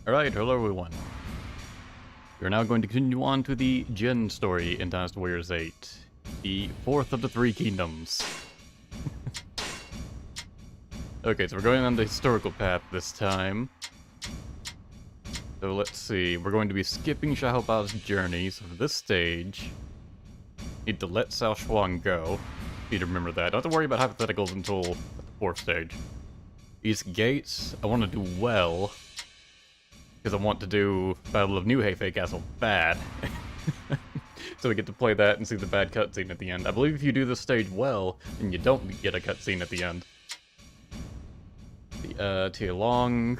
Alright, hello everyone. We're now going to continue on to the Jin story in Dynasty Warriors 8. The fourth of the three kingdoms. Okay, so we're going on the historical path this time. So let's see, we're going to be skipping Xiaobao's journey, so for this stage, need to let Cao Shuang go. Need to remember that. Don't have to worry about hypotheticals until the fourth stage. East Gates, I want to do well, because I want to do Battle of New Hefei Castle bad. So we get to play that and see the bad cutscene at the end. I believe if you do this stage well, then you don't get a cutscene at the end. The Long.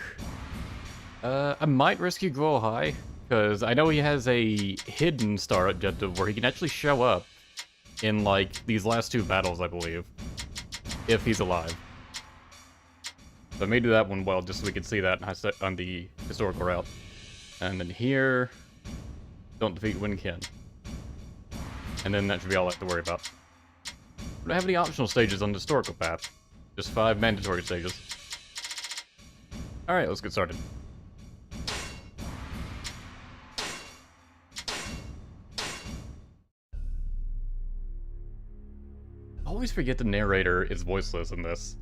I might rescue Guo Hai, because I know he has a hidden star objective where he can actually show up in, like, these last two battles, I believe. If he's alive. So I may do that one well, just so we can see that on the historical route. And then here, don't defeat Wen Qin. And then that should be all I have to worry about. We don't have any optional stages on the historical path. Just 5 mandatory stages. Alright, let's get started. I always forget the narrator is voiceless in this.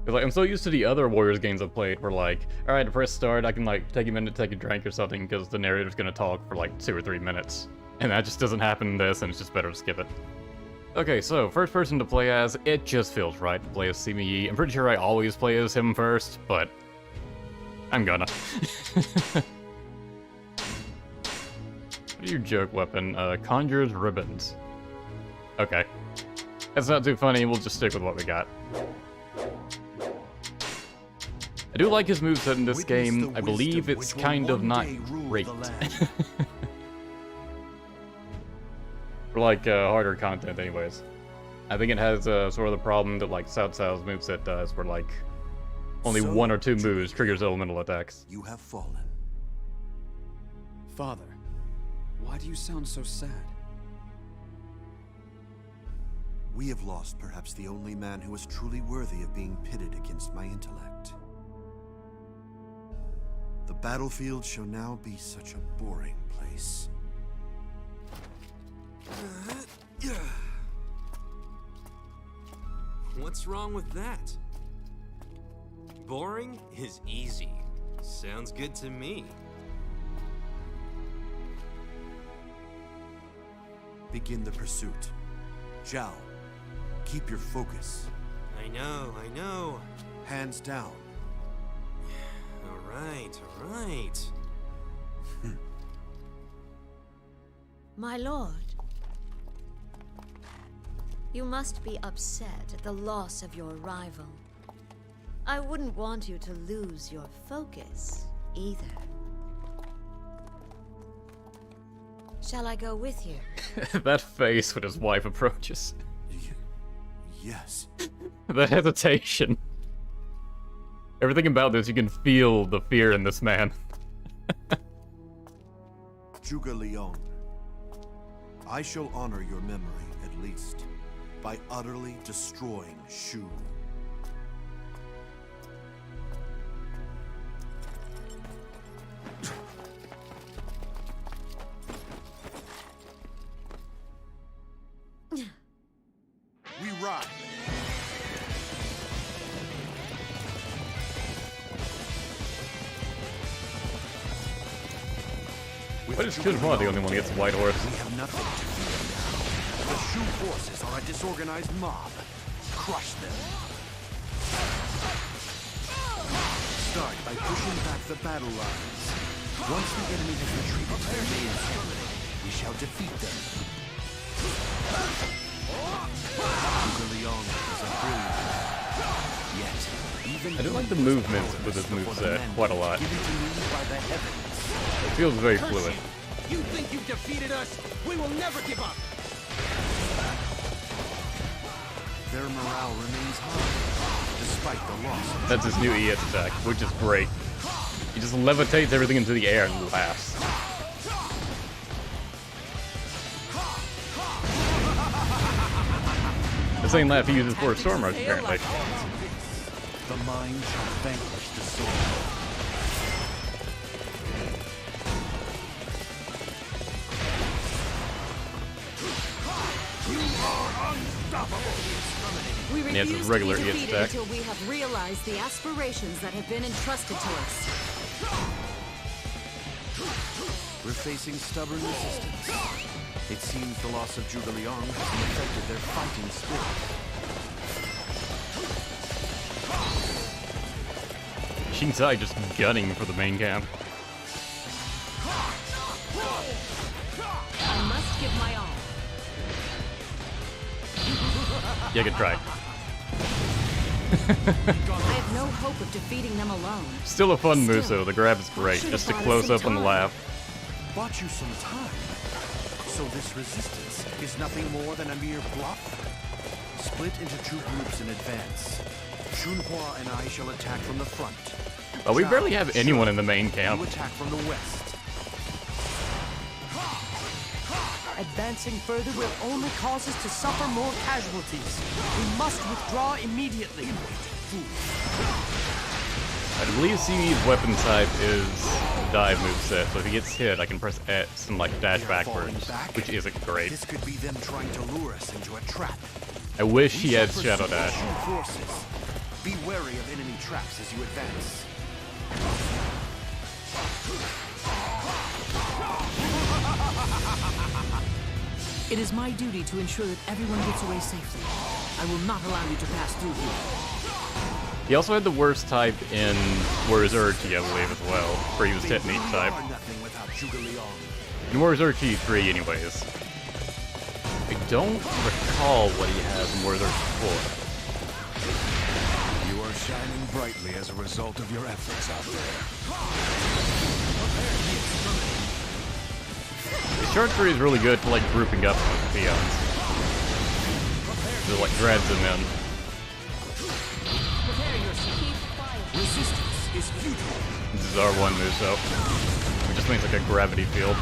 Like, I'm so used to the other Warriors games I've played where, like, alright, to press start, I can, like, take a minute to take a drink or something because the narrator's gonna talk for, like, 2 or 3 minutes. And that just doesn't happen in this, and it's just better to skip it. Okay, so, first person to play as, it just feels right to play as Sima Yi. I'm pretty sure I always play as him first, but I'm gonna. What are your joke weapon? Conjurer's Ribbons. Okay. That's not too funny, we'll just stick with what we got. I do like his moveset in this game. I believe it's kind of not great. For like harder content anyways. I think it has sort of the problem that like Cao Cao's moveset does, where like only 1 or 2 moves triggers elemental attacks. You have fallen. Father, why do you sound so sad? We have lost perhaps the only man who is truly worthy of being pitted against my intellect. The battlefield shall now be such a boring place. What's wrong with that? Boring is easy. Sounds good to me. Begin the pursuit. Zhao, keep your focus. I know. Hands down. All right. My lord, you must be upset at the loss of your rival. I wouldn't want you to lose your focus, either. Shall I go with you? That face when his wife approaches. Yes. That hesitation. Everything about this, you can feel the fear in this man. Zhuge Liang, I shall honor your memory, at least, by utterly destroying Shu. We ride. What is Chizma the only one who gets a white horse? We have nothing to fear now. The Shu forces are a disorganized mob. Crush them. Start by pushing back the battle lines. Once the enemy has retreated to their main camp, we shall defeat them. Zhuge Liang is a brilliant man. Yet, even I do like the movements with his moveset quite a lot. given to me by the heavens. It feels very fluid. You think you've defeated us? We will never give up. Their morale remains high, despite the loss. That's his new ES attack, which is great. He just levitates everything into the air and laughs. The same laugh he uses for a storm rush, apparently. The mind shall vanquish the sword. We Yeah, it's a refuse regular to be hit defeated stack. until we have realized the aspirations that have been entrusted to us. We're facing stubborn resistance. It seems the loss of Zhuge Liang hasn't affected their fighting spirit. Xincheng just gunning for the main camp. I must give my all. Yeah, good try. I have no hope of defeating them alone. Still a fun move, though. The grab is great. Just a close up on the laugh. Bought you some time. So this resistance is nothing more than a mere bluff? Split into two groups in advance. Xunhua and I shall attack from the front. Oh, we barely have anyone in the main You camp. attack from the west. Advancing further will only cause us to suffer more casualties. We must withdraw immediately. I believe Simi's weapon type is dive moveset, so if he gets hit, I can press X and like dash They are falling backwards, back. which isn't great. This could be them trying to lure us into a trap. I wish We he had shall Shadow pursue Dash. Shu forces. Be wary of enemy traps as you advance. It is my duty to ensure that everyone gets away safely. I will not allow you to pass through here. He also had the worst type in Warriors Urchi, I believe, as well, where he was They technique really type. are nothing without Zhuge Liang. In Warriors Urchi 3, anyways. I don't recall what he has in Warriors Urchi 4. You are shining brightly as a result of your efforts out there. The Chart 3 is really good for like grouping up with the peons. It like grabs them in. Resistance is futile. This is our one move, so it just makes like a gravity field.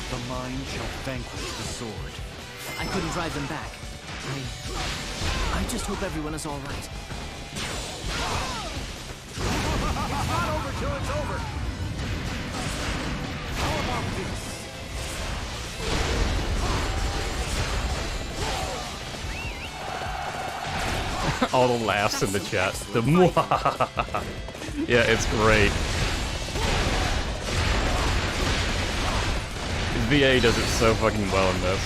The mind shall vanquish the sword. I couldn't drive them back. I just hope everyone is all right. It's not over till it's over. How about this? All the laughs in the chat. The mwahaha. Yeah, it's great. His VA does it so fucking well in this.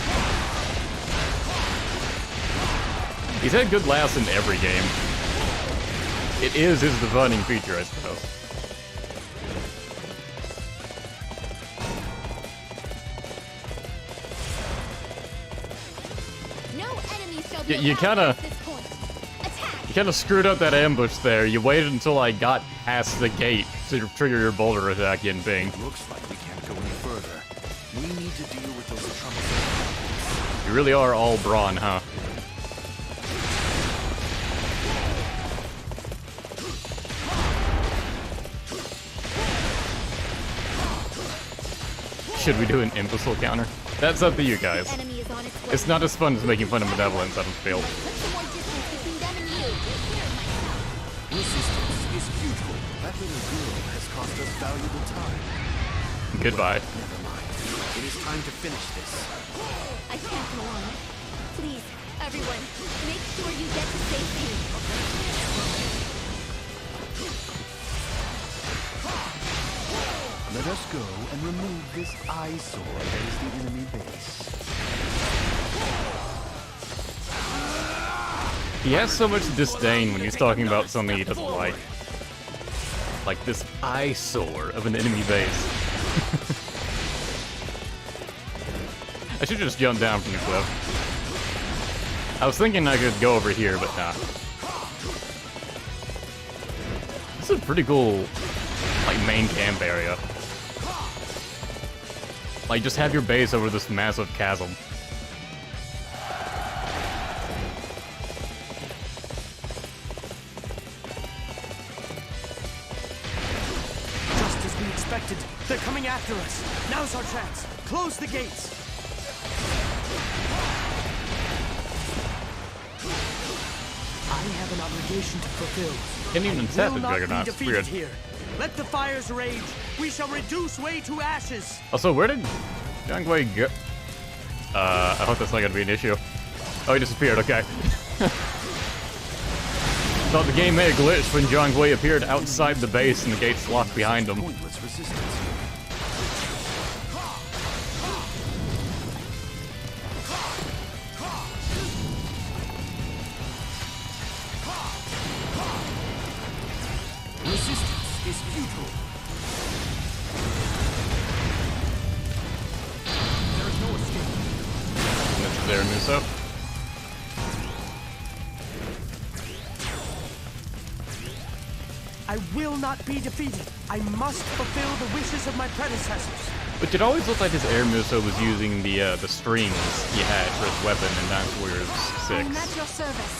He's had good laughs in every game. It is his defining feature, I suppose. No enemy shall be You allowed kinda- past this point. Attack! You kind of screwed up that ambush there. You waited until I got past the gate to trigger your boulder attack, Yin Bing. Looks like we can't go any further. We need to deal with those troubles. You really are all brawn, huh? Should we do an imbecile counter? That's up to you guys. The enemy is on its way. It's not as fun as making fun of Benevolence on the field. Put some more distance between them and you. Take care of myself. Resistance is futile. That little girl has cost us valuable time. Goodbye. Never mind. It is time to finish this. I can't go on. Please, everyone, make sure you get to safety. Let us go and remove this eyesore that is the enemy base. He has so much disdain when he's talking about something he doesn't like. Like this eyesore of an enemy base. I should just jump down from the cliff. I was thinking I could go over here, but nah. This is a pretty cool, like, main camp area. Like, just have your base over this massive chasm. Just as we expected, they're coming after us. Now's our chance. Close the gates. I have an obligation to fulfill. Can't even tap the Will not be Juggernaut. It's defeated weird. here. Let the fires rage. We shall reduce Wei to ashes. Also, where did Jiang Wei go? I hope that's not gonna be an issue. Oh, he disappeared. Okay. Thought the game may have glitched when Jiang Wei appeared outside the base and the gates locked behind him. Pointless resistance. Resistance is futile. There is no escape. That's there, Muso. I will not be defeated. I must fulfill the wishes of my predecessors. But it always looked like his Air Muso was using the strings he had for his weapon in Dynasty Warriors 6. I'm at your service.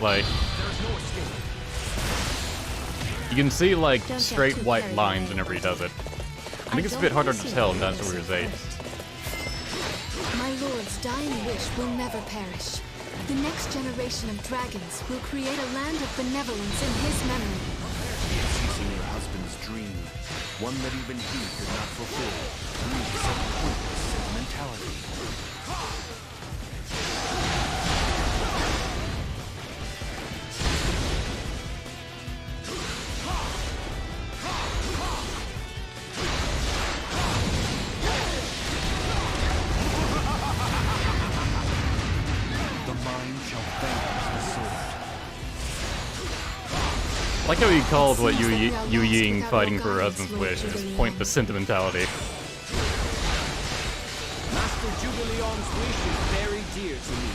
Like, There is no escape. you can see like Don't get straight too white carried lines away. and every does it. I think it's a bit harder to tell in Dynasty Warriors 8. My lord's dying wish will never perish. The next generation of dragons will create a land of benevolence in his memory. Seizing your husband's dream, one that even he could not fulfill, breeds a pointless sentimentality. The mind shall vanquish the sword. I like how he called what Yu Ying fighting for her husband's wish as pointless sentimentality. Master Zhuge Liang's wish is very dear to me.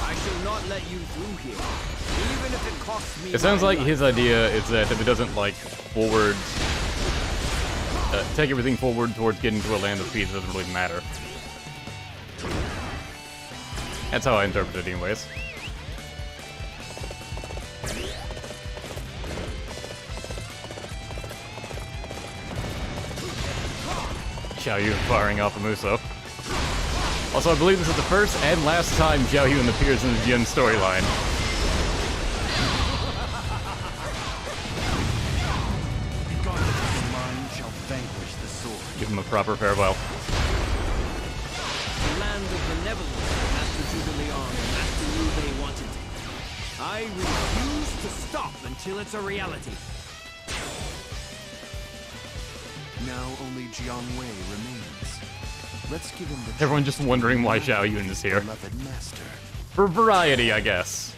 I shall not let you through here, even if it costs me. It sounds my like life. his idea is that if it doesn't like forward, take everything forward towards getting to a land of peace, it doesn't really matter. That's how I interpret it anyways. Xiao Yun firing off a Muso. Also, I believe this is the first and last time Xiao Yun appears in the Jin storyline. The mind shall vanquish the sword. Give him a proper farewell. The land of benevolence that Master Zhuge Liang and Master Liu Bei wanted. I refuse to stop until it's a reality. Now only Jiang Wei remains. Let's give him the Everyone chance just to wondering why reveal Xiao Yun is his here. beloved master. For variety, I guess.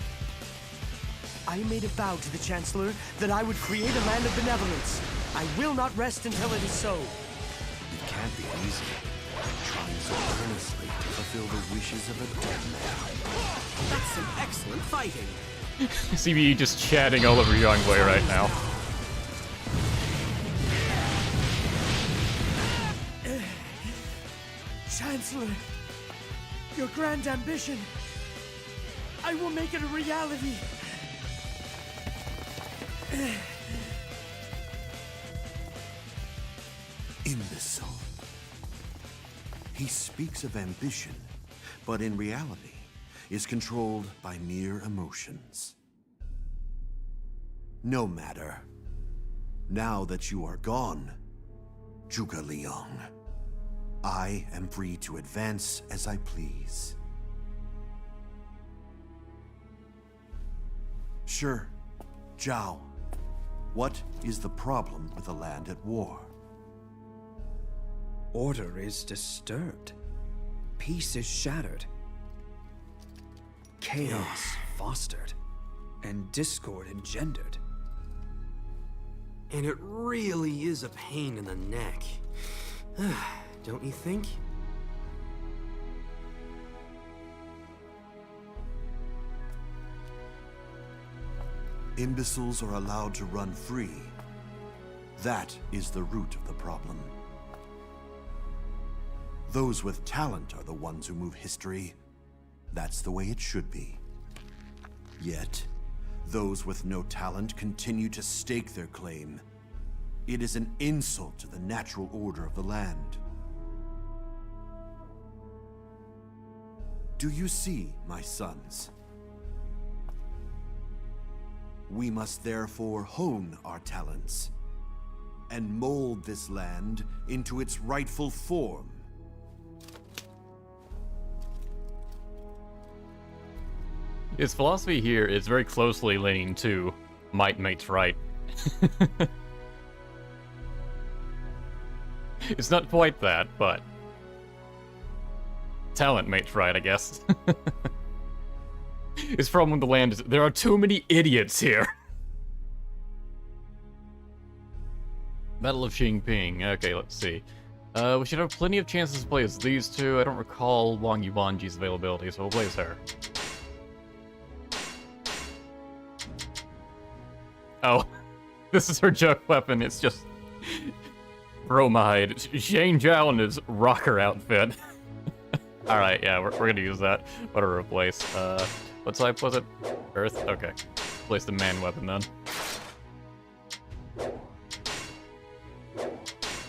I made a vow to the Chancellor that I would create a land of benevolence. I will not rest until it is so. It can't be easy. Trying so earnestly to fulfill the wishes of a dead man. That's some excellent fighting. CBE just chatting all over Jiang Wei right now. Chancellor, your grand ambition, I will make it a reality. Imbecile. He speaks of ambition, but in reality is controlled by mere emotions. No matter. Now that you are gone, Zhuge Liang, I am free to advance as I please. Sure, Zhao, what is the problem with a land at war? Order is disturbed. Peace is shattered. Chaos fostered. And discord engendered. And it really is a pain in the neck. Don't you think? Imbeciles are allowed to run free. That is the root of the problem. Those with talent are the ones who move history. That's the way it should be. Yet, those with no talent continue to stake their claim. It is an insult to the natural order of the land. Do you see, my sons? We must therefore hone our talents and mold this land into its rightful form. His philosophy here is very closely leaning to might makes right. It's not quite that, but talent makes right, I guess. His problem with the land is there are too many idiots here. Battle of Xincheng. Okay, let's see. We should have plenty of chances to play as these two. I don't recall Wang Yuanji's availability, so we'll play as her. Oh, this is her joke weapon. It's just bromide. Shane Zhao in his rocker outfit. Alright, yeah, we're gonna use that. What to replace? What type was it? Earth? Okay. Replace the man weapon then.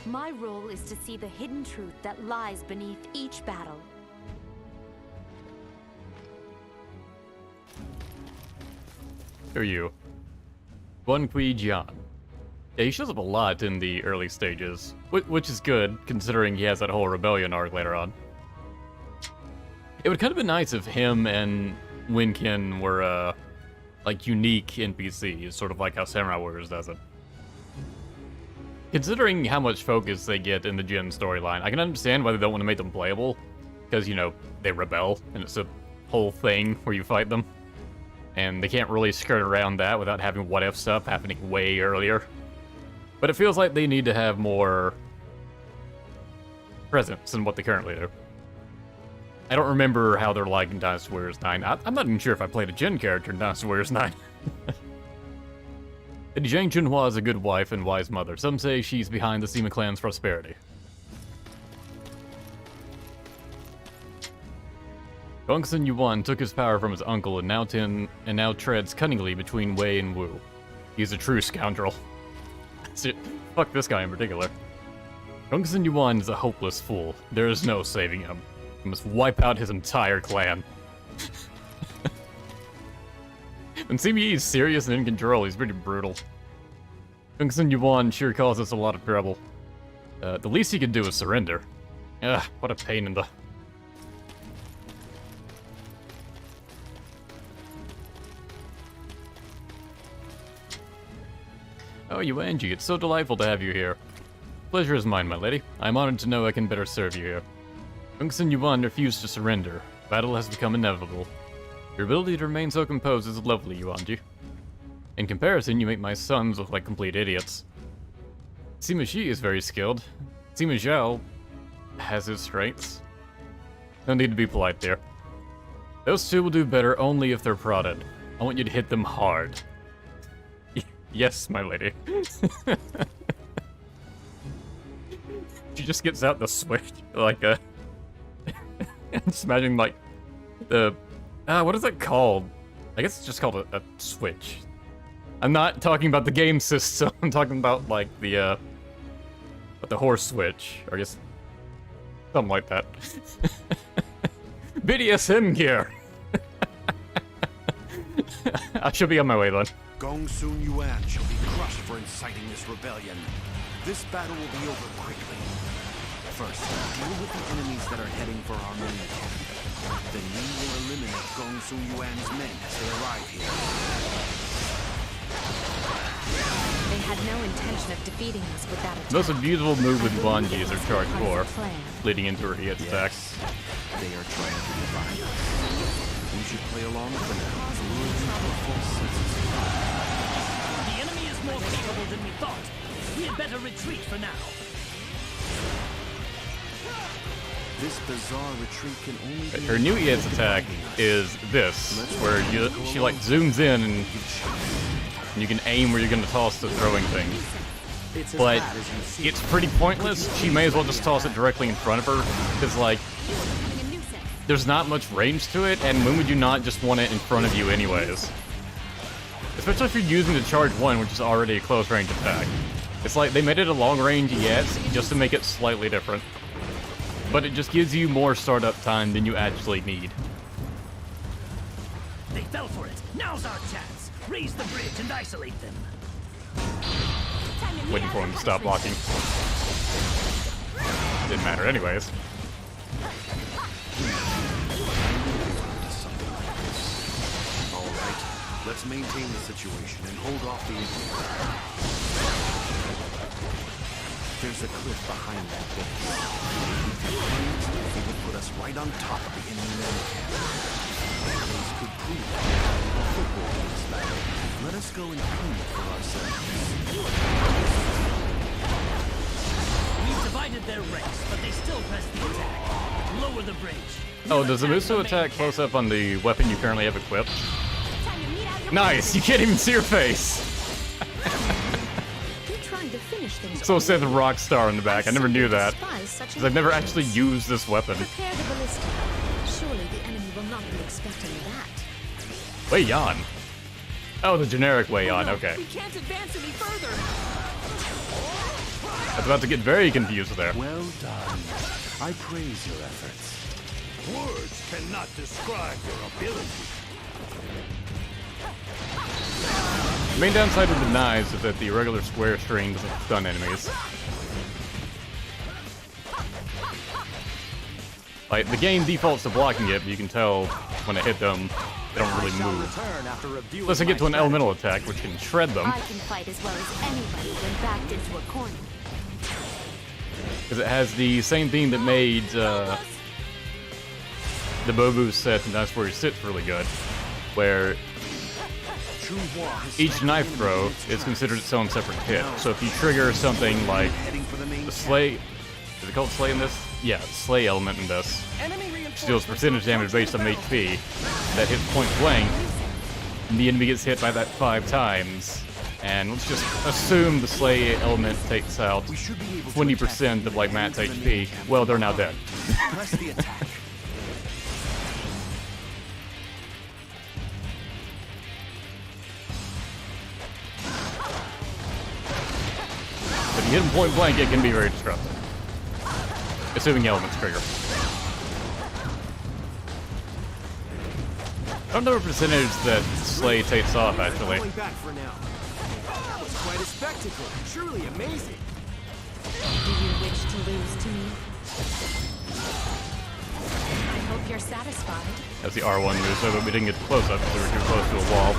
My role is to see the hidden truth that lies beneath each battle. Who are you? Guan Kui Jian. Yeah, he shows up a lot in the early stages, which is good, considering he has that whole rebellion arc later on. It would kind of be nice if him and Winkin were, like, unique NPCs, sort of like how Samurai Warriors does it. Considering how much focus they get in the Jin storyline, I can understand why they don't want to make them playable, because, you know, they rebel, and it's a whole thing where you fight them. And they can't really skirt around that without having what-if stuff happening way earlier. But it feels like they need to have more presence than what they currently do. I don't remember how they're like in Dynasty Warriors 9. I'm not even sure if I played a Jin character in Dynasty Warriors 9. Lady Zhang Chunhua is a good wife and wise mother. Some say she's behind the Sima clan's prosperity. Gongsun Yuan took his power from his uncle and now treads cunningly between Wei and Wu. He's a true scoundrel. Fuck this guy in particular. Gongsun Yuan is a hopeless fool. There is no saving him. We must wipe out his entire clan. When Sima Yi is serious and in control, he's pretty brutal. Gongsun Yuan sure causes us a lot of trouble. The least he could do is surrender. Ugh, what a pain in the... Oh, Yuanji, it's so delightful to have you here. Pleasure is mine, my lady. I'm honored to know I can better serve you here. Gongsun Yuan refused to surrender. Battle has become inevitable. Your ability to remain so composed is lovely, Yuanji. In comparison, you make my sons look like complete idiots. Sima Shi is very skilled. Sima Zhao has his strengths. No need to be polite there. Those two will do better only if they're prodded. I want you to hit them hard. Yes, my lady. She just gets out the switch, like a... just imagine, like, the... what is that called? I guess it's just called a switch. I'm not talking about the game system, I'm talking about, like, the horse switch, or I guess... something like that. BDSM gear! I should be on my way, then. Gongsun Yuan shall be crushed for inciting this rebellion. This battle will be over quickly. First, deal with the enemies that are heading for our main camp. Then we will eliminate Gongsun Yuan's men as they arrive here. They had no intention of defeating us with that attack. Most beautiful move with Yuanji is her charge 4, leading into her EX attack. They are trying to divide us. We should play along for now. The enemy is more capable than we thought. We had better retreat for now. This bizarre retreat can only be... Her new EX attack is this, where she like zooms in and you can aim where you're going to toss the throwing thing. But it's pretty pointless. She may as well just toss it directly in front of her, because like, there's not much range to it, and when would you not just want it in front of you anyways? Especially if you're using the charge 1, which is already a close range attack. It's like they made it a long range EX just to make it slightly different. But it just gives you more startup time than you actually need. They fell for it. Now's our chance. Raise the bridge and isolate them. Waiting for him to stop blocking. Didn't matter anyways. Alright, let's maintain the situation and hold off the enemy. There's a cliff behind that base. It would put us right on top of the enemy man camp. That place could prove a football in this battle. Let us go and claim it for ourselves. We've divided their ranks, but they still press the attack. Lower the bridge. Oh, does the Muso attack close up on the weapon you currently have equipped? Nice! You can't even see your face! So said the Rockstar in the back. I never knew that. Because I've never actually used this weapon. Prepare the ballista. Surely the enemy will not be expecting that. Wei Yan. Oh, the generic Wei Yan, okay. We can't advance any further. I was about to get very confused there. Well done. I praise your efforts. Words cannot describe your ability. The main downside with the knives is that the irregular square string doesn't stun enemies. Like, the game defaults to blocking it, but you can tell when I hit them, they don't really move. Unless I get to an elemental attack, which can shred them. I can fight as well as anybody when backed into a corner. Because it has the same theme that made the Bobu set in Dynasty Warrior Sits really good, where each knife throw is considered its own separate hit. So if you trigger something like the Slay, is it called Slay in this? Yeah, the Slay element in this, which deals percentage damage based on HP, that hits point blank, and the enemy gets hit by that 5 times. And let's just assume the Slay element takes out 20% of like Matt's HP. Well, they're now dead. Press the attack. If you hit him point blank, it can be very disruptive. Assuming elements trigger. I don't know what percentage that Slay takes off, actually. Going back for now. That was quite a spectacle. Truly amazing. Do you wish to lose to me? I hope you're satisfied. That's the R1 move, so that we didn't get close up because we were too close to a wall.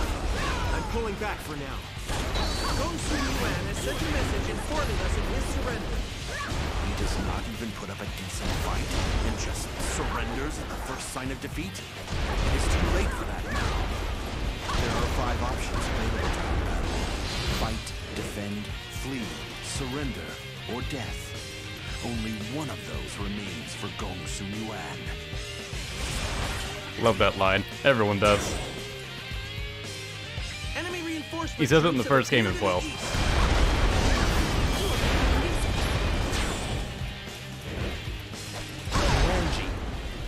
I'm pulling back for now. Yuan has sent a message informing us of his surrender. He does not even put up a decent fight and just surrenders at the first sign of defeat. It is too late for that now. There are 5 options available to him. Fight, defend, flee, surrender, or death. Only one of those remains for Gong Sun Yuan. Love that line. Everyone does. Enemy reinforcements. He says it in the first game as well.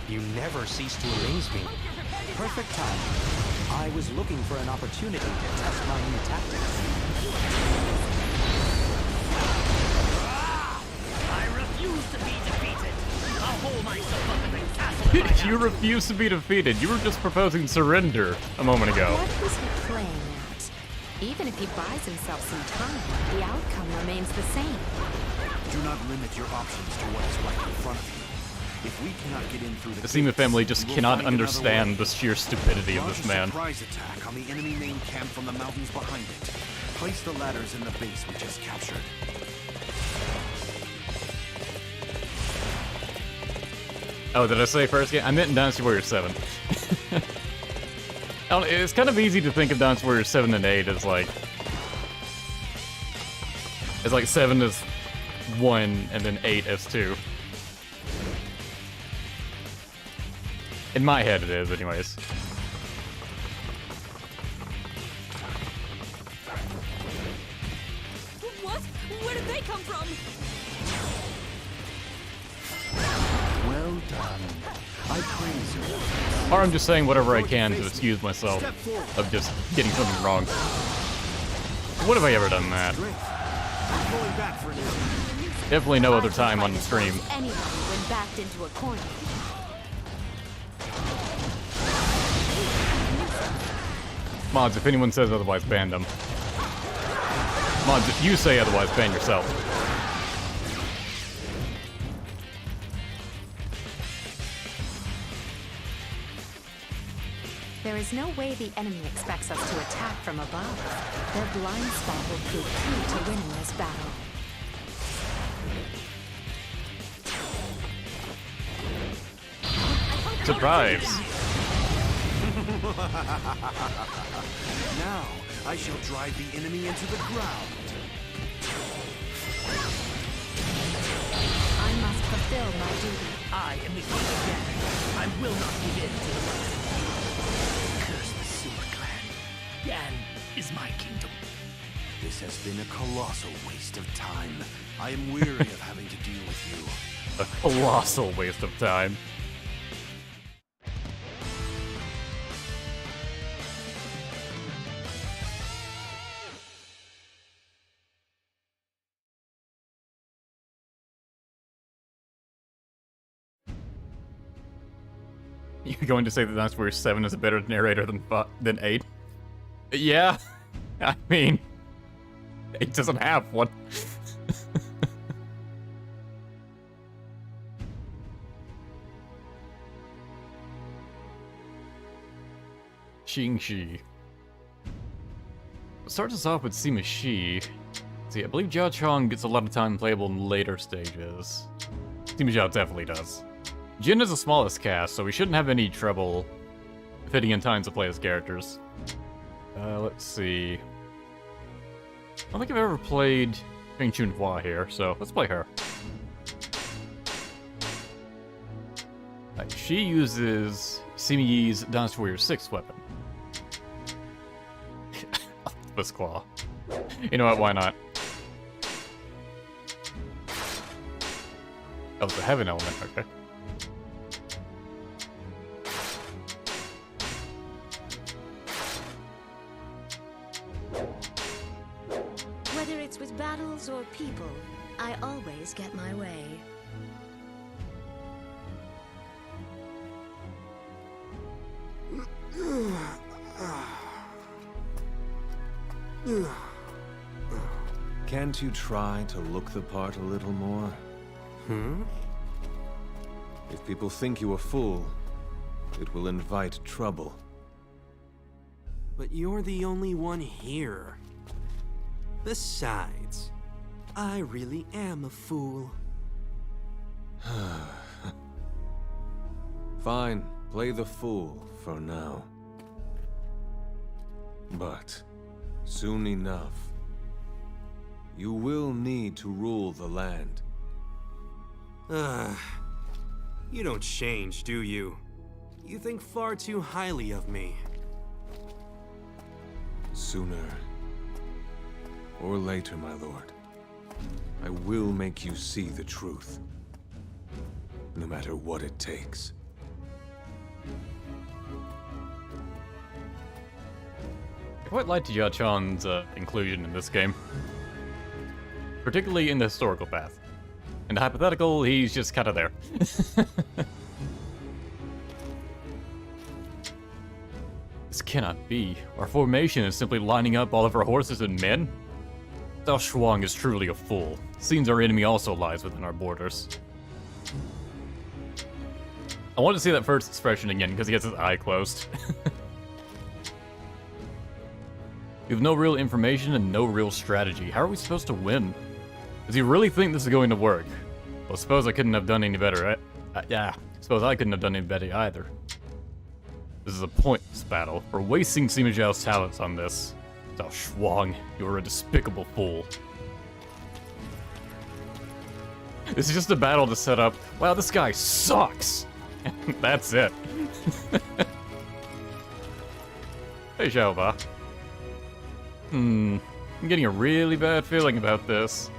You never cease to amaze me. Perfect time. I was looking for an opportunity to test my new tactics. I refuse to be defeated. I'll hold myself up in the castle. You refuse to be defeated. You were just proposing surrender a moment ago. What is he playing at? Even if he buys himself some time, the outcome remains the same. Do not limit your options to what is right in front of you. If we cannot get in through the Sima family just cannot understand the sheer stupidity of this man. Surprise attack on the enemy main camp from the mountains behind it. Place the ladders in the base we just captured. Oh, did I say first game? I meant in Dynasty Warrior 7. It's kind of easy to think of Dynasty Warrior 7 and 8 as like 7 as 1 and then 8 as 2. In my head it is, anyways. What? Where did they come from? Well done. I praise you. Or I'm just saying whatever I can to excuse myself of just getting something wrong. When have I ever done that? Pulling back for now. Definitely no other time on the stream. Anybody when backed into a corner. Mods, if anyone says otherwise, ban them. Mods, if you say otherwise, ban yourself. There is no way the enemy expects us to attack from above. Their blind spot will prove key to winning this battle. Surprise! Now, I shall drive the enemy into the ground. I must fulfill my duty. I am the king again. I will not give in to the might. Curse the Sima clan. Yan is my kingdom. This has been a colossal waste of time. I am weary of having to deal with you. A colossal waste of time. You're going to say that Dynasty Warriors 7 is a better narrator than 8? Yeah, I mean, 8 doesn't have one. Xincheng. Starts us off with Sima Shi. See, I believe Jia Chong gets a lot of time playable in later stages. Sima Zhao definitely does. Jin is the smallest cast, so we shouldn't have any trouble fitting in times to play as characters. Let's see. I don't think I've ever played Xincheng here, so let's play her. She uses Sima Yi's Dynasty Warrior 6 weapon. Octopus Claw. You know what, why not? That was the heaven element, okay. Whether it's with battles or people, I always get my way. Can't you try to look the part a little more? If people think you a fool, it will invite trouble. But you're the only one here. Besides, I really am a fool. Fine, play the fool for now. But soon enough, you will need to rule the land. You don't change, do you? You think far too highly of me. Sooner or later, my lord, I will make you see the truth, no matter what it takes. I quite liked Jia Chong's inclusion in this game. Particularly in the historical path. In the hypothetical, he's just kind of there. This cannot be. Our formation is simply lining up all of our horses and men? Zhao Shuang is truly a fool. Seems our enemy also lies within our borders. I want to see that first expression again, because he has his eye closed. We have no real information and no real strategy. How are we supposed to win? Does he really think this is going to work? Well, suppose I couldn't have done any better, right? Yeah, suppose I couldn't have done any better either. This is a pointless battle. We're wasting Sima Zhao's talents on this. Zhao Shuang, you are a despicable fool. This is just a battle to set up, wow, this guy sucks! That's it. Hey, Xiaoba. I'm getting a really bad feeling about this.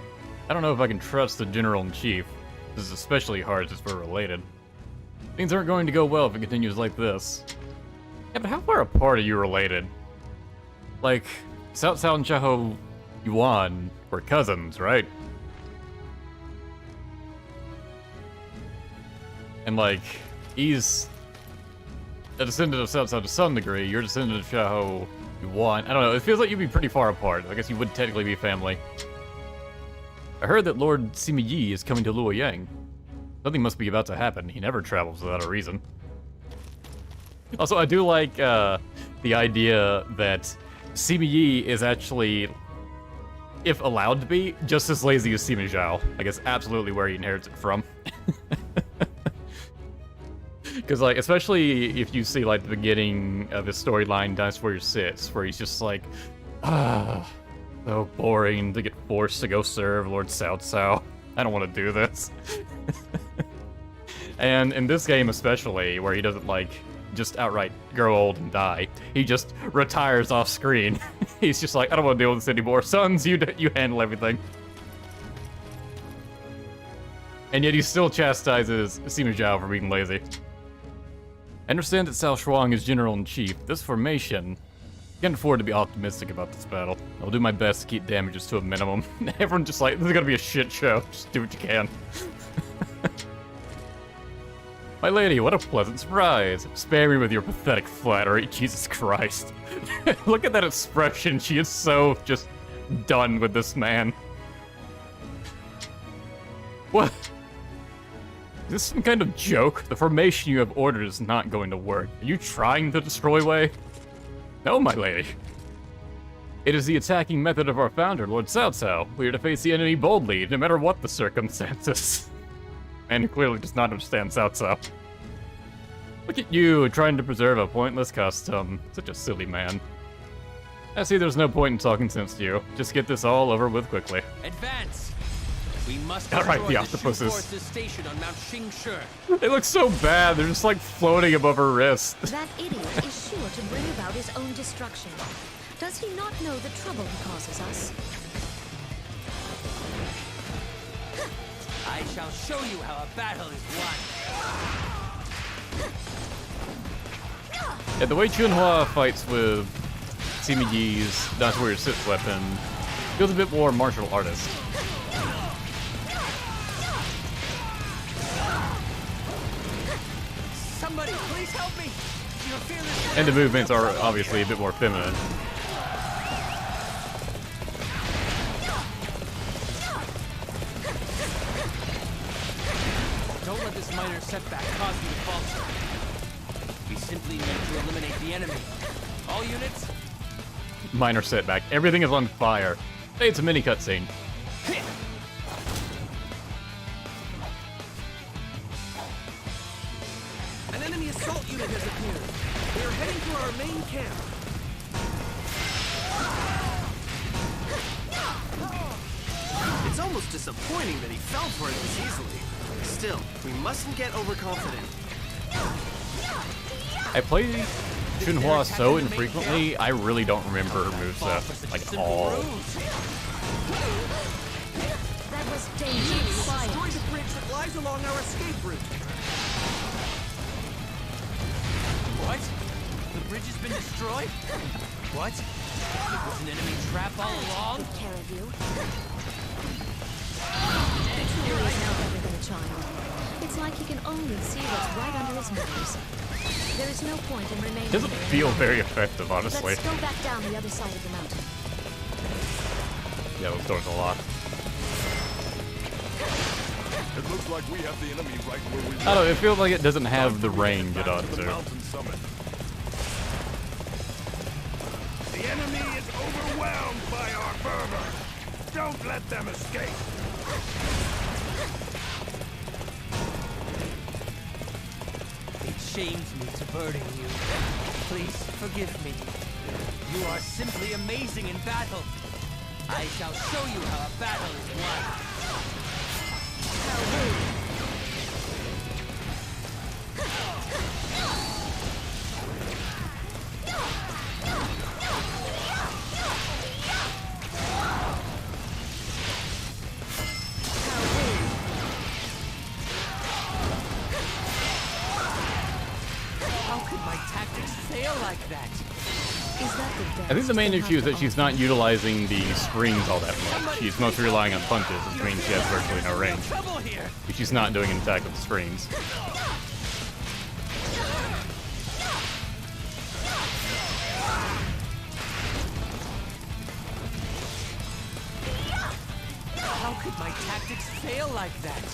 I don't know if I can trust the General-in-Chief. This is especially hard since we're related. Things aren't going to go well if it continues like this. Yeah, but how far apart are you related? Like, Cao Cao and Xiahou Yuan were cousins, right? And like, he's a descendant of Cao Cao to some degree, you're a descendant of Xiahou You want? I don't know, it feels like you'd be pretty far apart. I guess you would technically be family. I heard that Lord Sima Yi is coming to Luoyang. Something must be about to happen. He never travels without a reason. Also, I do like the idea that Sima Yi is actually, if allowed to be, just as lazy as Sima Zhao. I guess absolutely where he inherits it from. Because, like, especially if you see, like, the beginning of his storyline, Dynasty Warrior 6, where he's just like, so boring to get forced to go serve Lord Cao Cao. I don't want to do this. And in this game especially, where he doesn't, like, just outright grow old and die, he just retires off screen. He's just like, I don't want to deal with this anymore. Sons, you handle everything. And yet he still chastises Sima Zhao for being lazy. I understand that Cao Shuang is General-in-Chief. This formation can't afford to be optimistic about this battle. I'll do my best to keep damages to a minimum. Everyone's just like, this is gonna be a shit show. Just do what you can. My lady, what a pleasant surprise. Spare me with your pathetic flattery, Jesus Christ. Look at that expression. She is so just done with this man. What? Is this some kind of joke? The formation you have ordered is not going to work. Are you trying to destroy Wei? No, my lady. It is the attacking method of our founder, Lord Cao Cao. We are to face the enemy boldly, no matter what the circumstances. Man who clearly does not understand Cao Cao. Look at you, trying to preserve a pointless custom. Such a silly man. I see there's no point in talking sense to you. Just get this all over with quickly. Advance! We must Alright, the Shu octopuses. forces station on Mount Xincheng. They look so bad, they're just like floating above her wrist. That idiot is sure to bring about his own destruction. Does he not know the trouble he causes us? I shall show you how a battle is won. Yeah, the way Chunhua fights with Sima Yi's Dynasty Warrior 6 weapon feels a bit more martial artist. Somebody, please help me! Your fearless... And the movements are obviously a bit more feminine. Don't let this minor setback cause you to falter. We simply need to eliminate the enemy. All units... Minor setback. Everything is on fire. Hey, it's a mini cutscene. An enemy assault unit has appeared. They are heading for our main camp. It's almost disappointing that he fell for it this easily. Still, we mustn't get overconfident. I play Chunhua so infrequently, I really don't remember her moveset, like, at all. That was dangerous. Destroy the bridge that lies along our escape route. What? The bridge has been destroyed? What? It was an enemy trap all along? Take care of you. Truly is no better than a child. It's like he can only see what's right under his nose. There is no point in remaining. It doesn't feel very effective, honestly. Let's go back down the other side of the mountain. Yeah, those doors a lot. It looks like we have the enemy right where we I don't know, it feels like it doesn't have the range it ought to. mountain summit. The enemy is overwhelmed by our fervor. Don't let them escape. It shames me to burden you. Please forgive me. You are simply amazing in battle. I shall show you how a battle is won. How rude. How could my tactics fail like that? Is that the I think the main issue is that she's not utilizing the screens all that much. She's mostly relying on punches, which means she has virtually no range. But she's not doing an attack with the screens. How could my tactics fail like that?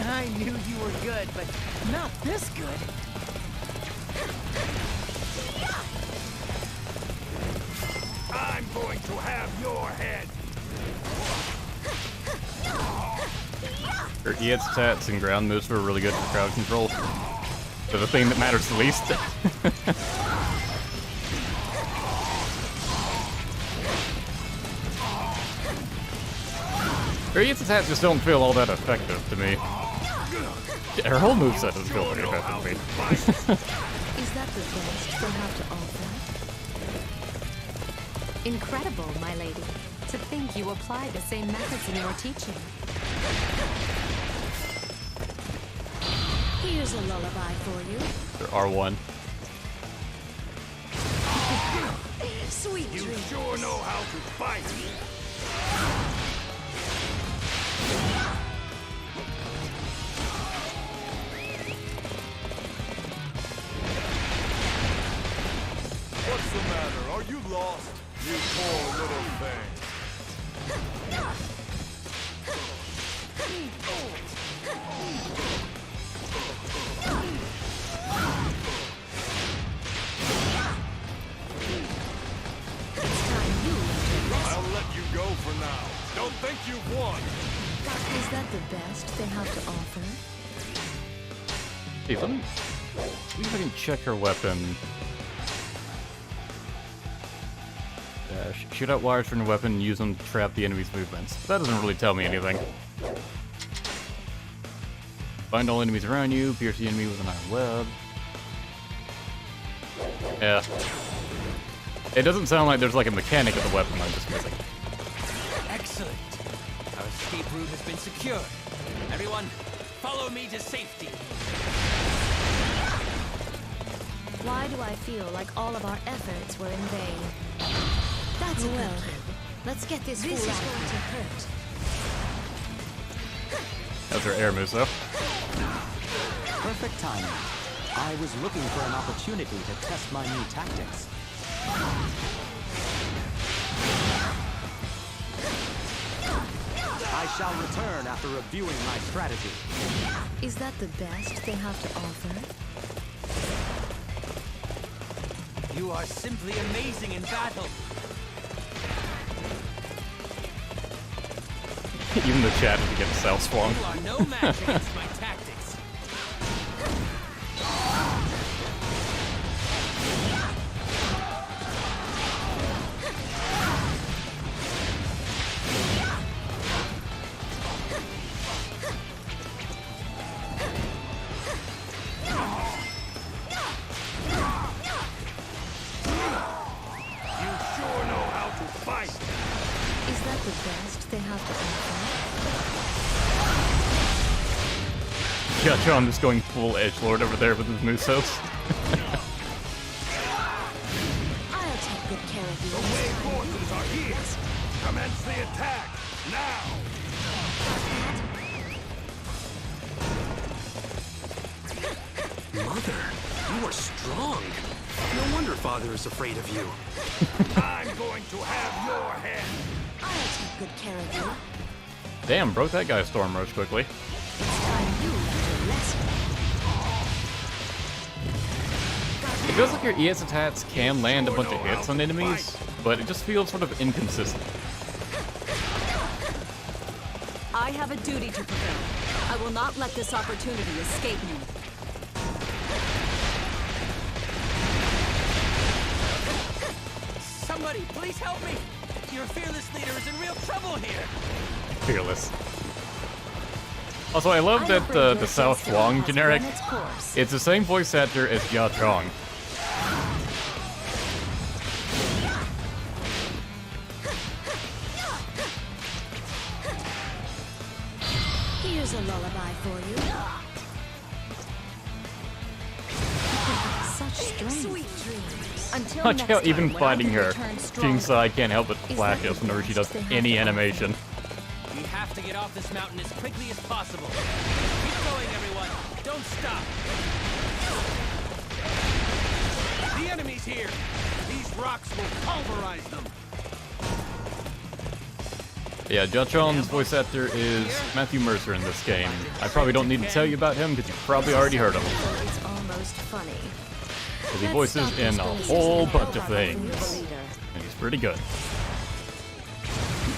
I knew you were good, but not this good. I'm going to have your head. Her ES stats and ground moves were really good for crowd control. So the thing that matters the least. Her ES stats just don't feel all that effective to me. Her whole moveset doesn't feel very effective to me. Is that the best they have to offer? Incredible, my lady. To think you apply the same methods in your teaching. Here's a lullaby for you. Or R1. Sweet You dreams. sure know how to fight. What's the matter? Are you lost? You poor little thing. I'll let you go for now. Don't think you've won. Is that the best they have to offer? Hey, let me see if I can check her weapon. Dash. Shoot out wires from your weapon and use them to trap the enemy's movements. That doesn't really tell me anything. Find all enemies around you, pierce the enemy with an iron web. Yeah. It doesn't sound like there's like a mechanic of the weapon I'm just missing. Excellent. Our escape route has been secured. Everyone, follow me to safety. Why do I feel like all of our efforts were in vain? That's well. Let's get this fool out of here. That's her air moves, though. Perfect timing. I was looking for an opportunity to test my new tactics. I shall return after reviewing my strategy. Is that the best they have to offer? You are simply amazing in battle. Even the chat is getting self-swung. You are no match against my tactics. You sure know how to fight. Is that the best they have to offer? Jia Chong just going full edgelord over there with his moveset. I'll take good care of you. The wave forces are here. Commence the attack now. Mother, you are strong. No wonder Father is afraid of you. I'm going to have your head. I'll take good care of you. Damn, broke that guy's storm rush quickly. It's time you learned a lesson. It feels like your ES attacks can land a bunch of hits on enemies, but it just feels sort of inconsistent. I have a duty to fulfill. I will not let this opportunity escape me. Somebody, please help me! Your fearless leader is in real trouble here! Fearless. Also, I love that the South Wong generic, it's the same voice actor as Jia Chong. Here's a lullaby for you. Such strength. Sweet dreams. Until Watch next how time, even when I fighting can her, return stronger. Jing can't help but flash us whenever she does any animation. We have to get off this mountain as quickly as possible. Keep going, everyone. Don't stop. The enemy's here. These rocks will pulverize them. Yeah, Jia Chong's voice actor is Matthew Mercer in this game. I probably don't need to tell you about him because you've probably already heard of him. It's almost funny. Because he voices in a whole bunch of things. And he's pretty good.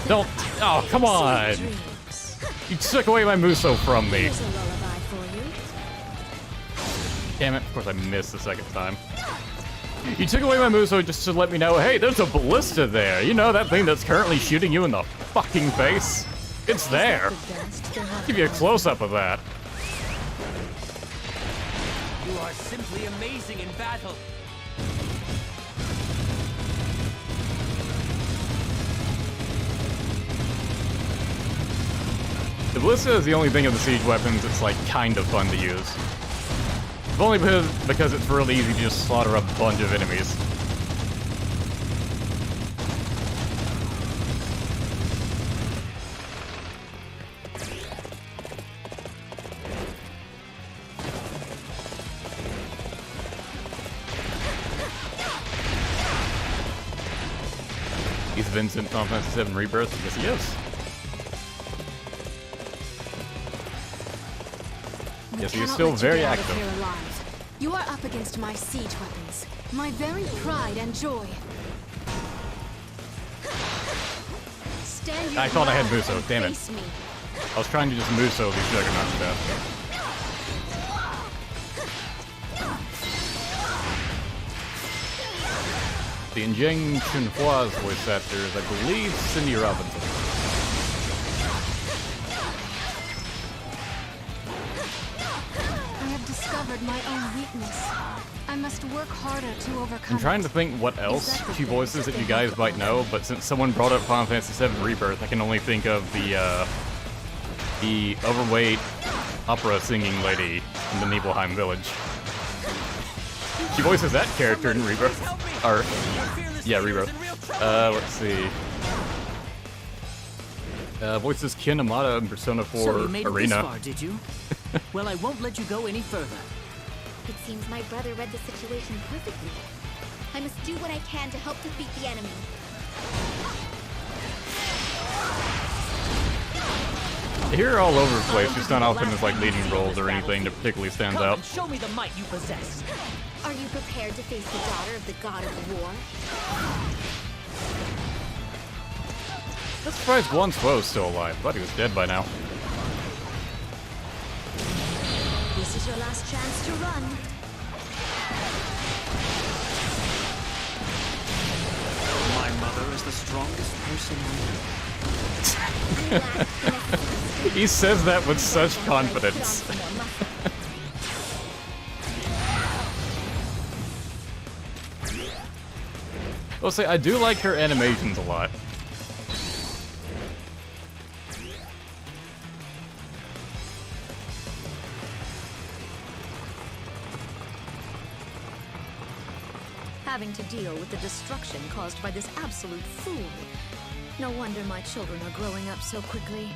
Don't. Oh, come on! You took away my Muso from me. Damn it, of course I missed the second time. You took away my Muso just to let me know, hey, there's a ballista there. You know, that thing that's currently shooting you in the fucking face? It's there. I'll give you a close-up of that. You are simply amazing in battle. The ballista is the only thing of the siege weapons that's like kind of fun to use. If only because it's really easy to just slaughter a bunch of enemies. He's Vincent from Final Fantasy VII Rebirth? Yes, he is. Yes, he is still very active. You are up against my siege weapons, my very pride and joy. I thought I had Muso, damn it. I was trying to just Muso these juggernauts to death. The Jing Chunhua's voice actor is, I believe, Cindy Robinson. My own weakness. I must work harder to overcome. I'm trying to think what else she voices that you guys might know, but since someone brought up Final Fantasy VII Rebirth, I can only think of the overweight opera singing lady in the Nibelheim village. She voices that character in Rebirth. Or, yeah, Rebirth. Let's see. Voices Kin Amada in Persona 4 So you made it Arena. this far, did you? Well, I won't let you go any further. It seems my brother read the situation perfectly. I must do what I can to help defeat the enemy. You're all over the place, just not often as like leading roles or anything that particularly stands Come out. and show me the might you possess. Are you prepared to face the daughter of the god of war? I'm surprised Guan Suo's still alive. I thought he was dead by now. This is your last chance to run. My mother is the strongest person I know. He says that with such confidence. I'll say, I do like her animations a lot. Having to deal with the destruction caused by this absolute fool. No wonder my children are growing up so quickly.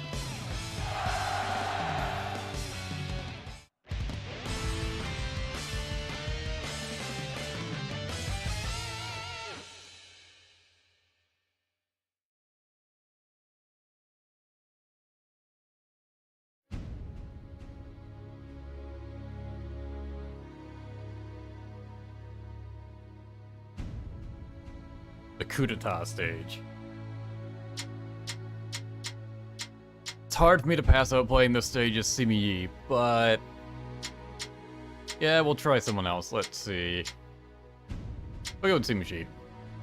The coup d'etat stage. It's hard for me to pass out playing this stage as Sima Yi, but yeah, we'll try someone else. Let's see. We'll go with Sima Shi.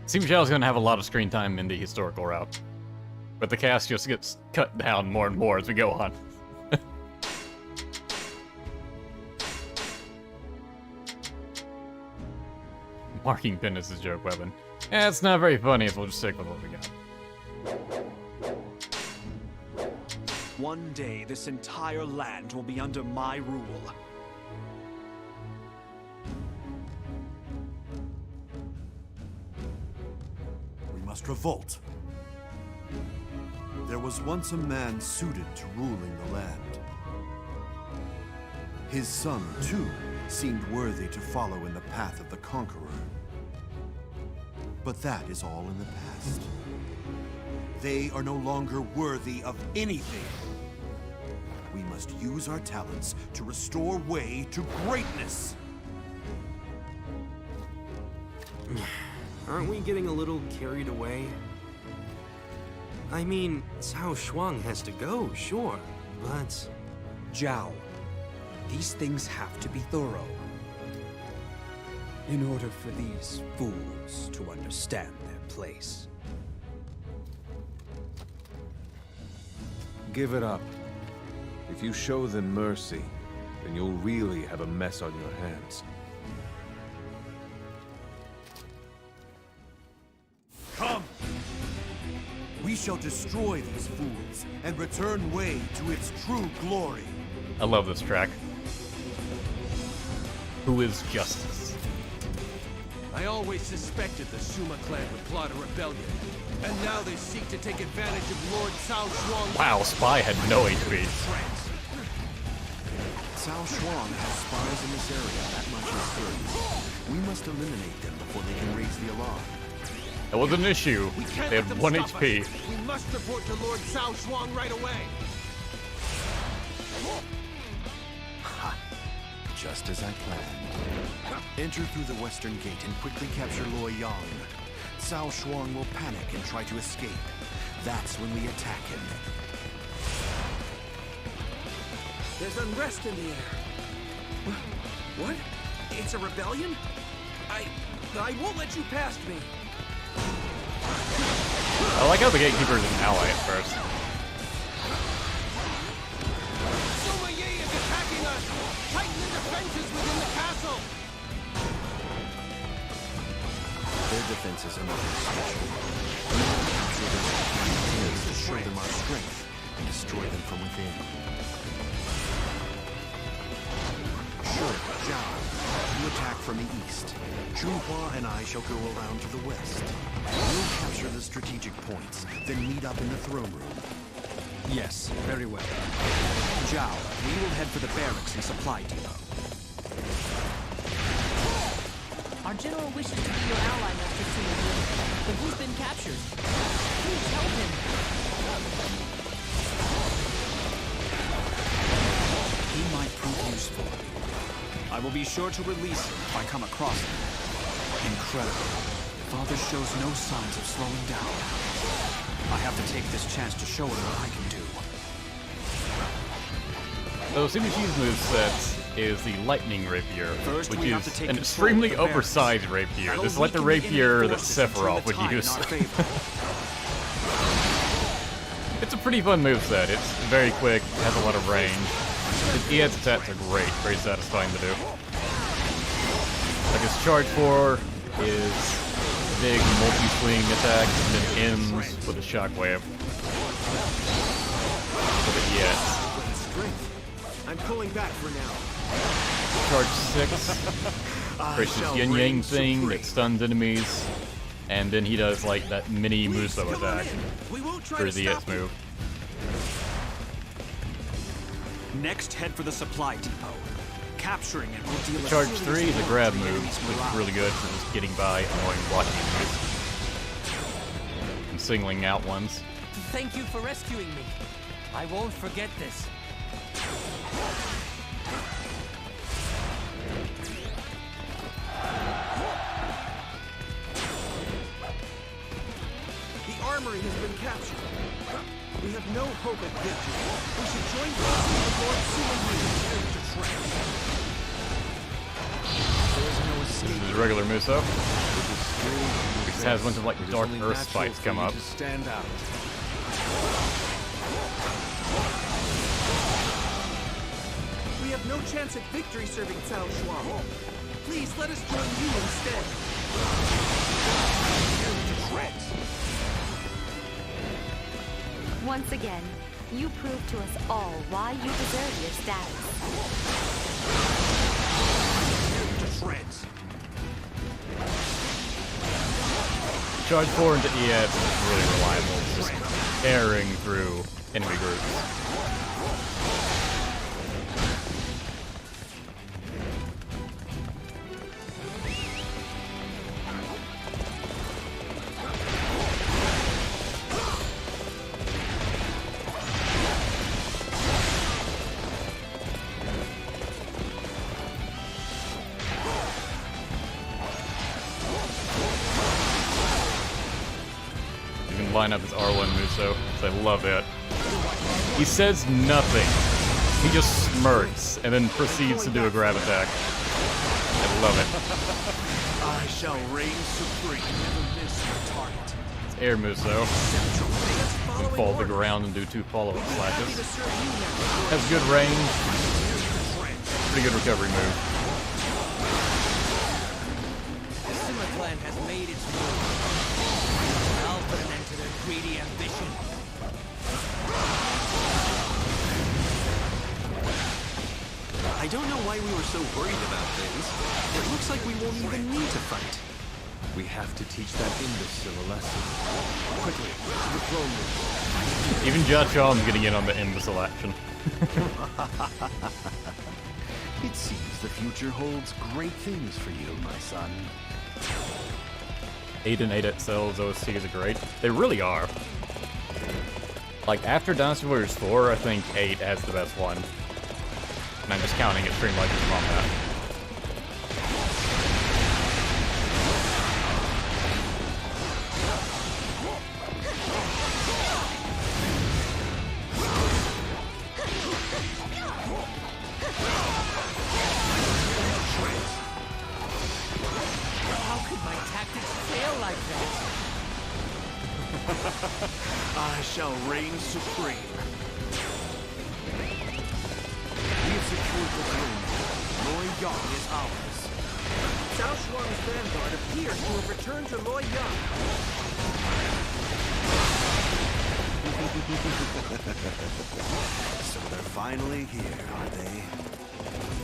Sima Xiao is going to have a lot of screen time in the historical route, but the cast just gets cut down more and more as we go on. Marking pin is his joke weapon. Yeah, it's not very funny, so we'll just stick with what we got. One day, this entire land will be under my rule. We must revolt. There was once a man suited to ruling the land. His son, too, seemed worthy to follow in the path of the conqueror. But that is all in the past. They are no longer worthy of anything. We must use our talents to restore Wei to greatness. Aren't we getting a little carried away? I mean, Cao Shuang has to go, sure, but... Zhao, these things have to be thorough. In order for these fools to understand their place. Give it up. If you show them mercy, then you'll really have a mess on your hands. Come! We shall destroy these fools and return Wei to its true glory. I love this track. Who is justice? I always suspected the Sima clan would plot a rebellion. And now they seek to take advantage of Lord Cao Shuang. Wow, Spy had no HP. Cao Shuang has spies in this area, that much is certain. We must eliminate them before they can raise the alarm. That was an issue. They had 1 HP. We must report to Lord Cao Shuang right away. Ha! Just as I planned. Enter through the western gate and quickly capture Luoyang. Cao Shuang will panic and try to escape. That's when we attack him. There's unrest in the air. What? It's a rebellion? I won't let you past me. I like how the Gatekeeper is an ally at first. Sima Yi is attacking us! Tighten the defenses within the castle! Their defenses are nothing special. We will capture their defenses to show them our strength and destroy them from within. Sure, Zhao, you attack from the east. Chunhua and I shall go around to the west. We'll capture the strategic points, then meet up in the throne room. Yes, very well. Zhao, we will head for the barracks and supply depot. Our general wishes to be your ally, Master Sima, but he's been captured. Please help him. He might prove useful. I will be sure to release him if I come across him. Incredible. Father shows no signs of slowing down. I have to take this chance to show him what I can do. So Simachi's moveset is the Lightning Rapier, First, which we have to is take an control of extremely the barracks. oversized rapier. That'll This is like the weaken the rapier enemy that forces and turn Sephiroth the would tide in use. our favor. It's a pretty fun moveset. It's very quick, has a lot of range. His EX attacks are great, very satisfying to do. Like his charge 4 is big multi-swing attack, and then ends with a shockwave. For the EX. I'm pulling back for now. Charge 6. Creates this yin-yang thing that stuns enemies. And then he does like that mini Muso attack for the EX move. Next, head for the supply depot. Capturing it will deal Charge a 3 is a grab move, which is really good for just getting by annoying blocking enemies. And singling out ones. Thank you for rescuing me. I won't forget this. The armory has been captured. We have no hope at victory. We should join forces with Lord Sima Yi to trance. There is no escape. This is a regular Muso. It has a bunch of like dark earth spikes come up. Stand out. We have no chance at victory serving Cao Shuang. Please let us join you instead. Once again, you prove to us all why you deserve your status. Charge 4 into EX is really reliable. It's just tearing through enemy groups. line up his R1 Muso, so I love it. He says nothing. He just smirks, and then proceeds to do a grab attack. I love it. I shall reign supreme. Never miss your target. It's Air Muso. Can fall to the ground and do 2 follow-up slashes. Has good range. Pretty good recovery move. The Sima clan has made its move. I'll put an end to their greedy ambition. I don't know why we were so worried about things. It looks like we won't even need to fight. We have to teach that imbecile a lesson. Quickly, to the throne room. Even Jia Chong's getting in on the imbecile action. It seems the future holds great things for you, my son. 8 and 8 XL's OSTs are great. They really are. Like, after Dynasty Warriors 4, I think 8 has the best one. And I'm just counting it Stream Legends on that. How could my tactics fail like that? I shall reign supreme. We have secured the throne. Loi Yang is ours. Cao Shuang's vanguard appears to have returned to Luoyang. So they're finally here, are they?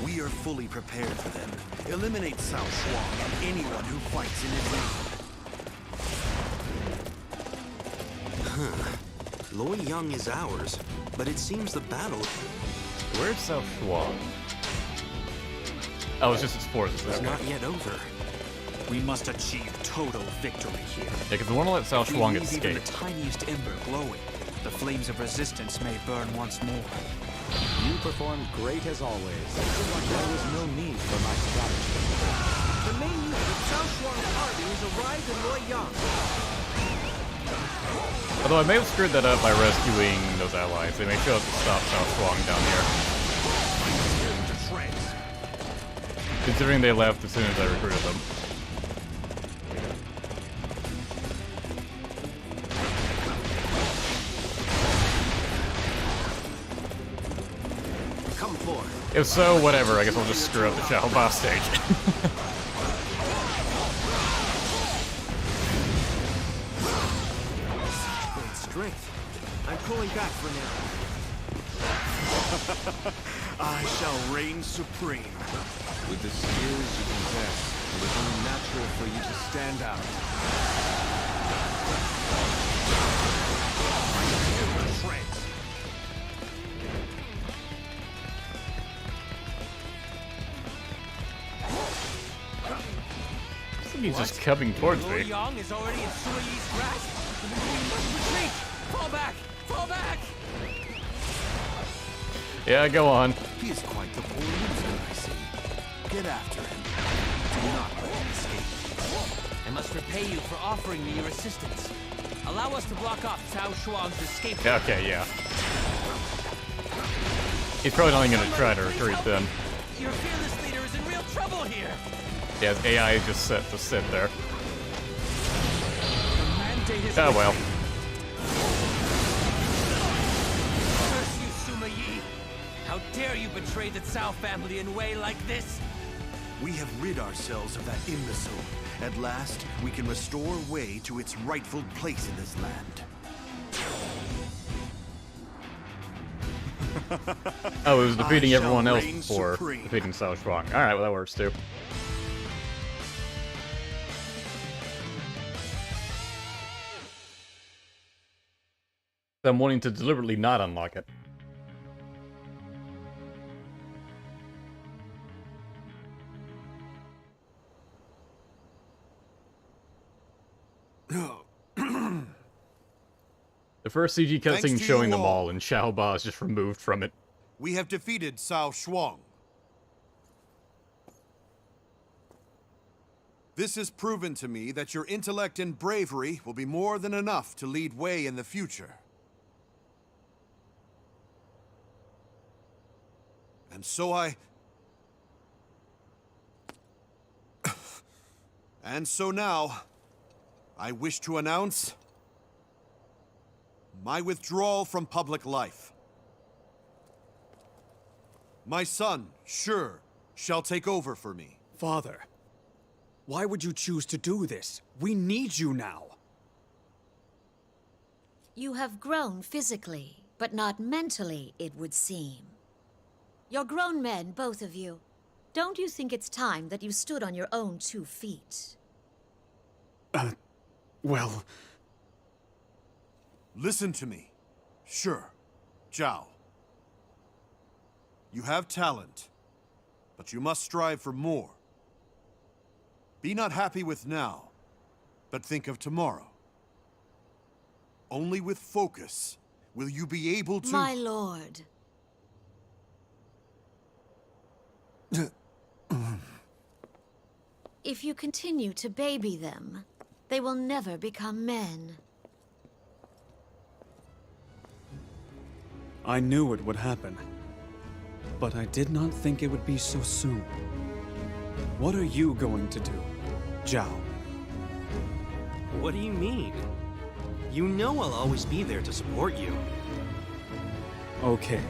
We are fully prepared for them. Eliminate Cao Shuang and anyone who fights in his name. Huh. Luoyang is ours, but it seems the battle... Where's Cao Shuang? Oh, it's just its forces. It's Okay. not yet over. We must achieve total victory here. Yeah, because we want to let Cao If we Shuang leave escape. even the tiniest ember glowing, the flames of resistance may burn once more. You performed great as always. There was no need for my strategy. The main unit of Cao Shuang's army has arrived in Luoyang. Although I may have screwed that up by rescuing those allies. They may show up to stop Cao Shuang down here. Considering they left as soon as I recruited them. Come forth. If so, whatever. I guess I'll just screw up the Shadow Boss stage. Great strength. I'm pulling back for now. I shall reign supreme. With the skills you possess, it is only natural for you to stand out. I think he's just coming towards me. Luoyang is already in Sima Yi's grasp. We must retreat. Fall back. Fall back. Yeah, go on. He is quite the poor loser, I see. Get after him. Do not let him escape. I must repay you for offering me your assistance. Allow us to block off Cao Shuang's escape. Yeah, okay, yeah. He's probably not even gonna try to retreat then. Your fearless leader is in real trouble here. Yeah, his AI is just set to sit there. The mandate is Oh well. Curse you, Sima Yi. How dare you betray the Cao family in a way like this? We have rid ourselves of that imbecile. At last, we can restore Wei to its rightful place in this land. Oh, it was defeating I shall everyone else reign before supreme. defeating Cao Shuang. Alright, well that works too. I'm wanting to deliberately not unlock it. The first CG Thanks cutscene to showing you them all. all, and Xiao Ba is just removed from it. We have defeated Cao Shuang. This has proven to me that your intellect and bravery will be more than enough to lead Wei in the future. And so And so now, I wish to announce my withdrawal from public life. My son, Shi, shall take over for me. Father, why would you choose to do this? We need you now. You have grown physically, but not mentally, it would seem. You're grown men, both of you. Don't you think it's time that you stood on your own 2 feet? Well... Listen to me. Sure, Zhao. You have talent, but you must strive for more. Be not happy with now, but think of tomorrow. Only with focus will you be able to— My lord. If you continue to baby them, they will never become men. I knew it would happen, but I did not think it would be so soon. What are you going to do, Zhao? What do you mean? You know I'll always be there to support you. Okay.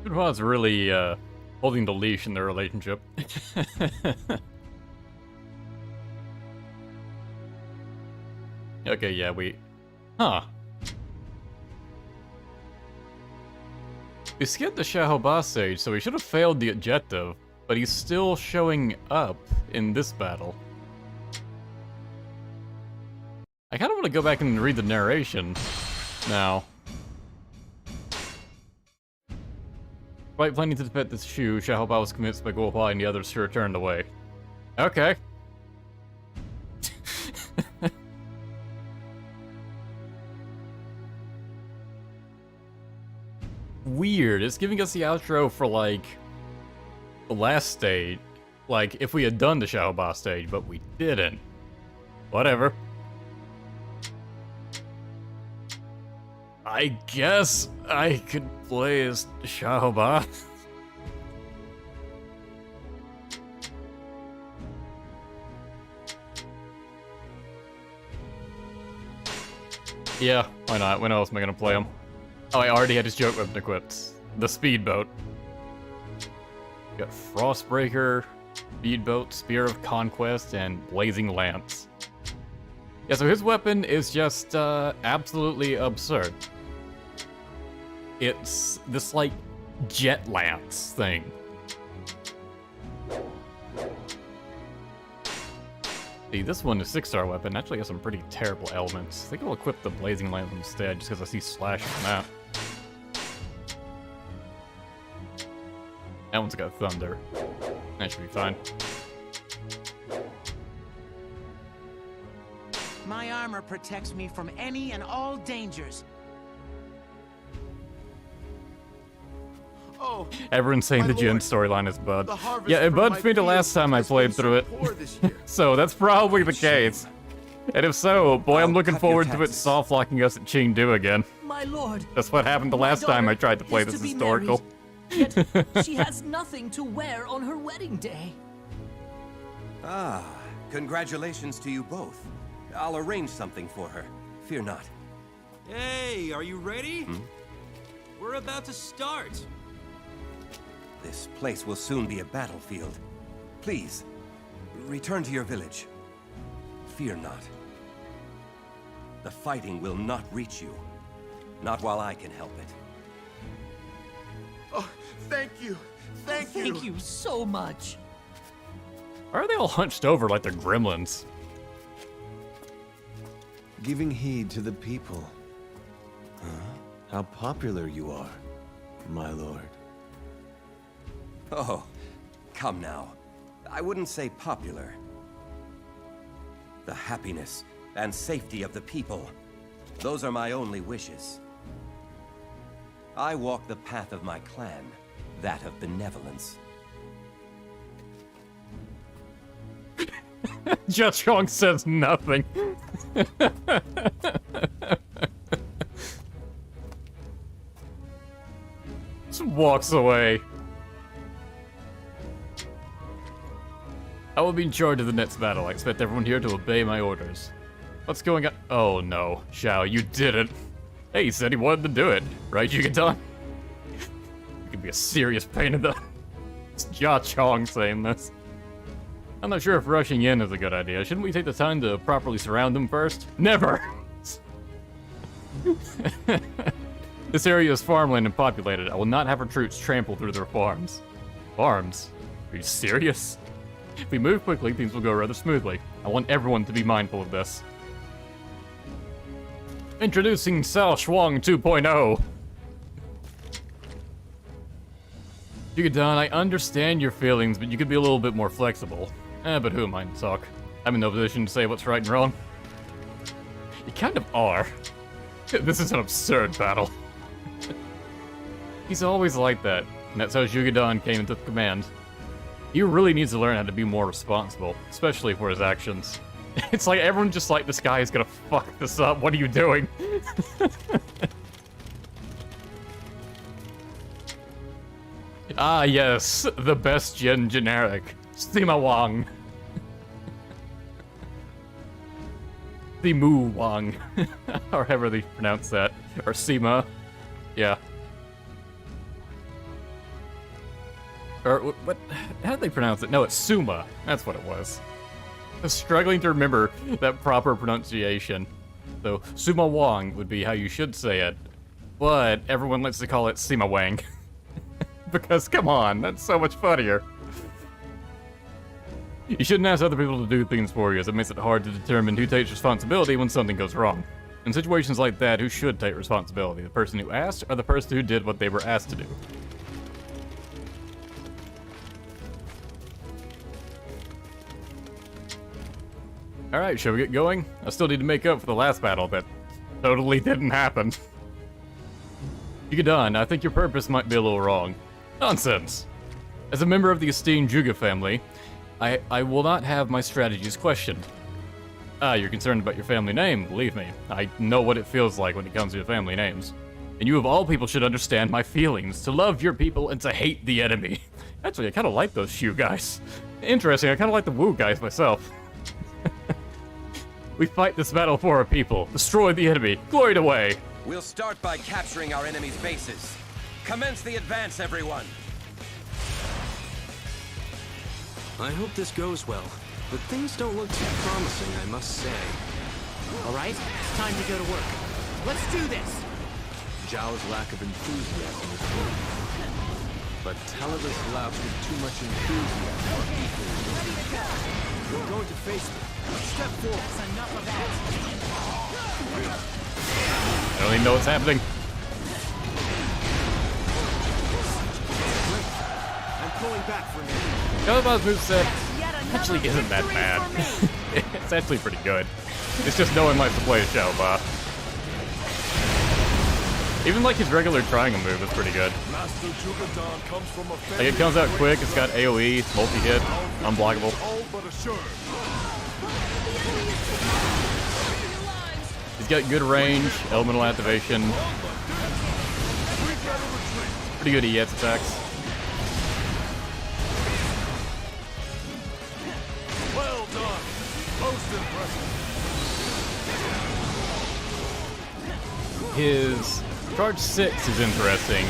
Wuzhang's really holding the leash in their relationship. Okay, yeah, Huh. We skipped the Xiahou boss stage, so we should have failed the objective, but he's still showing up in this battle. I kind of want to go back and read the narration now. Despite planning to defeat this Shu, Xiahou was convinced by Guo Hua and the others to return away. Okay. Weird. It's giving us the outro for, like, the last stage. Like, if we had done the Xiahou boss stage, but we didn't. Whatever. I guess I could play as Xiahou Ba. Yeah, why not? When else am I gonna play him? Oh, I already had his joke weapon equipped. The speedboat. Got Frostbreaker, Speedboat, Spear of Conquest, and Blazing Lance. Yeah, so his weapon is just absolutely absurd. It's this, like, jet lance thing. See, this one is 6-star weapon. Actually has some pretty terrible elements. I think I'll equip the Blazing Lance instead, just because I see slash on that. That one's got thunder. That should be fine. My armor protects me from any and all dangers. Oh, everyone's saying the Jin storyline is Bud. Yeah, it bugged me the last time I played through it. So that's probably the case. And if so, boy, I'm looking forward to it soft locking us at Chengdu again. My lord. That's what happened the last time I tried to play this historical. Yet she has nothing to wear on her wedding day. Ah, congratulations to you both. I'll arrange something for her. Fear not. Hey, are you ready? We're about to start. This place will soon be a battlefield. Please, return to your village. Fear not. The fighting will not reach you. Not while I can help it. Oh, thank you. Thank you. Thank you so much. Why are they all hunched over like they're gremlins? Giving heed to the people. Huh? How popular you are. my lord. Oh, come now. I wouldn't say popular. The happiness and safety of the people. Those are my only wishes. I walk the path of my clan, that of benevolence. Jia Chong says nothing. Just walks away. I will be in charge of the next battle. I expect everyone here to obey my orders. What's going on? Oh no, Xiao, you didn't. Hey, he said he wanted to do it, right, Zhuge? You could be a serious pain in the... It's Jia Chong saying this. I'm not sure if rushing in is a good idea. Shouldn't we take the time to properly surround them first? Never! This area is farmland and populated. I will not have our troops trample through their farms. Farms? Are you serious? If we move quickly, things will go rather smoothly. I want everyone to be mindful of this. Introducing Cao Shuang 2.0. Zhuge, I understand your feelings, but you could be a little bit more flexible. But who am I to talk? I'm in no position to say what's right and wrong. You kind of are. This is an absurd battle. He's always like that, and that's how Zhuge came into command. He really needs to learn how to be more responsible, especially for his actions. It's like everyone's just like, this guy is gonna fuck this up, what are you doing? Ah yes, the best Jin generic, Sima Wang. Simu Wang, or however they pronounce that, or Sima, yeah. Or what? How did they pronounce it? No, it's Suma. That's what it was. I was struggling to remember that proper pronunciation. So Sima Wang would be how you should say it, but everyone likes to call it Sima Wang. Because come on, that's so much funnier. You shouldn't ask other people to do things for you, as it makes it hard to determine who takes responsibility when something goes wrong. In situations like that, who should take responsibility? The person who asked, or the person who did what they were asked to do? Alright, shall we get going? I still need to make up for the last battle that totally didn't happen. Zhuge, I think your purpose might be a little wrong. Nonsense! As a member of the esteemed Zhuge family, I will not have my strategies questioned. Ah, you're concerned about your family name, believe me. I know what it feels like when it comes to family names. And you of all people should understand my feelings, to love your people and to hate the enemy. Actually, I kind of like those Shu guys. Interesting, I kind of like the Wu guys myself. We fight this battle for our people, destroy the enemy, glory away. We'll start by capturing our enemy's bases. Commence the advance, everyone. I hope this goes well, but things don't look too promising, I must say. All right, it's time to go to work. Let's do this! Zhao's lack of enthusiasm is good, but talentless louts with too much enthusiasm are equally. You're going to face me. Step forward. That's enough of that. I don't even know what's happening. I'm pulling back for me. Kalaba's moveset actually isn't that bad. It's actually pretty good. It's just no one likes to play Xiaoba. Even like his regular triangle move is pretty good. Like it comes out quick, it's got AoE, multi-hit, unblockable. He's got good range, elemental activation. Pretty good ES attacks. Well done. Most impressive. His charge 6 is interesting,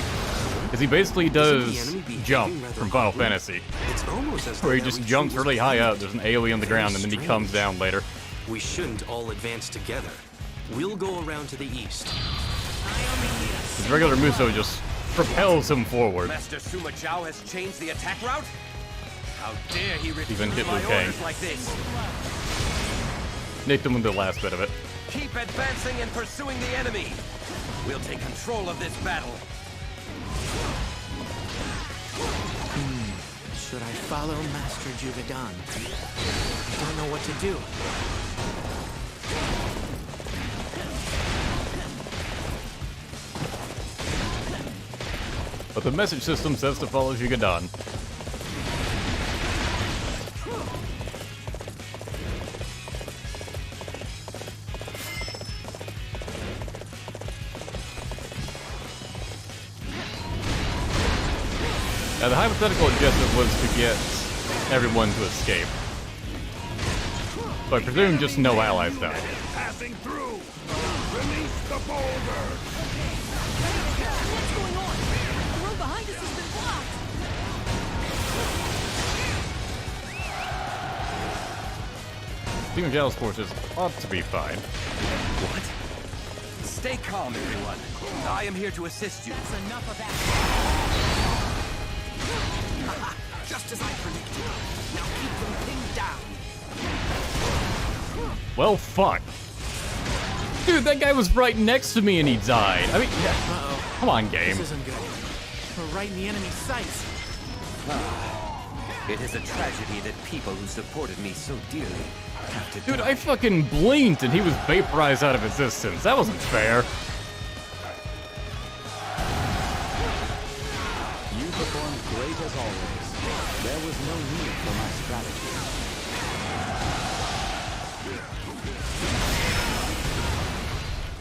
because he basically does jump from Final Fantasy, where he just jumps really high up, there's an AoE on the ground, and then he comes down later. We shouldn't all advance together. We'll go around to the east. His regular Muso just propels him forward. Master Sima Zhao has changed the attack route? How dare he Even hit refuse my Liu Kang. orders like this? Nicked him with the last bit of it. Keep advancing and pursuing the enemy. We'll take control of this battle. Should I follow Master Zhuge? I don't know what to do. But the message system says to follow Zhuge. Now, the hypothetical objective was to get everyone to escape. So I presume just no allies died. Passing through! Release the boulder! What's going on? The road behind us has been blocked! Team Zhao's forces ought to be fine. What? Stay calm, everyone. I am here to assist you. That's enough of that. Just as I predicted. Now keep them pinned down. Well, fuck. Dude, that guy was right next to me and he died. I mean, Uh-oh. come on, game. This isn't good. We're right in the enemy's sights. It is a tragedy that people who supported me so dearly have to Dude, die. I fucking blinked and he was vaporized out of existence. That wasn't fair. You performed great as always. There was no need for my strategy.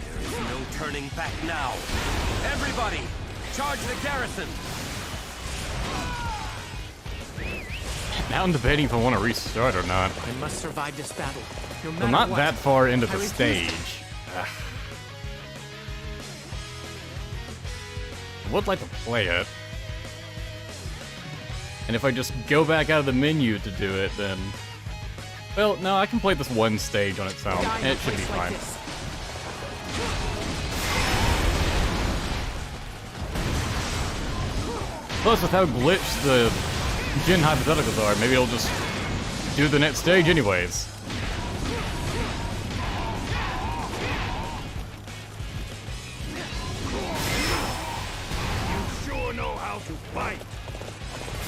There is no turning back now. Everybody, charge the garrison. Now I'm debating if I want to restart or not. I must survive this battle. No matter I'm not what. that far into the I refuse. stage. Ugh. I would like to play it. And if I just go back out of the menu to do it, then... Well, no, I can play this one stage on its own, and it should be fine. Plus, with how glitched the Jin hypotheticals are, maybe it'll just do the next stage anyways. You sure know how to fight!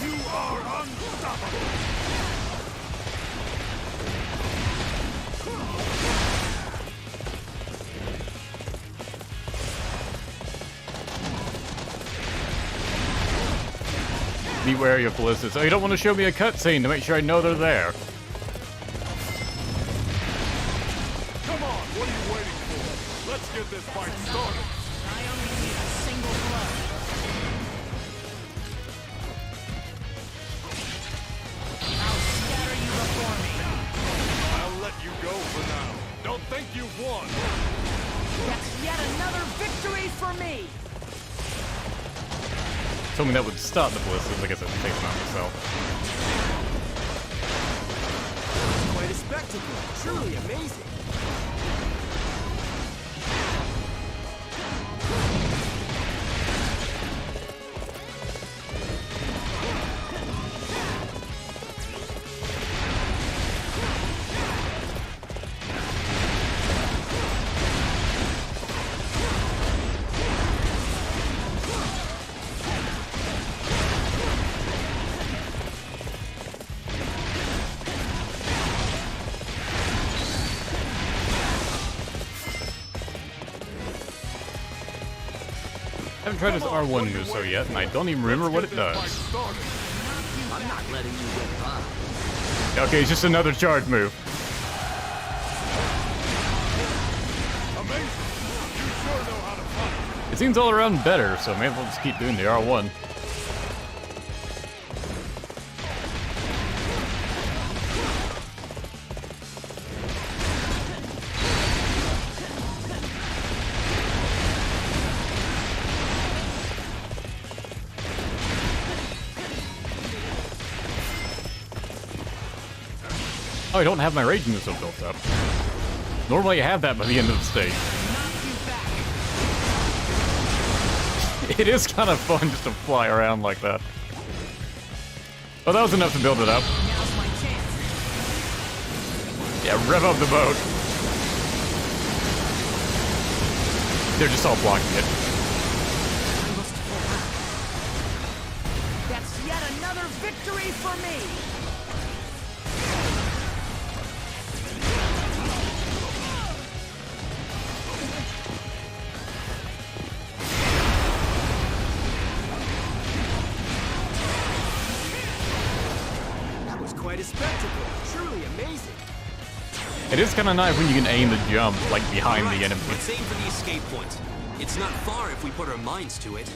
You are unstoppable! Be wary of ballistics. Oh, you don't want to show me a cutscene to make sure I know they're there. Come on, what are you waiting for? Let's get this fight started. I only need a single blow. I'll scatter you before me. I'll let you go for now. Don't think you've won. That's yet another victory for me. Something that would stop the ballistics. I guess it takes them out myself. Quite a spectacle. Truly amazing. I haven't tried this R1 Muso yet, and I don't even remember what it does. I'm not letting you get by. Okay, it's just another charge move. Amazing. You sure know how to fight. It seems all around better, so maybe we'll just keep doing the R1. Oh, I don't have my raging missile built up. Normally I have that by the end of the stage. It is kind of fun just to fly around like that. Oh, that was enough to build it up. Now's my chance. Yeah, rev up the boat. They're just all blocking it. That's yet another victory for for me! That was quite a spectacle. Truly amazing. It is kind of nice when you can aim the jump, like, behind the enemy. Let's aim for the escape point. It's not far if we put our minds to it.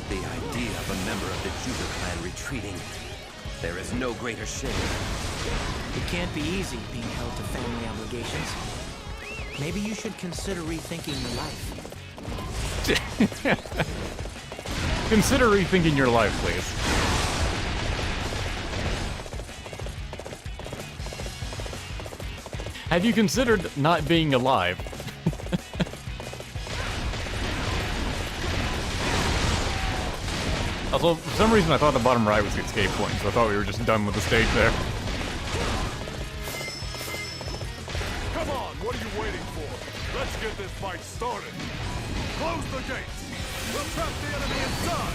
The idea of a member of the Zhuge clan retreating. There is no greater shame. It can't be easy being held to family obligations. Maybe you should consider rethinking your life. Consider rethinking your life, please. Have you considered not being alive? Also, for some reason I thought the bottom right was the escape point, so I thought we were just done with the stage there. Come on, what are you waiting for? Let's get this fight started. Close the gates. We'll trap the enemy inside.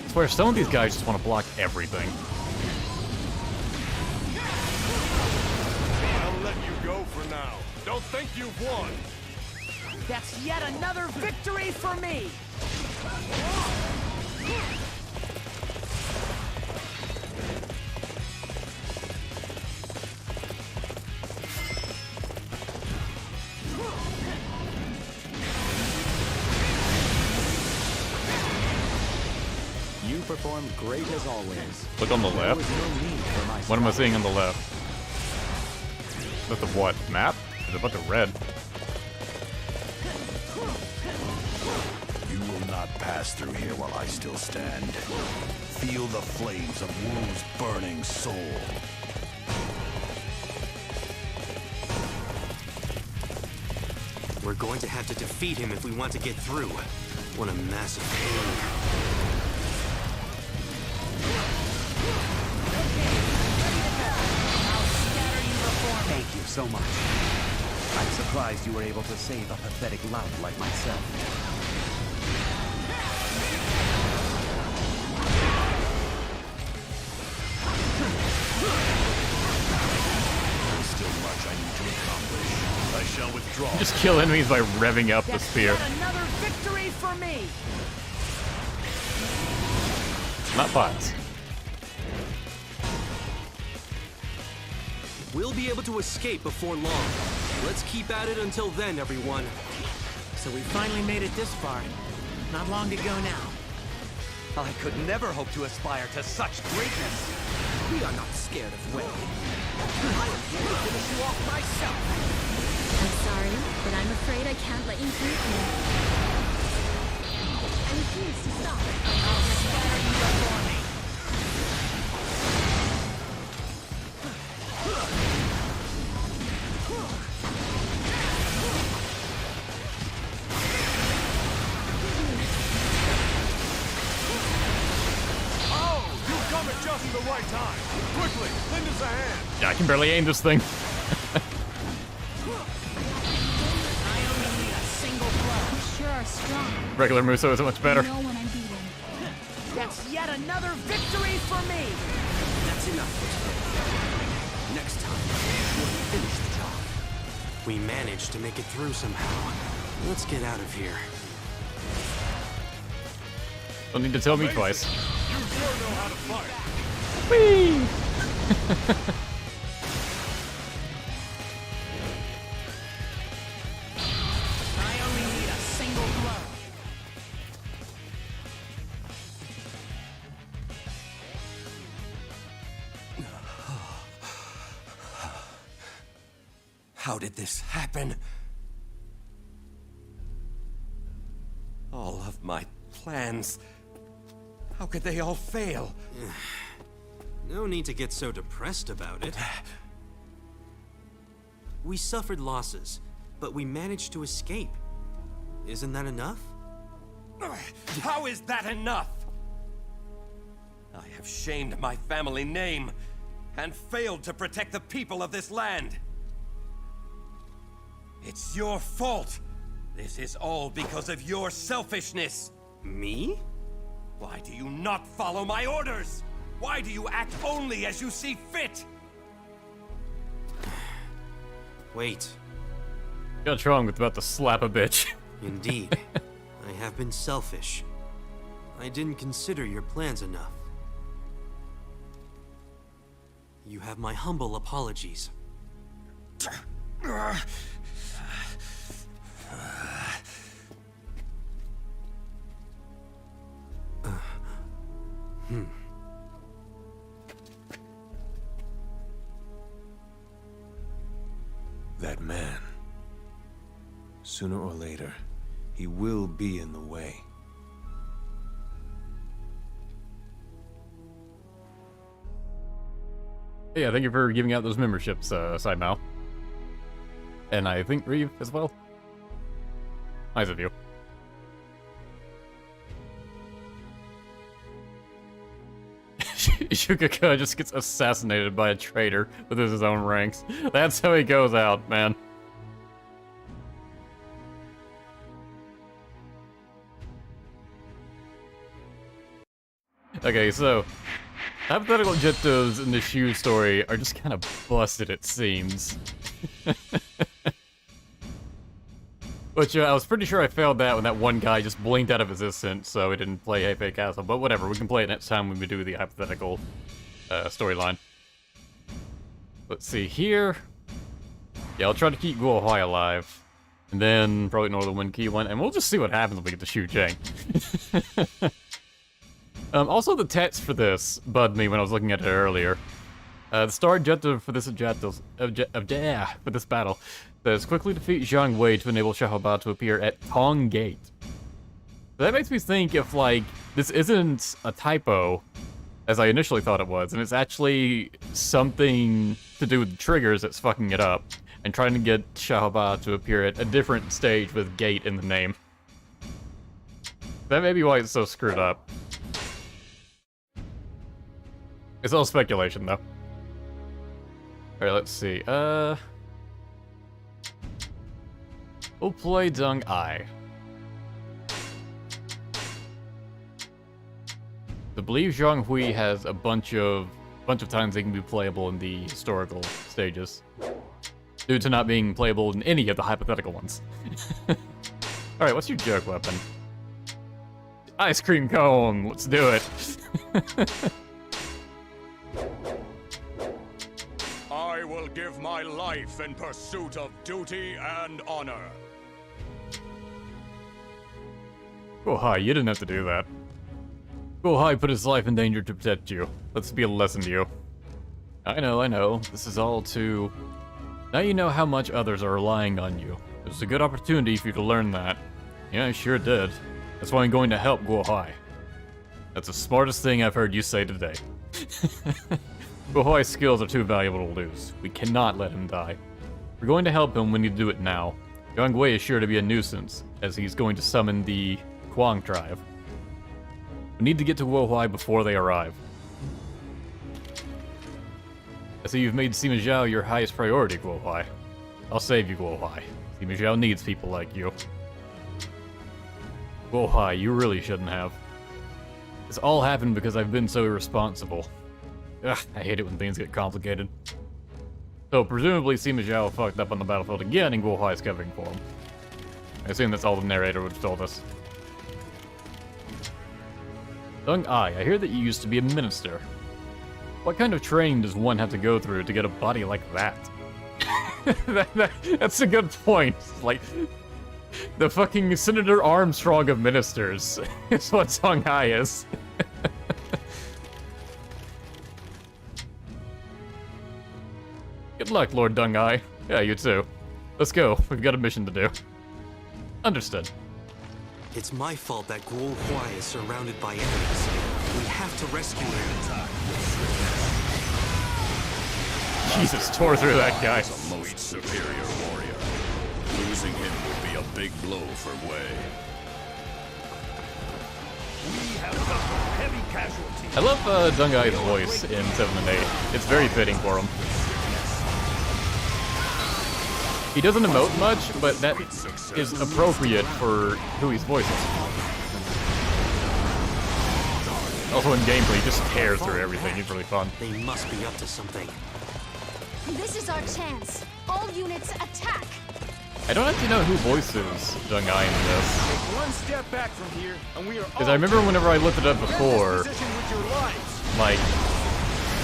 I swear, some of these guys just want to block everything. I'll let you go for now. Don't think you've won. That's yet another victory for me! You performed great as always. Look on the left. What am I seeing on the left? That's the what? Map? There's a bunch of red. You will not pass through here while I still stand. Feel the flames of Wu's burning soul. We're going to have to defeat him if we want to get through. What a massive pain. Thank you so much. I'm surprised you were able to save a pathetic lout like myself. There's still much I need to accomplish. I shall withdraw. Just kill enemies by revving up the spear. Yet another victory for me! Not bots. We'll be able to escape before long. Let's keep at it until then, everyone. So we finally made it this far. Not long to go now. I could never hope to aspire to such greatness. We are not scared of Wei. I am here to finish you off myself. I'm sorry, but I'm afraid I can't let you beat me. I refuse to stop. I'll scatter you before me. Come at just the right time. Quickly, lend us a hand. Yeah, I can barely aim this thing. I only need a single blow. You sure are strong. Regular Muso isn't much better. You know when I'm beaten. That's yet another victory for me! That's enough for today. Next time, we'll finish the job. We managed to make it through somehow. Let's get out of here. Don't need to tell me twice. You sure know how to fight. Whee! I only need a single blow. How did this happen? All of my plans. How could they all fail? No need to get so depressed about it. We suffered losses, but we managed to escape. Isn't that enough? How is that enough? I have shamed my family name. and failed to protect the people of this land. It's your fault. This is all because of your selfishness. Me? Why do you not follow my orders? Why do you act only as you see fit? Wait. Jia Chong was about to slap a bitch. Indeed. I have been selfish. I didn't consider your plans enough. You have my humble apologies. That man. Sooner or later, he will be in the way. Yeah, thank you for giving out those memberships, Sima. And I think Reeve as well. Nice of you. Zhuge just gets assassinated by a traitor within his own ranks. That's how he goes out, man. Okay, so hypothetical objectives in the Shu story are just kind of busted, it seems. Which, I was pretty sure I failed that when that one guy just blinked out of existence, so we didn't play Heifei Castle. But whatever, we can play it next time when we do the hypothetical storyline. Let's see, here... Yeah, I'll try to keep Guo Huai alive. And then probably ignore the Wind Key one, and we'll just see what happens when we get to Xincheng. Also, the text for this bugged me when I was looking at it earlier. The star objective for this battle says quickly defeat Zhang Wei to enable Xiaoba to appear at Tong Gate. That makes me think if, like, this isn't a typo, as I initially thought it was, and it's actually something to do with the triggers that's fucking it up, and trying to get Xiaoba to appear at a different stage with Gate in the name. That may be why it's so screwed up. It's all speculation, though. Alright, let's see. We'll play Deng Ai. I believe Zhang Hui has a bunch of times they can be playable in the historical stages, due to not being playable in any of the hypothetical ones. Alright, what's your joke weapon? Ice cream cone, let's do it. I will give my life in pursuit of duty and honor. Guo Huai, you didn't have to do that. Guo Huai put his life in danger to protect you. Let's be a lesson to you. I know. This is all too... Now you know how much others are relying on you. It was a good opportunity for you to learn that. Yeah, I sure did. That's why I'm going to help Guo Huai. That's the smartest thing I've heard you say today. Guo Huai's skills are too valuable to lose. We cannot let him die. We're going to help him when you do it now. Zhang Wei is sure to be a nuisance, as he's going to summon the Kuang tribe. We need to get to Guo Huai before they arrive. I see you've made Sima Zhao your highest priority, Guo Huai. I'll save you, Guo Huai. Sima Zhao needs people like you. Guo Huai, you really shouldn't have. This all happened because I've been so irresponsible. Ugh, I hate it when things get complicated. So, presumably Sima Zhao fucked up on the battlefield again and Guo Huai is covering for him. I assume that's all the narrator would have told us. Deng Ai, I hear that you used to be a minister. What kind of training does one have to go through to get a body like that? That's a good point. Like, the fucking Senator Armstrong of ministers is what Deng Ai is. Good luck, Lord Deng Ai. Yeah, you too. Let's go. We've got a mission to do. Understood. It's my fault that Guo Huai is surrounded by enemies. We have to rescue him. Jesus, tore through that guy. He's a most superior warrior. Losing him would be a big blow for Wei. We have suffered heavy casualties. I love Dungai's voice in 7 and 8. It's very fitting for him. He doesn't emote much, but that is appropriate for who he's voicing. Also in gameplay, he just tears through everything. He's really fun. They must be up to something. This is our chance. All units attack. I don't actually know who voices Dungai in this. Take one step back from here, and we are Because I remember whenever I looked it up before, like,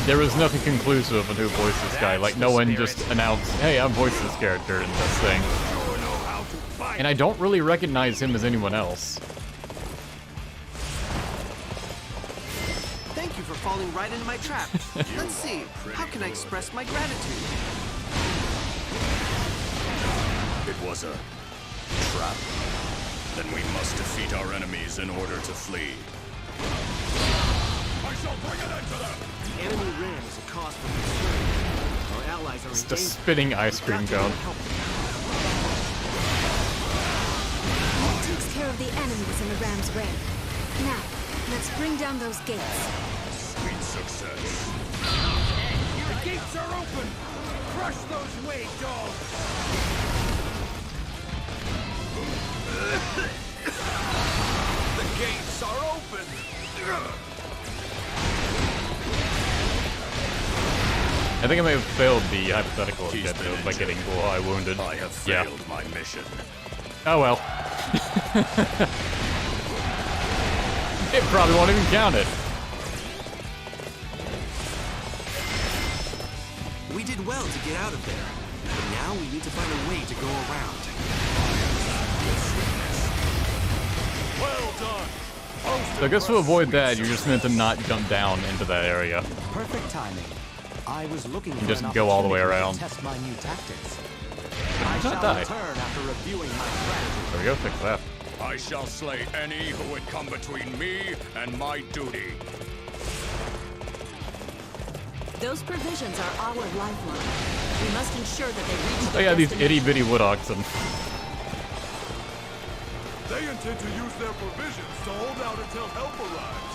there was nothing conclusive on who voiced this guy. Like, no one just announced, hey, I'm voicing this character in this thing. And I don't really recognize him as anyone else. Thank you for falling right into my trap. Let's see, how can I express my gratitude? It was a trap. Then we must defeat our enemies in order to flee. I shall bring an end to them! The enemy ram is a cause for concern. Our allies are It's in the danger. spinning ice cream cone. That takes care of the enemies in the ram's way. Now, let's bring down those gates. Sweet success. The gates are open! Crush those way dogs! The gates are open! I think I may have failed the hypothetical objective by getting Guai wounded. I have failed my mission. Oh well. It probably won't even count it. We did well to get out of there. But now we need to find a way to go around. Well done. So I guess to avoid that, you're just meant to not jump down into that area. Perfect timing. I was looking for just an go all the way opportunity around. to test my new tactics. I Not shall die. return after reviewing my strategy. There we go, fix that. I shall slay any who would come between me and my duty. Those provisions are our lifeline. We must ensure that they reach Oh yeah, these itty-bitty wood oxen. They intend to use their provisions to hold out until help arrives.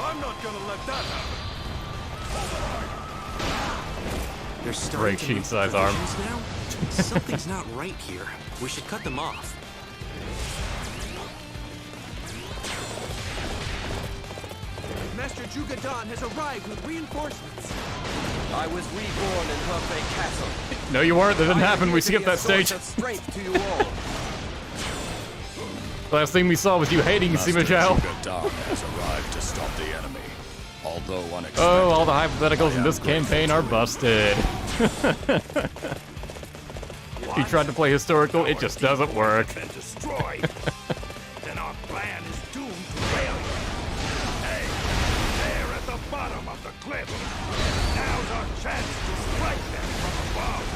I'm not gonna let that happen. They're starting Great to sheet make size arm. provisions now? Something's not right here. We should cut them off. Master Zhuge has arrived with reinforcements. I was reborn in Hefei Castle. No, you weren't. That didn't happen. We skipped that stage. Strength to you all. Last thing we saw was you hating Sima Zhao. Zhuge has arrived to stop the enemy. Although unexpected. Oh, all the hypotheticals in this campaign are busted. He tried to play historical, it just doesn't work. Been destroyed. Then our plan is doomed to failure. Hey, there at the bottom of the cliff. Now's our chance to strike them from above.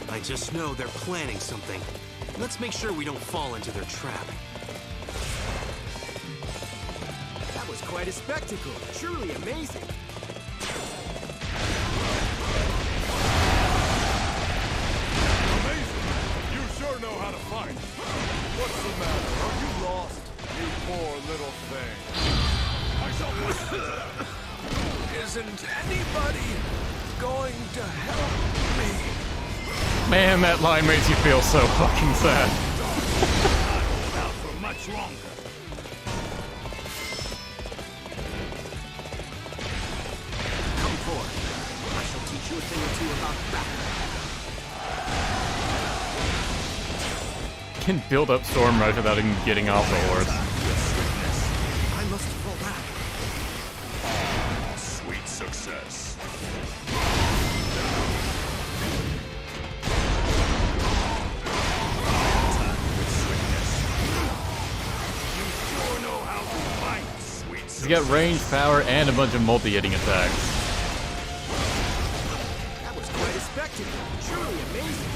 I just know they're planning something. Let's make sure we don't fall into their trap. That was quite a spectacle. Truly amazing. Amazing. You sure know how to fight. What's the matter? Are you lost? You poor little thing. I shall listen to them. Isn't anybody going to help me? Man, that line makes you feel so fucking sad. Not hold out for much longer. Come forth. I shall teach you a thing or two about battle. Can build up Storm Rush without even getting off the horse. I must fall back. Sweet success. He's got range, power, and a bunch of multi-hitting attacks. That was quite a spectacle. Truly amazing.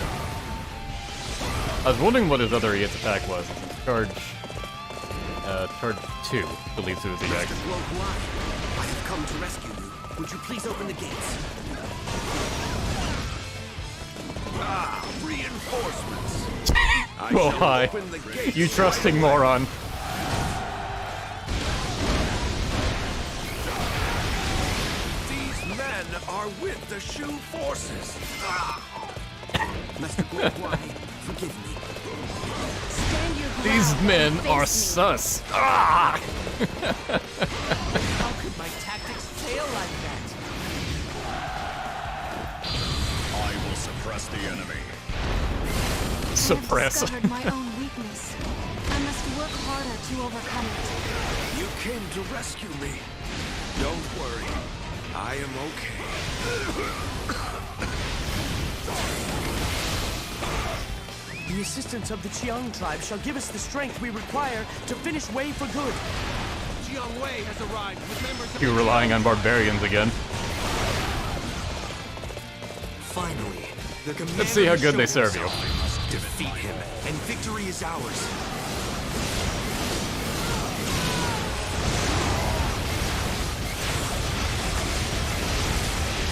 I was wondering what his other EX attack was. Charge 2, I believe it was the EX. I have come to rescue you. Would you please open the gates? reinforcements. I Oh, shall hi. open the gates You trusting moron. These men are with the Shu forces. Master Guo Huai, forgive me. Stand your ground. These men and are face me. sus. Ah! How could my tactics fail like that? I will suppress the enemy. Suppress. I have discovered my own weakness. I must work harder to overcome it. You came to rescue me. Don't worry. I am okay. The assistance of the Qiang tribe shall give us the strength we require to finish Wei for good. Jiang Wei has arrived with members of You're relying on barbarians again. Finally, the commander Let's see how good they showed serve you. himself. We must defeat him, and victory is ours.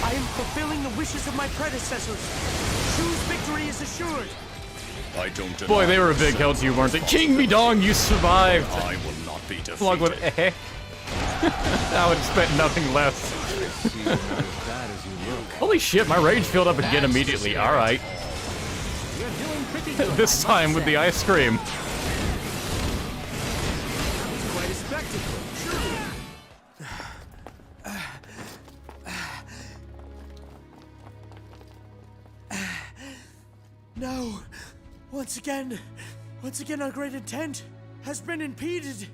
I am fulfilling the wishes of my predecessors. Shu's victory is assured. I don't deny Boy, they were a big the help to you, weren't they? King Midong, you survived! I will not be defeated. Slug with eh. I would expect nothing less. See, you're not as bad as you look. Holy shit, my rage filled up again immediately. Alright. You're doing pretty good. This time with the ice cream. Quite a spectacle, surely. No! Once again our great intent has been impeded.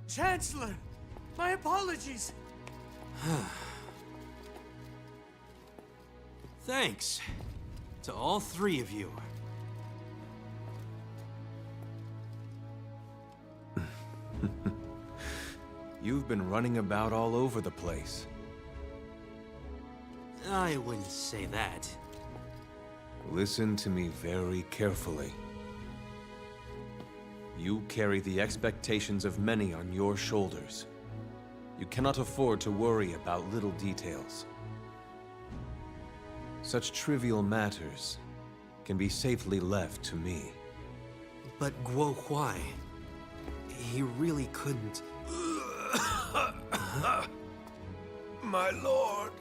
Chancellor, my apologies. Thanks to all three of you. You've been running about all over the place. I wouldn't say that. Listen to me very carefully. You carry the expectations of many on your shoulders. You cannot afford to worry about little details. Such trivial matters can be safely left to me. But Guo Huai, he really couldn't. My lord.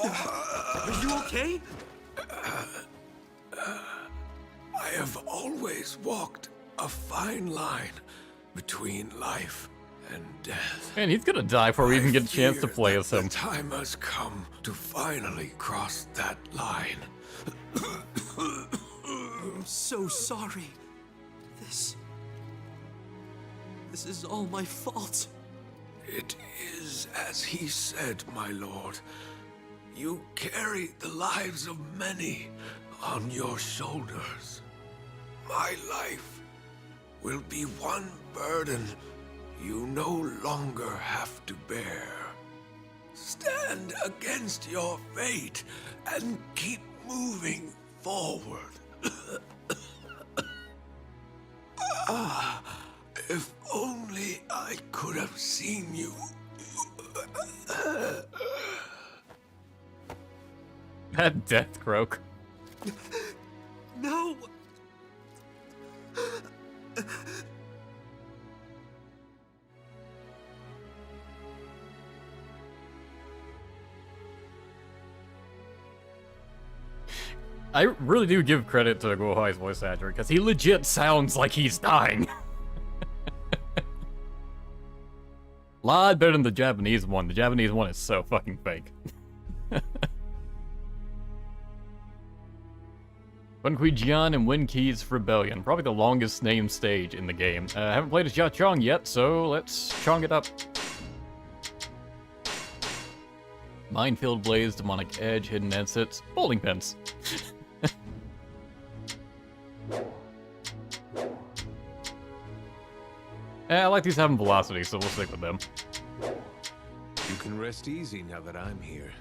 Are you okay? I have always walked a fine line between life and death. Man, he's gonna die before we even get a chance to play as him. The time has come to finally cross that line. I'm so sorry. This is all my fault. It is as he said, my lord. You carry the lives of many on your shoulders. My life will be one burden you no longer have to bear. Stand against your fate and keep moving forward. If only I could have seen you. That death croak. No! I really do give credit to Guo Huai's voice actor, because he legit sounds like he's dying. Lot better than the Japanese one. The Japanese one is so fucking fake. Funqui Jian and Wen Qi's Rebellion. Probably the longest named stage in the game. I haven't played as Jia Chong yet, so let's chong it up. Minefield Blaze, Demonic Edge, Hidden Exits, Bowling Pins. I like these having velocity, so we'll stick with them. You can rest easy now that I'm here.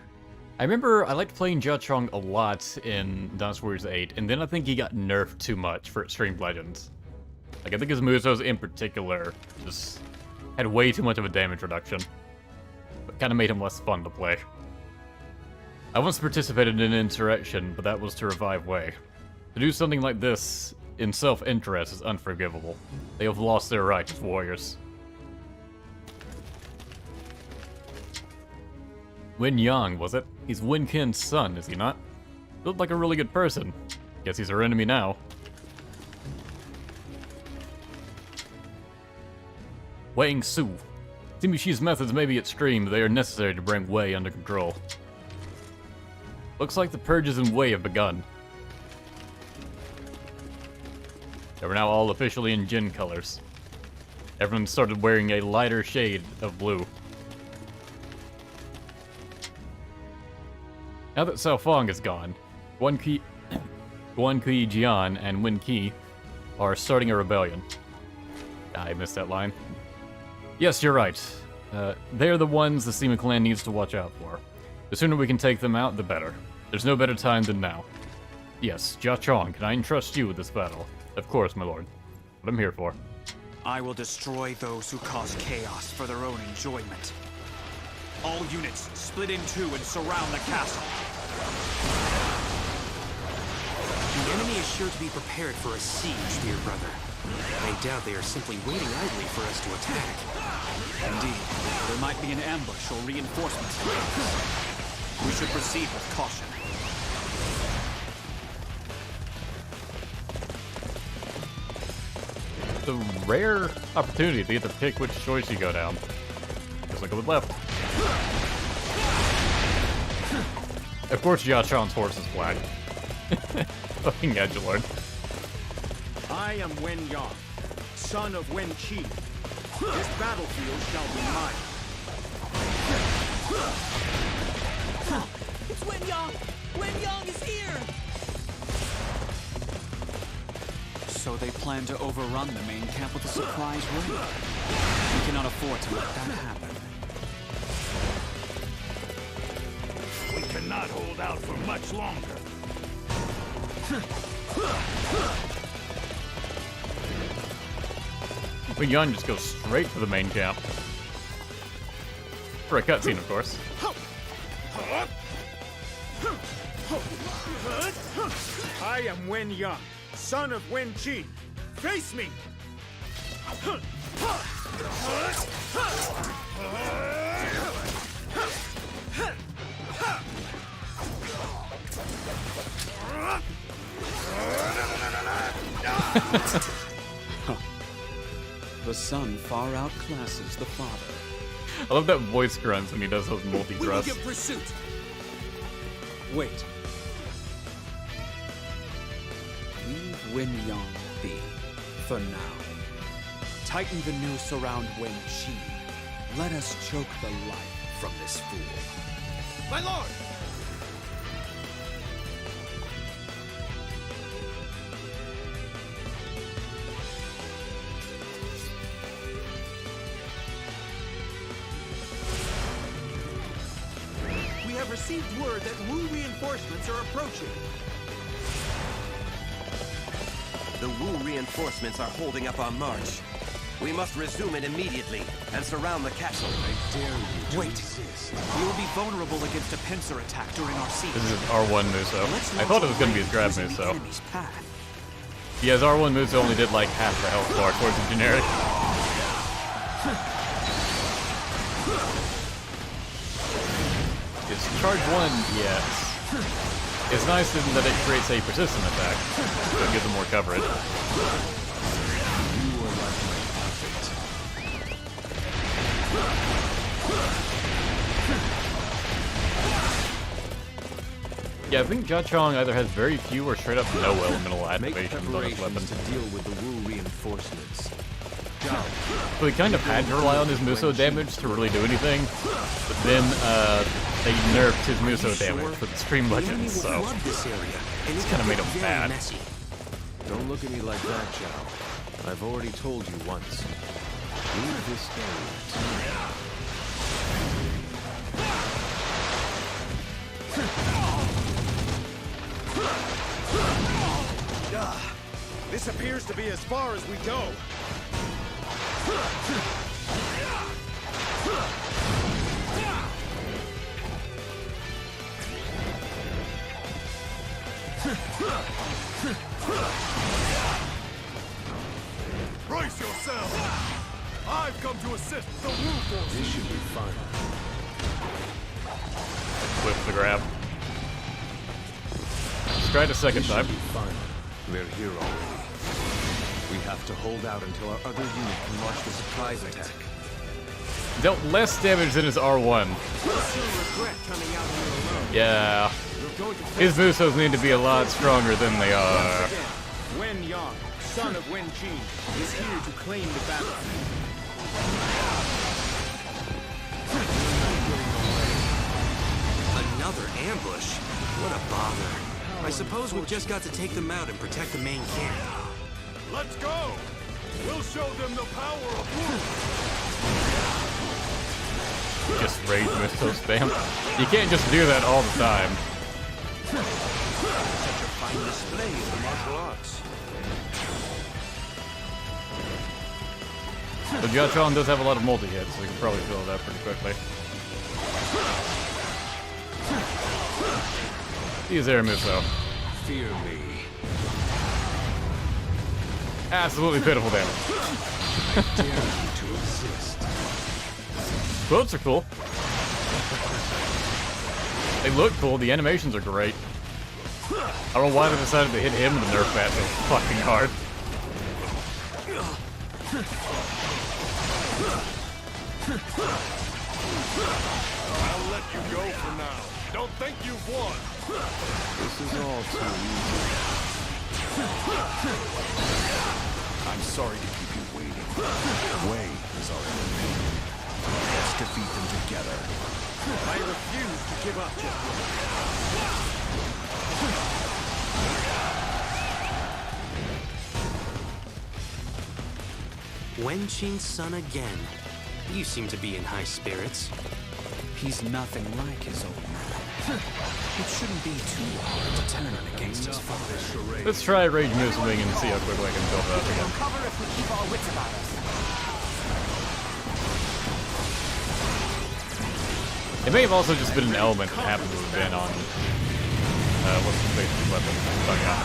I remember I liked playing Jia Chong a lot in Dynasty Warriors 8, and then I think he got nerfed too much for Extreme Legends. Like, I think his moveset in particular just had way too much of a damage reduction. But kind of made him less fun to play. I once participated in an insurrection, but that was to revive Wei. To do something like this in self-interest is unforgivable. They have lost their right as warriors. Wen Yang, was it? He's Wen Qin's son, is he not? Looked like a really good person. Guess he's our enemy now. Wang Su. Sima Shi's methods may be extreme, but they are necessary to bring Wei under control. Looks like the purges in Wei have begun. They were now all officially in Jin colors. Everyone started wearing a lighter shade of blue. Now that Cao Fang is gone, Guan Qi Jian and Wen Qi are starting a rebellion. I missed that line. Yes, you're right. They're the ones the Sima clan needs to watch out for. The sooner we can take them out, the better. There's no better time than now. Yes, Jia Chong, can I entrust you with this battle? Of course, my lord. What I'm here for. I will destroy those who cause chaos for their own enjoyment. All units, split in two and surround the castle. The enemy is sure to be prepared for a siege, dear brother. I doubt they are simply waiting idly for us to attack. Indeed, there might be an ambush or reinforcements. We should proceed with caution. The rare opportunity to get to pick which choice you go down. Guess I go with left. Of course, Jia Chong's horse is black. Fucking edgelord. I am Wen Yang, son of Wen Qi. This battlefield shall be mine. It's Wen Yang! Wen Yang is here! So they plan to overrun the main camp with a surprise raid. We cannot afford to let that happen. We cannot hold out for much longer. Wen Yang just goes straight for the main camp. For a cutscene, of course. I am Wen Yang, son of Wen Qi. Face me! The son far outclasses the father. I love that voice grunts when he does those We will multi-thrusts. give pursuit. Wait. Leave Wen Yang be, for now. Tighten the noose around Wen Qi. Let us choke the life from this fool. My lord! We have received word that Wu reinforcements are approaching. The Wu reinforcements are holding up our march. We must resume it immediately and surround the castle. I dare you to Wait. We will be vulnerable against a pincer attack during our siege. This is R1 Muso. I thought it was going to be his grab Using the Muso. enemy's path. Yeah, his R1 Muso only did like half the health bar towards the generic. It's charge 1, yes. It's nice in that it creates a persistent attack, so it gives them more coverage. You are like my perfect. Yeah, I think Jia Chong either has very few or straight up no elemental activations on his weapon. To deal with the Wu reinforcements. So he kind of had to rely on his Muso damage to really do anything, but then they nerfed his Muso damage for the stream legends, so it's kind of made him bad. Don't look at me like that, Zhao. I've already told you once. Leave this game to me. This appears to be as far as we go. yourself! I've come to assist the Wu forces! This should be fun. Whip the grab. Let's try it a second This time. should be fun. They're here already. We have to hold out until our other unit can launch the surprise attack. Dealt less damage than his R1. Yeah. His Musos need to be a lot stronger than they are. Wen Yang, son of Wen Qin, is here to claim the battlefield. Another ambush? What a bother. I suppose we've just got to take them out and protect the main camp. Let's go! We'll show them the power of Wu! Just rage missile spam. You can't just do that all the time. Such a fine display of the martial arts. The Jia Chong does have a lot of multi-hits, so we can probably fill it up pretty quickly. Use air moves though. Fear me. Absolutely pitiful damage. I dare you to resist. Quotes are cool. They look cool, the animations are great. I don't know why they decided to hit him with a nerf bat so fucking hard. I'll let you go for now. Don't think you've won. This is all too easy. I'm sorry to keep you waiting. Wei is our enemy. Let's defeat them together. I refuse to give up just yet. Wen Qin's son again. You seem to be in high spirits. He's nothing like his old man. It shouldn't be too hard to turn him against his father. Let's try Rage Moose Wing and see how quickly I can build it up again. Cover if we keep our wits about us. It may have also just been an element that happened to have been on what's the basic weapon? Oh yeah.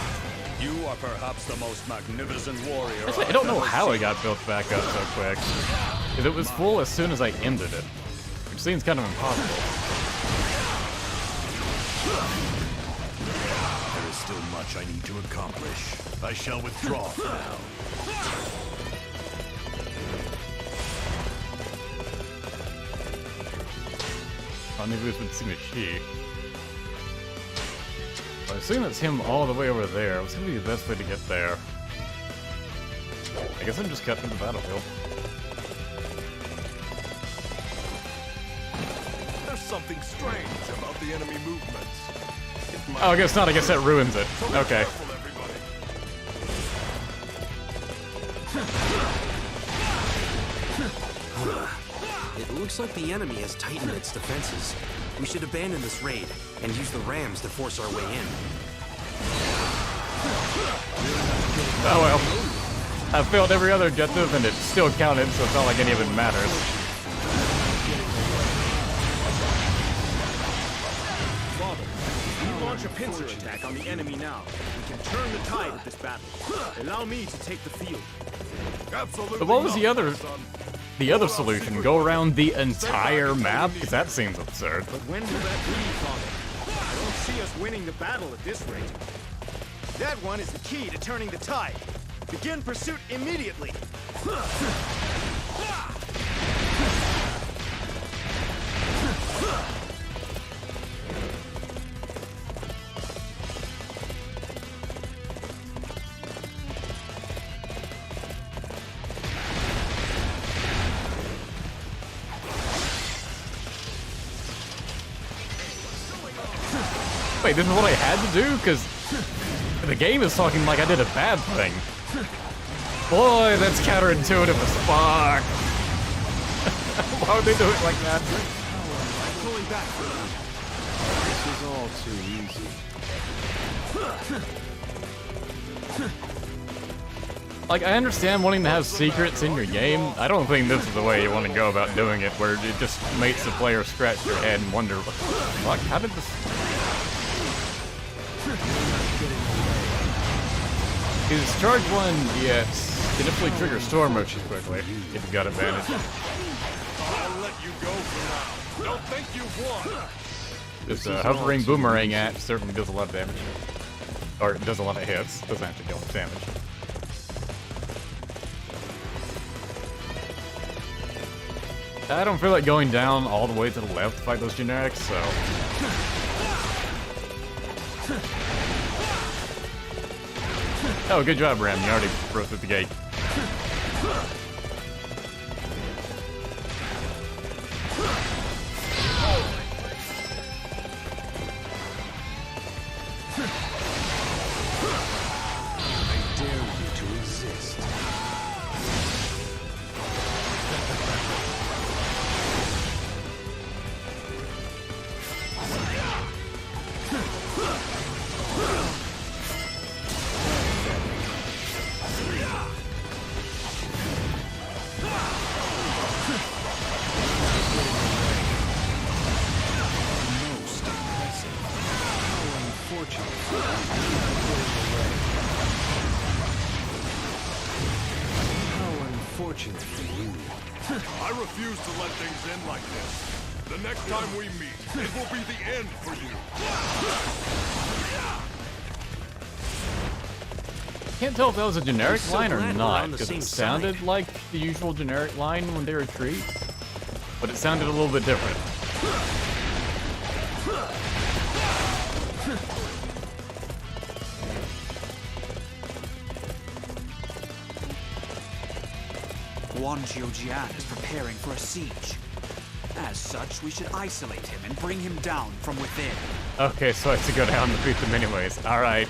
You are perhaps the most magnificent warrior. Actually, I don't know how it got built back up so quick. Because it was full as soon as I ended it. Which seems kind of impossible. There is still much I need to accomplish. I shall withdraw for now. Rendezvous with Sima. I assume it's him all the way over there. What's gonna be the best way to get there? I guess I'm just cutting the battlefield. There's something strange about the enemy movements. Oh, I guess not. I guess that ruins it. Okay. It looks like the enemy has tightened its defenses. We should abandon this raid and use the rams to force our way in. Oh well. I failed every other objective and it still counted, so it's not like any of it matters. Father, we launch a pincer attack on the enemy now. We can turn the tide of this battle. Allow me to take the field. Absolutely. But what was the other solution? Go around the entire map? Because that seems absurd. But when will that be, Father? I don't see us winning the battle at this rate. That one is the key to turning the tide. Begin pursuit immediately. Wait, this is what I had to do? Because the game is talking like I did a bad thing. Boy, that's counterintuitive as fuck. Why would they do it like that? Pulling back. This is all too easy. Like, I understand wanting to have secrets in your game. I don't think this is the way you want to go about doing it, where it just makes the player scratch their head and wonder, what the fuck, how did this... Is charge 1, yes, can definitely trigger storm motions quickly if you've got advantage. I'll let you go for now. Don't think you've won. This hovering boomerang axe certainly does a lot of damage. Or it does a lot of hits. Doesn't actually do much damage. I don't feel like going down all the way to the left to fight those generics, so... Oh, good job, Ram. You already broke through the gate. I dare you to resist. I refuse to let things end like this. The next time we meet, it will be the end for you. Can't tell if that was a generic I'm so line or glad we're not, on the because same it sounded side. like the usual generic line when they retreat, but it sounded a little bit different. Wanjiu Jian is preparing for a siege. As such, we should isolate him and bring him down from within. Okay, so I have to go down and defeat them anyways. Alright.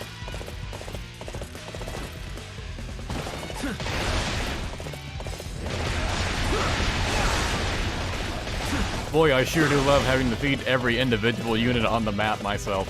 Boy, I sure do love having to defeat every individual unit on the map myself.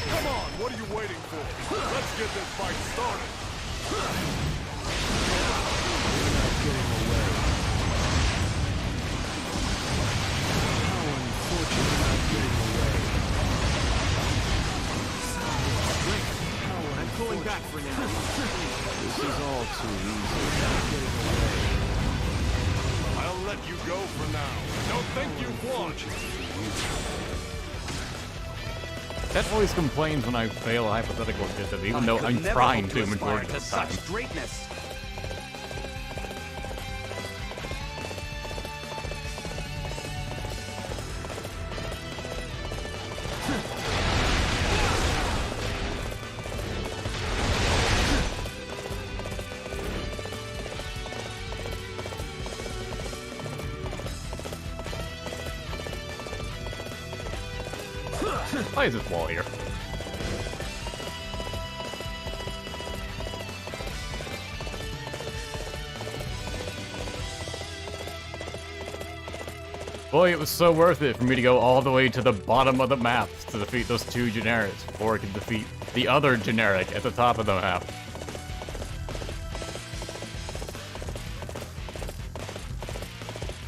Come on, what are you waiting for? Let's get this fight started. I'm pulling back for now. This is all too easy. I'll let you go for now. Don't think you've won. That always complains when I fail a hypothetical objective, even though I'm trying to majority of the time. Such greatness. Why is this wall here? Boy, it was so worth it for me to go all the way to the bottom of the map to defeat those two generics before I could defeat the other generic at the top of the map.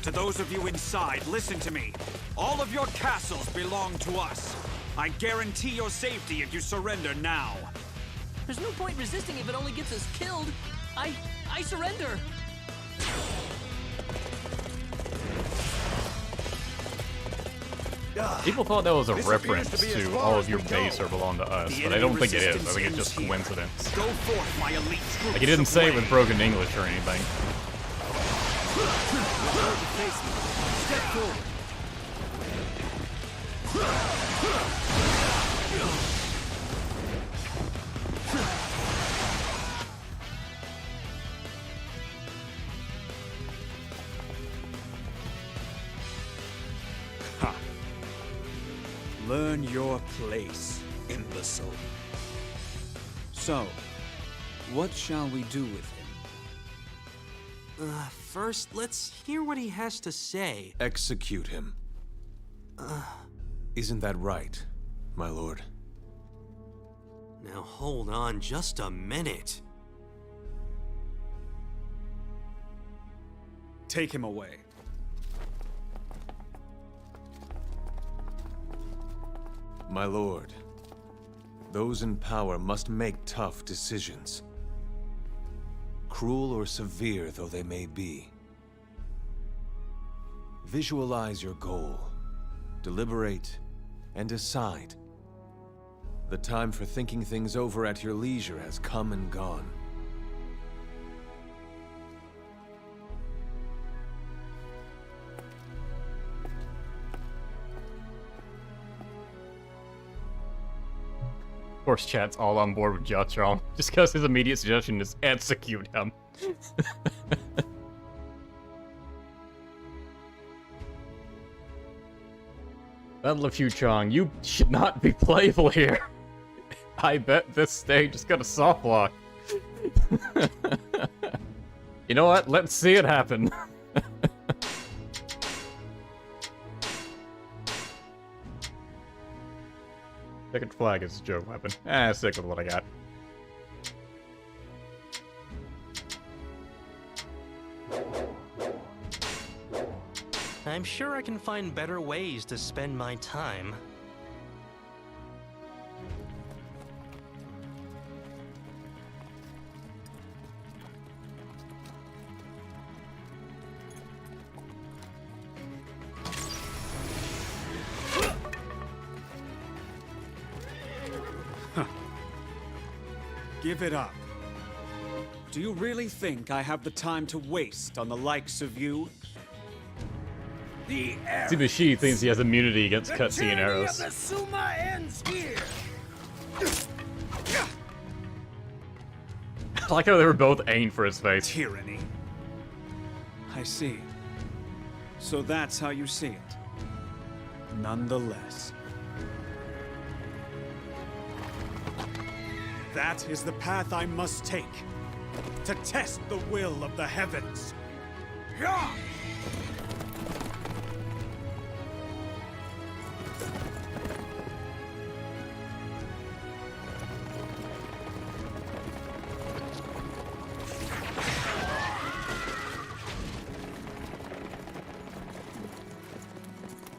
To those of you inside, listen to me. All of your castles belong to us. I guarantee your safety if you surrender now. There's no point resisting if it only gets us killed. I surrender. People thought that was a reference to all of your base are belong to us, but I don't think it is. I think it's just coincidence. Go forth, my elite troops. Like, he didn't say it with broken English or anything. Step forward. Ha. Learn your place, imbecile. So, what shall we do with him? First, let's hear what he has to say. Execute him. Isn't that right, my lord? Now hold on just a minute. Take him away. My lord, those in power must make tough decisions. Cruel or severe though they may be. Visualize your goal, deliberate, and decide. The time for thinking things over at your leisure has come and gone. Of course, chat's all on board with Jia Chong, just because his immediate suggestion is execute him. Battle of Xincheng, you should not be playful here. I bet this stage is gonna soft lock. You know what? Let's see it happen. Second flag is a joke weapon. Stick with what I got. I'm sure I can find better ways to spend my time. Give it up. Do you really think I have the time to waste on the likes of you? The Sima Shi thinks he has immunity against cutscene arrows. The Sima ends here. I like how they were both aimed for his face. Tyranny. I see. So that's how you see it. Nonetheless. That is the path I must take. To test the will of the heavens. Yeah!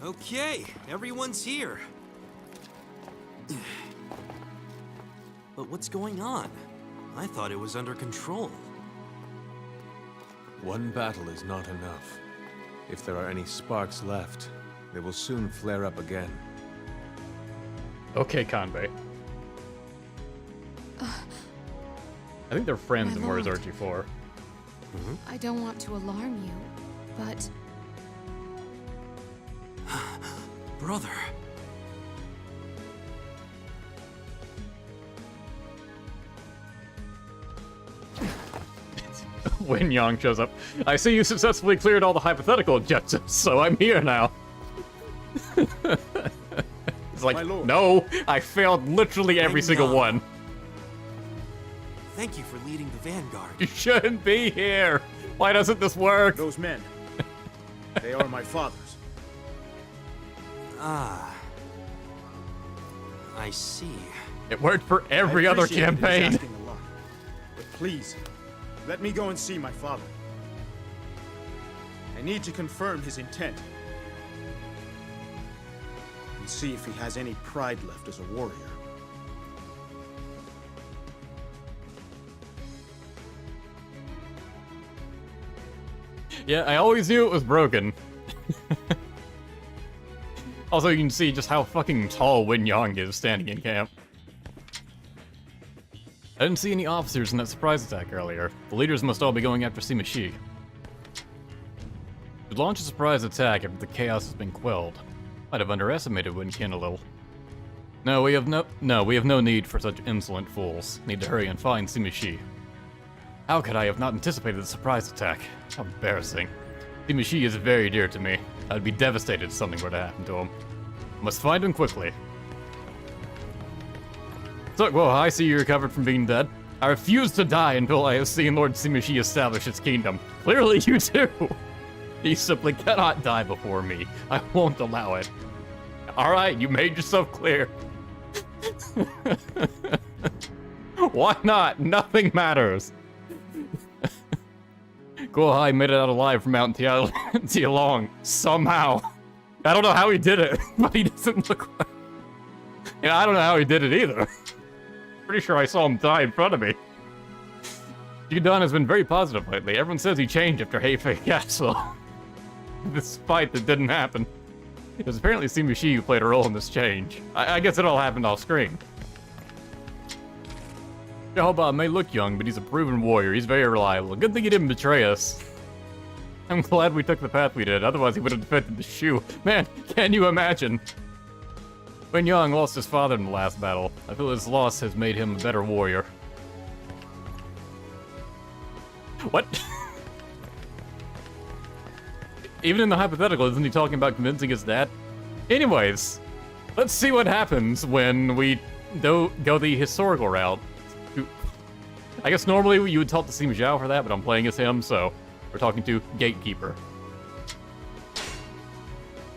Okay, everyone's here. But what's going on? I thought it was under control. One battle is not enough. If there are any sparks left, they will soon flare up again. Okay, Kanbei. I think they're friends My in Where's lord. RG4. I don't want to alarm you, but Brother. When Yang shows up, I see you successfully cleared all the hypothetical objectives, so I'm here now. It's like, no, I failed literally every single one. Thank you for leading the vanguard. You shouldn't be here. Why doesn't this work? Those men. They are my father's. Ah. I see. It worked for every other campaign. Asking a lot, but please, let me go and see my father. I need to confirm his intent. And see if he has any pride left as a warrior. Yeah, I always knew it was broken. Also, you can see just how fucking tall Wen Yang is standing in camp. I didn't see any officers in that surprise attack earlier. The leaders must all be going after Sima Shi. To launch a surprise attack after the chaos has been quelled. Might have underestimated Wen Qin a little. No, we have no need for such insolent fools. Need to hurry and find Sima Shi. How could I have not anticipated the surprise attack? How embarrassing. Sima Shi is very dear to me. I'd be devastated if something were to happen to him. Must find him quickly. So, well, I see you recovered from being dead. I refuse to die until I have seen Lord Sima Shi establish his kingdom. Clearly you too. He simply cannot die before me. I won't allow it. Now, Alright, you made yourself clear. Why not? Nothing matters. Guohai made it out alive from Mount Tialong. Somehow. I don't know how he did it, but he doesn't look like... And I don't know how he did it either. Pretty sure I saw him die in front of me. Judon has been very positive lately. Everyone says he changed after Heifei Castle. This fight that didn't happen. It was apparently Sima who played a role in this change. I guess it all happened off screen. Xiaoba may look young, but he's a proven warrior. He's very reliable. Good thing he didn't betray us. I'm glad we took the path we did, otherwise he would have defended the Shu. Man, can you imagine? Wen Yang lost his father in the last battle. I feel his loss has made him a better warrior. What? Even in the hypothetical, isn't he talking about convincing his dad? Anyways, let's see what happens when we go the historical route. I guess normally you would talk to Sima Zhao for that, but I'm playing as him, so we're talking to Gatekeeper.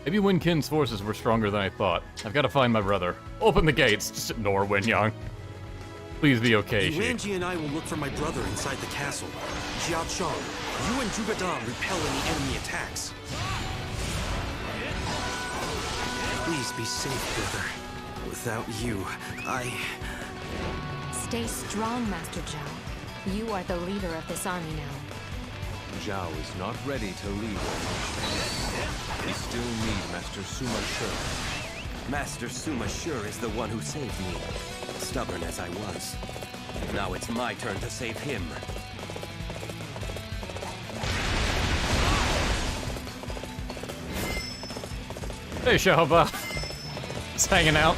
Maybe Wen Qin's forces were stronger than I thought. I've got to find my brother. Open the gates. Just ignore Wen Yang. Please be okay, Yuanji and I will look for my brother inside the castle. Jia Chong, you and Zhuge repel any enemy attacks. Please be safe, brother. Without you, Stay strong, Master Zhao. You are the leader of this army now. Zhao is not ready to lead. We still need Master Sima Shi. Master Sima Shi is the one who saved me. Stubborn as I was. Now it's my turn to save him. Hey, Xiaoba. Just hanging out.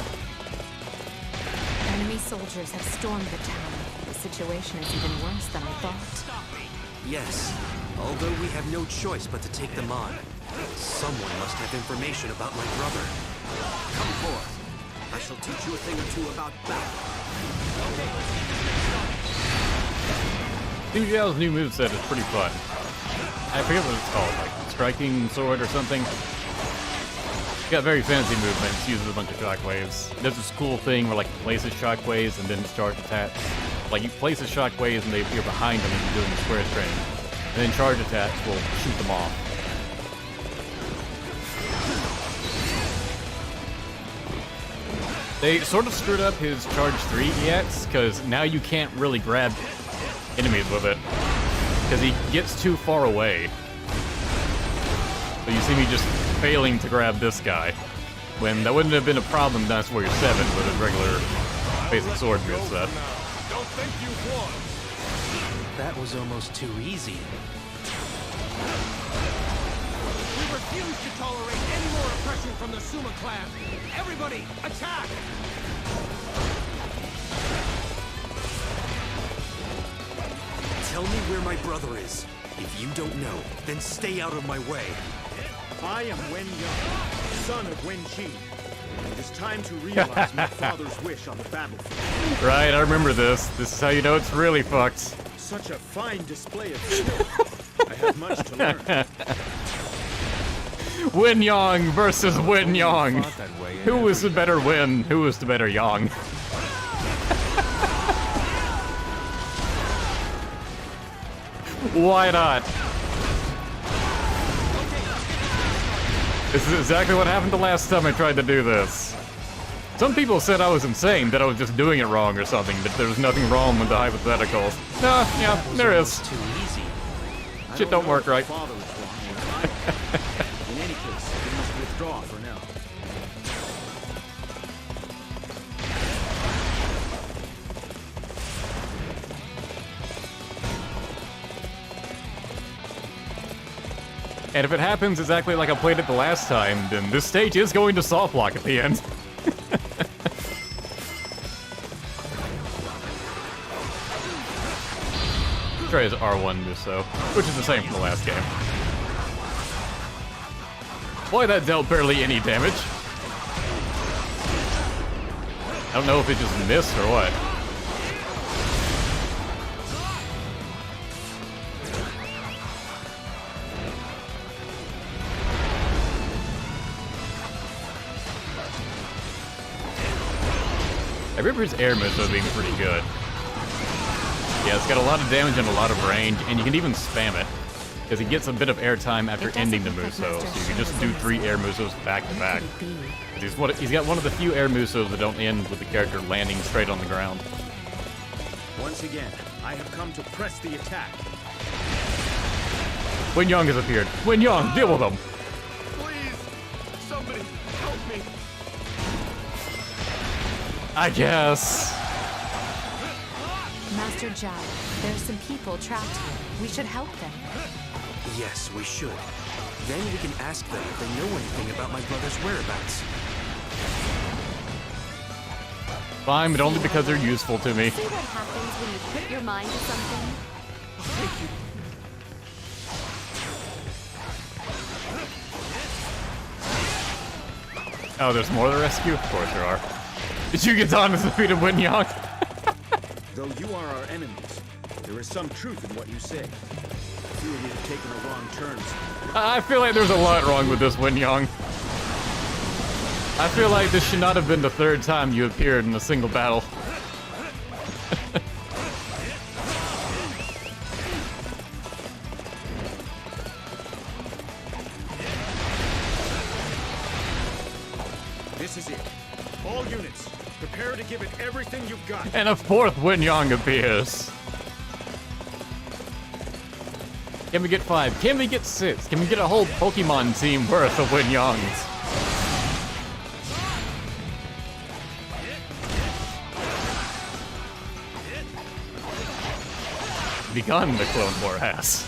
Enemy soldiers have stormed the town. The situation is even worse than I thought. Yes, although we have no choice but to take them on. Someone must have information about my brother. Come forth. I shall teach you a thing or two about battle. Sima Zhao's new moveset is pretty fun. I forget what it's called, like striking sword or something. It's got very fancy movements, uses a bunch of shockwaves. There's this cool thing where like it places shockwaves and then charge attacks. Like you place the shockwaves and they appear behind them as you're doing the square string. And then charge attacks will shoot them off. They sort of screwed up his charge 3 EX, because now you can't really grab enemies with it. Because he gets too far away. So you see me just failing to grab this guy. When that wouldn't have been a problem, that's where you're 7 with a regular basic sword moveset. Don't think you've won. That was almost too easy. We refuse to tolerate any more oppression from the Sima clan. Everybody, attack! Tell me where my brother is. If you don't know, then stay out of my way. I am Wen Yang, son of Wen Qi. It is time to realize my father's wish on the battlefield. Right, I remember this. This is how you know it's really fucked. Such a fine display of skill. I have much to learn. Wen Yang versus Wen Yang. Who was the better Wen? Who was the better Yang? Why not? This is exactly what happened the last time I tried to do this. Some people said I was insane, that I was just doing it wrong or something, that there was nothing wrong with the hypotheticals. No, yeah, there is. Too easy. Shit don't work right. In any case, we must withdraw for now. And if it happens exactly like I played it the last time, then this stage is going to soft lock at the end. Try his R1 just so, which is the same from the last game. Boy, that dealt barely any damage. I don't know if it just missed or what. remember his air moves though being pretty good. Yeah, it's got a lot of damage and a lot of range, and you can even spam it. Because he gets a bit of airtime after ending the Muso, so you can just do 3 air Musos back to back. He's got one of the few air Musos that don't end with the character landing straight on the ground. Once again, I have come to press the attack. Wen Yang has appeared. Wen Yang, deal with him! Please, somebody help me. I guess. Master Jia, there are some people trapped here. We should help them. Yes, we should. Then we can ask them if they know anything about my brother's whereabouts. Fine, but only because they're useful to me. See what happens when you put your mind to something? Thank you. Oh, there's more to the rescue? Of course there are. Zhuge has defeated Wen Yang. Though you are our enemies, there is some truth in what you say. I feel we have taken the wrong turns. I feel like there's a lot wrong with this Wen Yang. I feel like this should not have been the 3rd time you appeared in a single battle. This is it. All units, prepare to give it everything you've got. And a 4th Wen Yang appears. Can we get 5? Can we get 6? Can we get a whole Pokemon team worth of Wen Yangs? Begun, the Clone War has.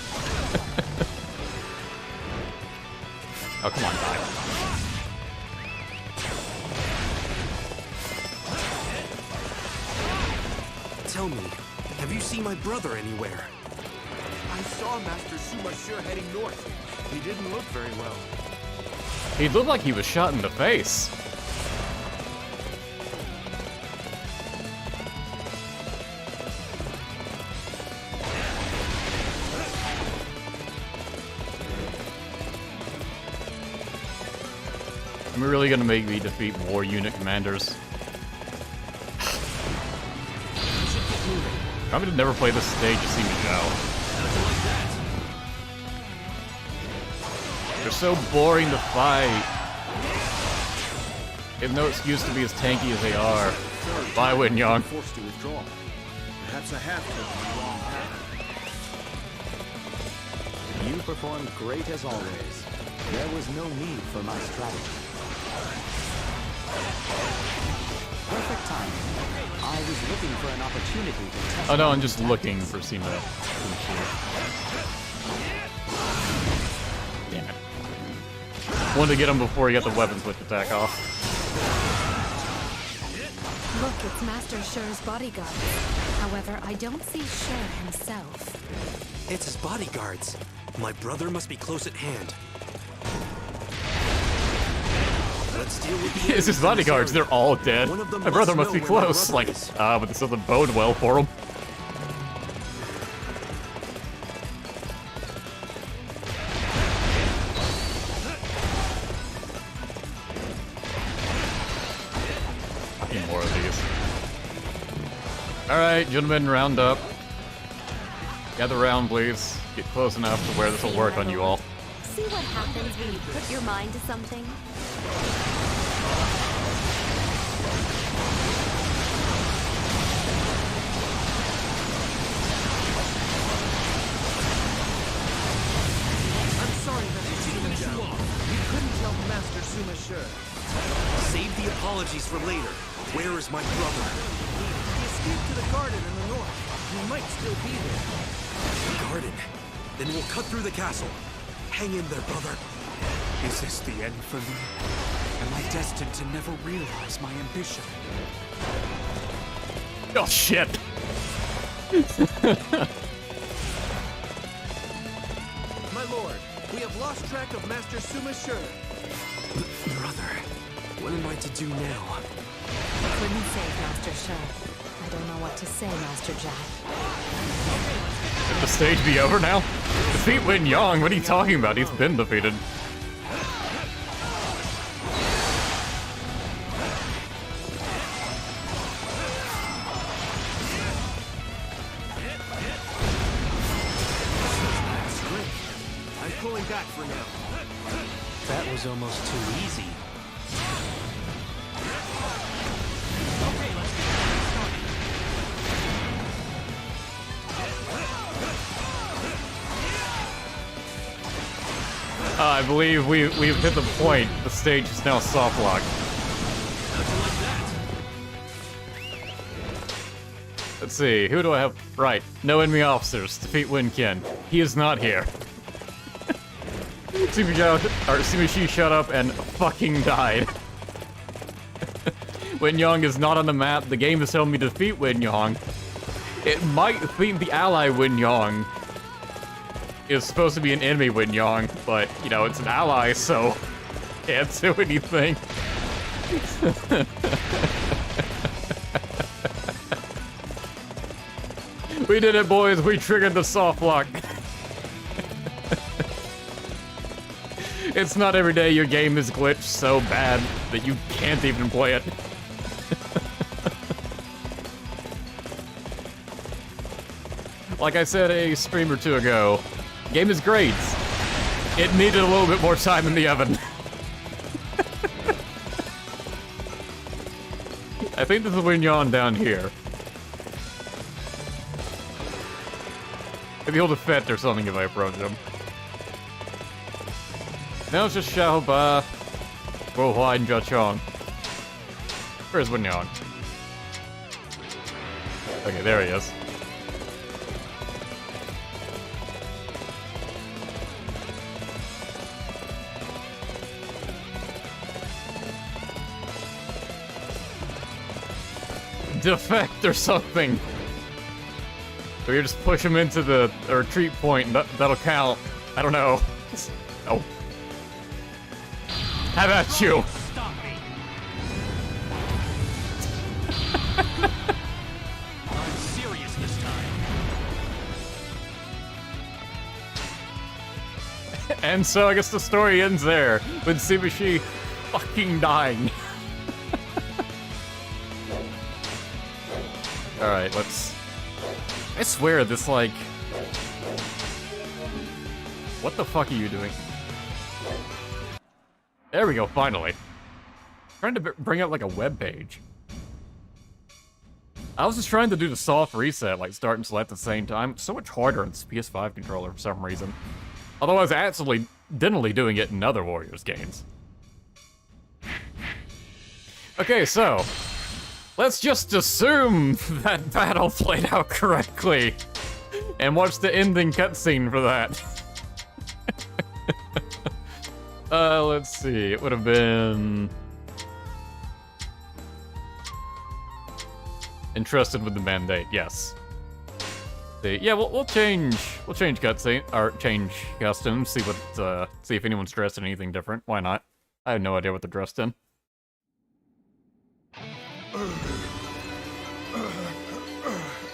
Oh, come on, die. Tell me, have you seen my brother anywhere? I saw Master Sima heading north. He didn't look very well. He looked like he was shot in the face. Am I really gonna make me defeat more unit commanders? I'm gonna never play this stage to see me go. They're so boring to fight. They have no excuse to be as tanky as they are. Bye, Wen Yang. Forced to withdraw. Perhaps I have taken the wrong path. You performed great as always. There was no need for my strategy. Perfect timing. I was looking for an opportunity to test. Oh no, I'm just looking for Sima. Damn it. Wanted to get him before he got the weapon switch attack off. Look, it's Master Sher's bodyguard. However, I don't see Sher himself. It's his bodyguards. My brother must be close at hand. Let's deal with the It's his bodyguards, they're all dead. My brother must be close. Like, but this doesn't bode well for him. Fucking more of these. Alright, gentlemen, round up. Gather round, please. Get close enough to where this will work on you all. See what happens when you put your mind to something? Save the apologies for later. Where is my brother? He escaped to the garden in the north. He might still be there. The garden? Then we'll cut through the castle. Hang in there, brother. Is this the end for me? Am I destined to never realize my ambition? Oh shit! My lord, we have lost track of Master Sima Sher. Brother, what am I to do now? Couldn't save Master Sher. I don't know what to say, Master Jack. Could the stage be over now? Defeat Wen Yang? What are you talking about? He's been defeated. back for now. That was almost too easy. Okay, let's get started. I believe we've hit the point. The stage is now soft locked. Let's see, who do I have? Right, no enemy officers. Defeat Win Ken. He is not here. Sima Shi shut up and fucking died. Win Yang is not on the map. The game is telling me to defeat Win Yang. It might think the ally Win Yang is supposed to be an enemy Win Yang, but, you know, it's an ally, so can't do anything. We did it, boys. We triggered the soft lock. It's not every day your game is glitched so bad that you can't even play it. Like I said a stream or two ago, game is great. It needed a little bit more time in the oven. I think there's a Win Yang down here. Maybe he'll defect or something if I approach him. Now it's just Xiao Ba, Wuzhang, and Jia Chong. Where's Win Yang? Okay, there he is. Defect or something. So you just push him into the retreat point, and that'll count. I don't know. Oh. How about you? Stop me. I'm serious this time. And so I guess the story ends there, with Sima Shi fucking dying. Alright, let's... I swear this, like... What the fuck are you doing? There we go, finally. Trying to bring up, like, a web page. I was just trying to do the soft reset, like start and select at the same time. It's so much harder on this PS5 controller for some reason. Although I was accidentally doing it in other Warriors games. Okay, so... let's just assume that battle played out correctly. And watch the ending cutscene for that. Let's see. It would have been... entrusted with the mandate, yes. See, yeah, we'll change cutscene, or change costumes, see what, see if anyone's dressed in anything different. Why not? I have no idea what they're dressed in.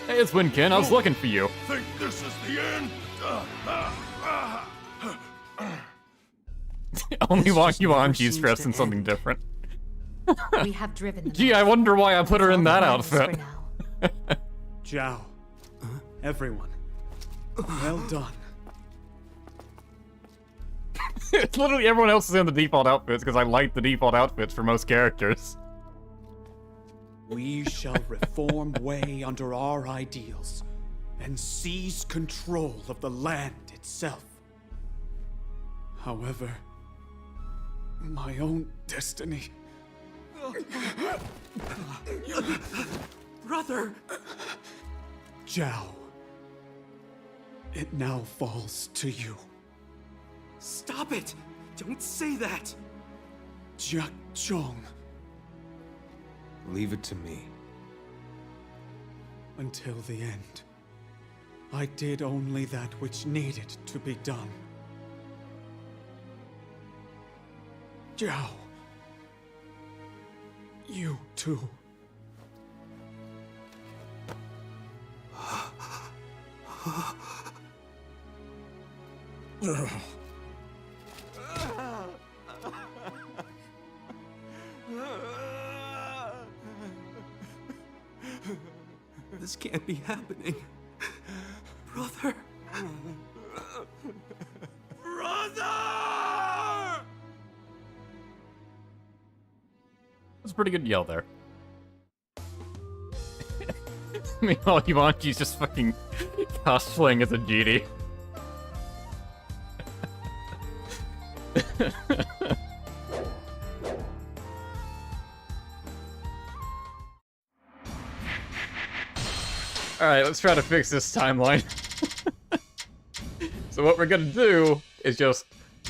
Hey, it's Win Ken. I was looking for you. Think this is the end? Only Yuanji's dressed in something different. We have driven them. Gee, I wonder why I put her in that outfit. Zhao, everyone, well done. It's literally everyone else is in the default outfits because I like the default outfits for most characters. We shall reform Wei under our ideals and seize control of the land itself. However, my own destiny... Brother! Zhao, it now falls to you. Stop it! Don't say that! Jia Chong. Leave it to me. Until the end, I did only that which needed to be done. Zhao, you too. This can't be happening. Brother. Brother! Brother! That's a pretty good yell there. Meanwhile, Yuanji's just fucking cosplaying as a genie. Alright, let's try to fix this timeline. So what we're gonna do is just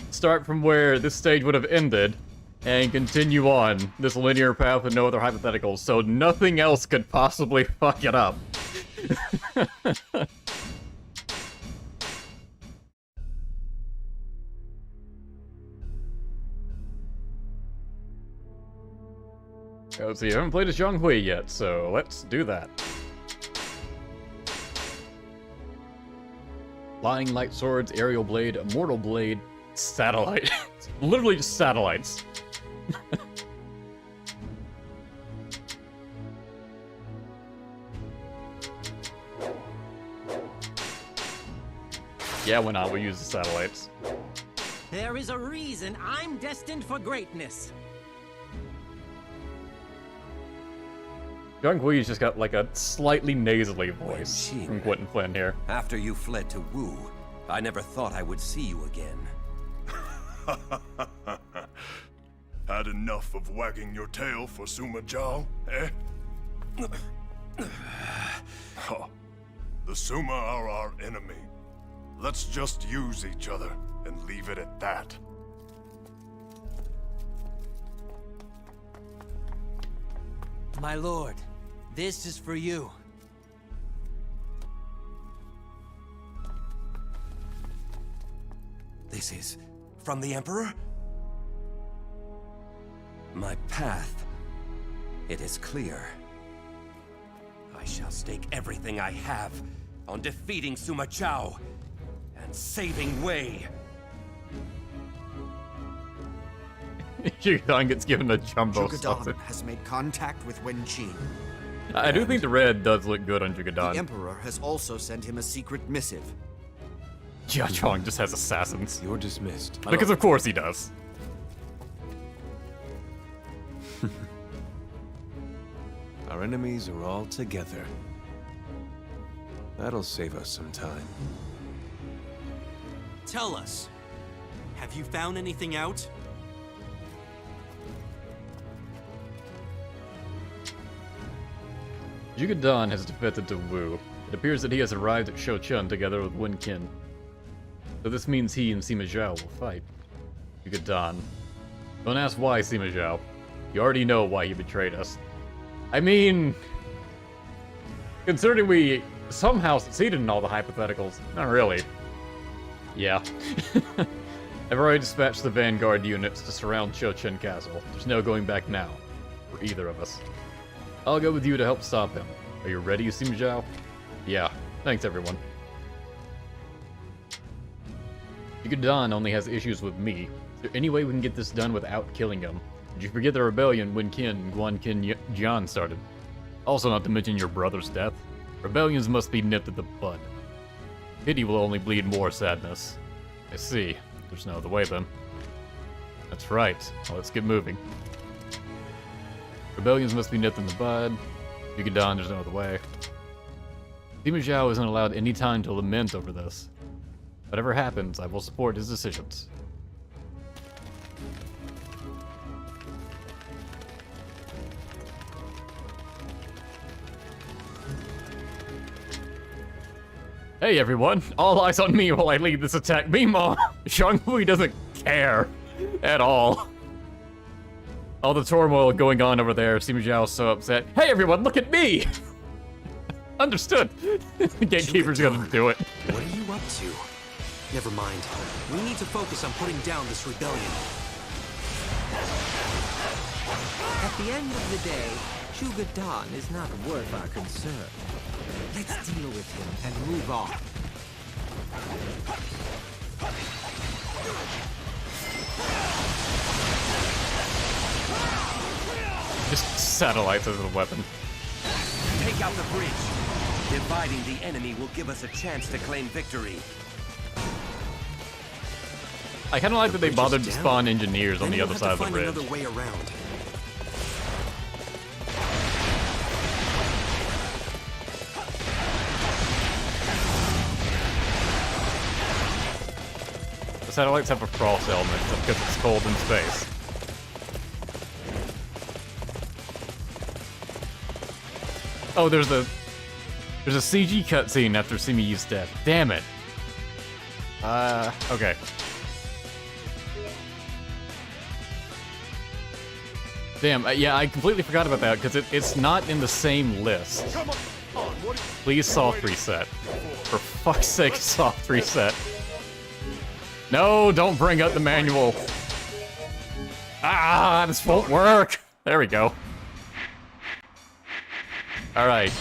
start from where this stage would have ended and continue on this linear path with no other hypotheticals, so nothing else could possibly fuck it up. Oh, so you haven't played as Zhonghui yet, so let's do that. Flying light swords, aerial blade, immortal blade, satellite. Literally just satellites. Yeah, why not? We'll use the satellites. There is a reason I'm destined for greatness. Zhonghui's just got like a slightly nasally voice from Quentin Flynn here. After you fled to Wu, I never thought I would see you again. Had enough of wagging your tail for Sima Zhao, eh? Huh. The Sima are our enemy. Let's just use each other and leave it at that. My lord, this is for you. This is from the Emperor? My path, it is clear. I shall stake everything I have on defeating Sima Zhao and saving Wei. Zhuge Dan gets given a jumbo Zhuge sausage. Dan has made contact with Wen Qin. I do think the red does look good on Zhuge Dan. The Emperor has also sent him a secret missive. Jia Chong just has assassins. You're dismissed. Because of course he does. Our enemies are all together. That'll save us some time. Tell us, have you found anything out? Zhuge Dan has defected to Wu. It appears that he has arrived at Shouchun together with Wen Qin. So this means he and Sima Zhao will fight. Zhuge Dan. Don't ask why, Sima Zhao. You already know why he betrayed us. I mean... considering we somehow succeeded in all the hypotheticals, not really. Yeah. I've already dispatched the vanguard units to surround Chencang Castle. There's no going back now, for either of us. I'll go with you to help stop him. Are you ready, Sima Zhao? Yeah. Thanks, everyone. Zhuge Dan only has issues with me. Is there any way we can get this done without killing him? Did you forget the rebellion when Qin and Guan Qin Jian started? Also, not to mention your brother's death. Rebellions must be nipped at the bud. Pity will only bleed more sadness. I see. There's no other way then. That's right. Well, let's get moving. Rebellions must be nipped in the bud. Zhuge Dan, there's no other way. Sima Zhao isn't allowed any time to lament over this. Whatever happens, I will support his decisions. Hey everyone, all eyes on me while I lead this attack. Meanwhile, Zhonghui doesn't care at all. All the turmoil going on over there, Sima Zhao is so upset. Hey everyone, look at me! Understood. The gatekeeper's gonna do it. What are you up to? Never mind. We need to focus on putting down this rebellion. At the end of the day, Zhuge Dan is not worth our concern. Let's deal with him and move on. Just satellites as a weapon. Take out the bridge. Dividing the enemy will give us a chance to claim victory. I kind of like that they bothered to spawn engineers on the other side of the ridge. Another way around. The satellites have a frost element because it's cold in space. Oh, there's a CG cutscene after Sima death. Damn it. Okay. Damn, yeah, I completely forgot about that because it's not in the same list. Please soft reset. For fuck's sake, soft reset. No, don't bring up the manual. Ah, this won't work. There we go. Alright.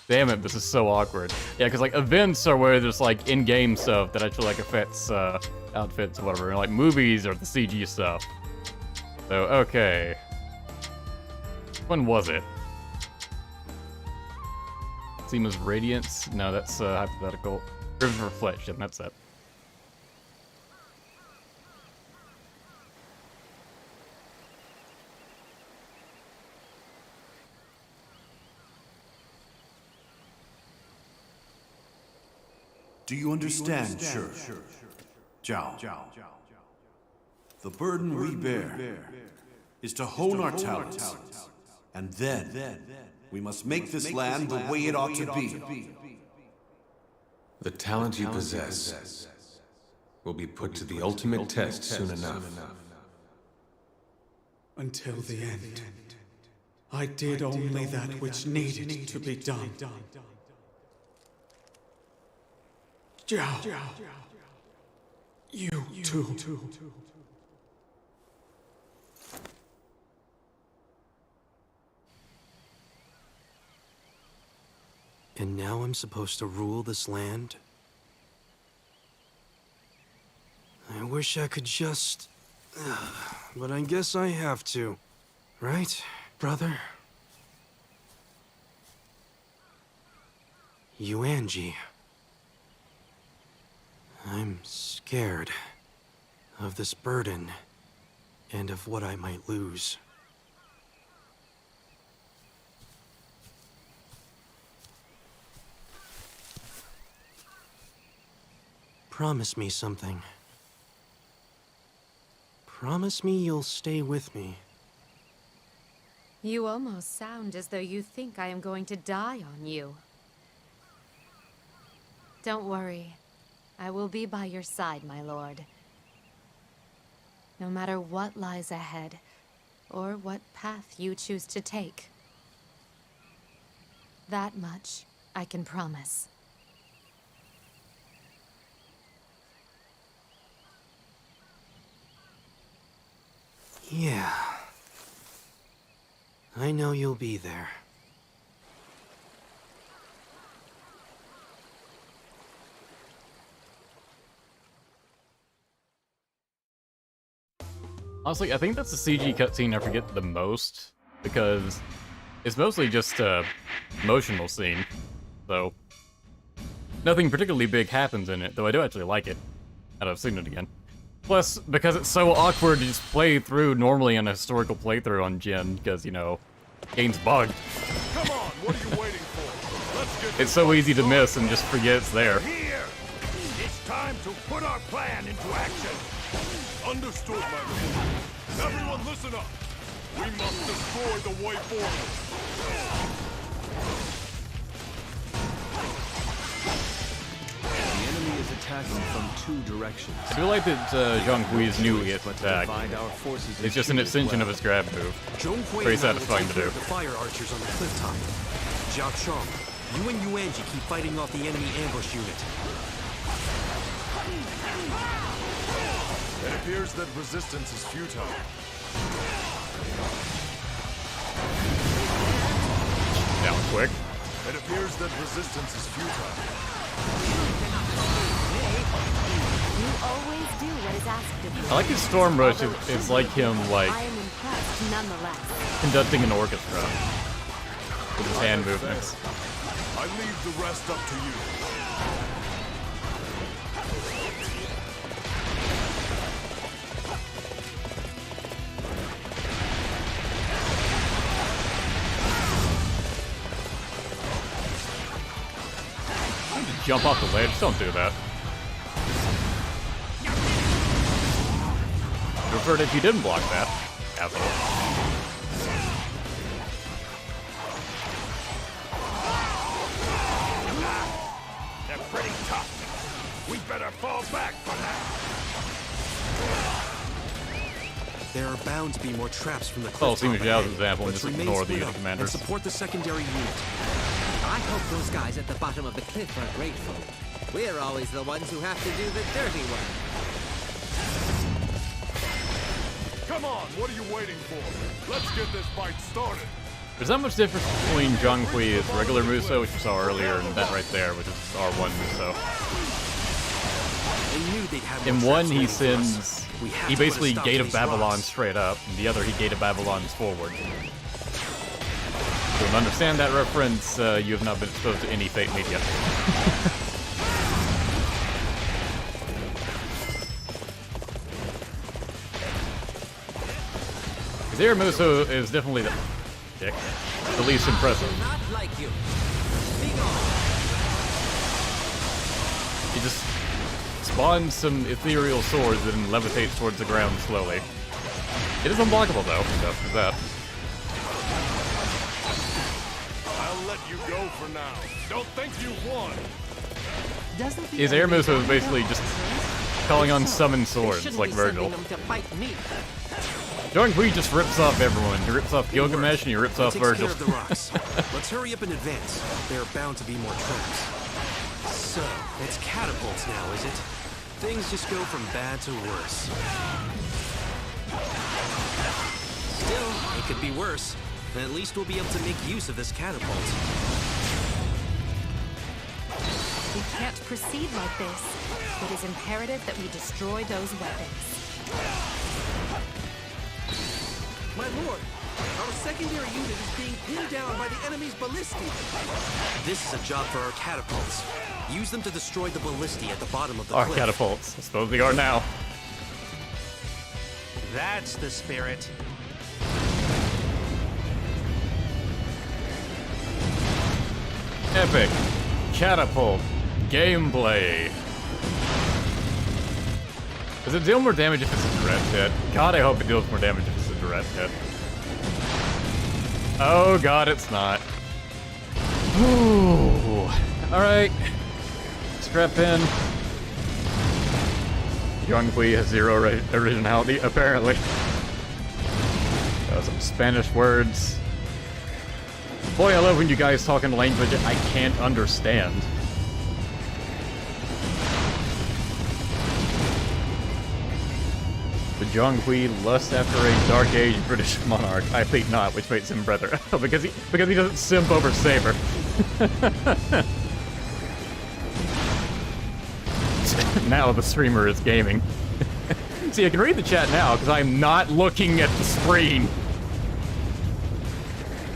Damn it, this is so awkward. Yeah, because like events are where there's like in-game stuff that actually like affects outfits or whatever. And like movies are the CG stuff. So, okay. When was it? Sima's Radiance? No, that's hypothetical. Riven Reflection, that's it. Do you understand, sure? Zhao. The burden we bear is to hone our talents, and then we must make this land the way it ought to be. The talent you possess will be put to the ultimate test soon enough. Until the end, I did only that which needed to be done. Zhao, you too. And now I'm supposed to rule this land? I wish I could just... but I guess I have to. Right, brother? Yuanji. I'm scared of this burden and of what I might lose. Promise me something. Promise me you'll stay with me. You almost sound as though you think I am going to die on you. Don't worry. I will be by your side, my lord. No matter what lies ahead, or what path you choose to take. That much I can promise. Yeah. I know you'll be there. Honestly, I think that's the CG cutscene I forget the most, because it's mostly just a emotional scene, so nothing particularly big happens in it, though I do actually like it, and I've seen it again. Plus, because it's so awkward to just play through normally in a historical playthrough on Jin, because, you know, game's bugged. Come on, what are you waiting for? Let's get It's so easy to miss and just forget it's there. here. It's time to put our plan into action. Understood, my lord. Everyone listen up. We must destroy the way forward. The enemy is attacking from two directions. I do like that Zhang Hui's new attack. It's just an extension of his grab move. Very satisfying to do. The fire archers on the cliff top. Jia Chong, you and Yuanji keep fighting off the enemy ambush unit. It appears that resistance is futile. Down quick. It appears that resistance is futile. You always do what is asked of you. I like his Storm Rush. It's like him, like, I am impressed nonetheless. conducting an orchestra with his hand movements. I leave the rest up to you. Jump off the ledge? Don't do that. I preferred if you didn't block that, asshole. They're pretty tough. We better fall back for now. There are bound to be more traps from the Oh, cliff Sima top Zhao's ahead. example, and Let's just remain ignore the split unit up commanders. and support the secondary unit. I hope those guys at the bottom of the cliff are grateful. We're always the ones who have to do the dirty work. Come on, what are you waiting for? Let's get this fight started. There's not much difference between Zhang Hui's regular Muso, which we saw earlier, and that right there, which is R1 Muso. In one, he sends... He basically Gate of Babylon straight up, and the other, he Gate of Babylon's forward. If you don't understand that reference, you have not been exposed to any Fate media. Zero Muso is definitely the least impressive. Not like you. He just spawns some ethereal swords and levitates towards the ground slowly. It is unblockable though, after that. I'll let you go for now. Don't think you've won. His Air Muso is basically just calling on summon swords like Virgil. Zhang Hui just rips off everyone. He rips off Gilgamesh and he rips off Virgil. Take care of the rocks. Let's hurry up and advance. There are bound to be more traps. So, it's catapults now, is it? Things just go from bad to worse. Still, it could be worse. At least we'll be able to make use of this catapult. We can't proceed like this. It is imperative that we destroy those weapons. My lord, our secondary unit is being pinned down by the enemy's ballistae. This is a job for our catapults. Use them to destroy the ballistae at the bottom of the Our cliff. catapults. I suppose they are now. That's the spirit. Epic catapult gameplay. Does it deal more damage if it's a direct hit? God, I hope it deals more damage if it's a direct hit. Oh god, it's not. Ooh. Alright. Strap in. Zhang Hui has zero originality, apparently. Some Spanish words. Boy, I love when you guys talk in language I can't understand. The Zhang Hui lusts after a Dark Age British monarch. I think not, which makes him brother. because he doesn't simp over Saber. Now the streamer is gaming. See, I can read the chat now because I'm not looking at the screen.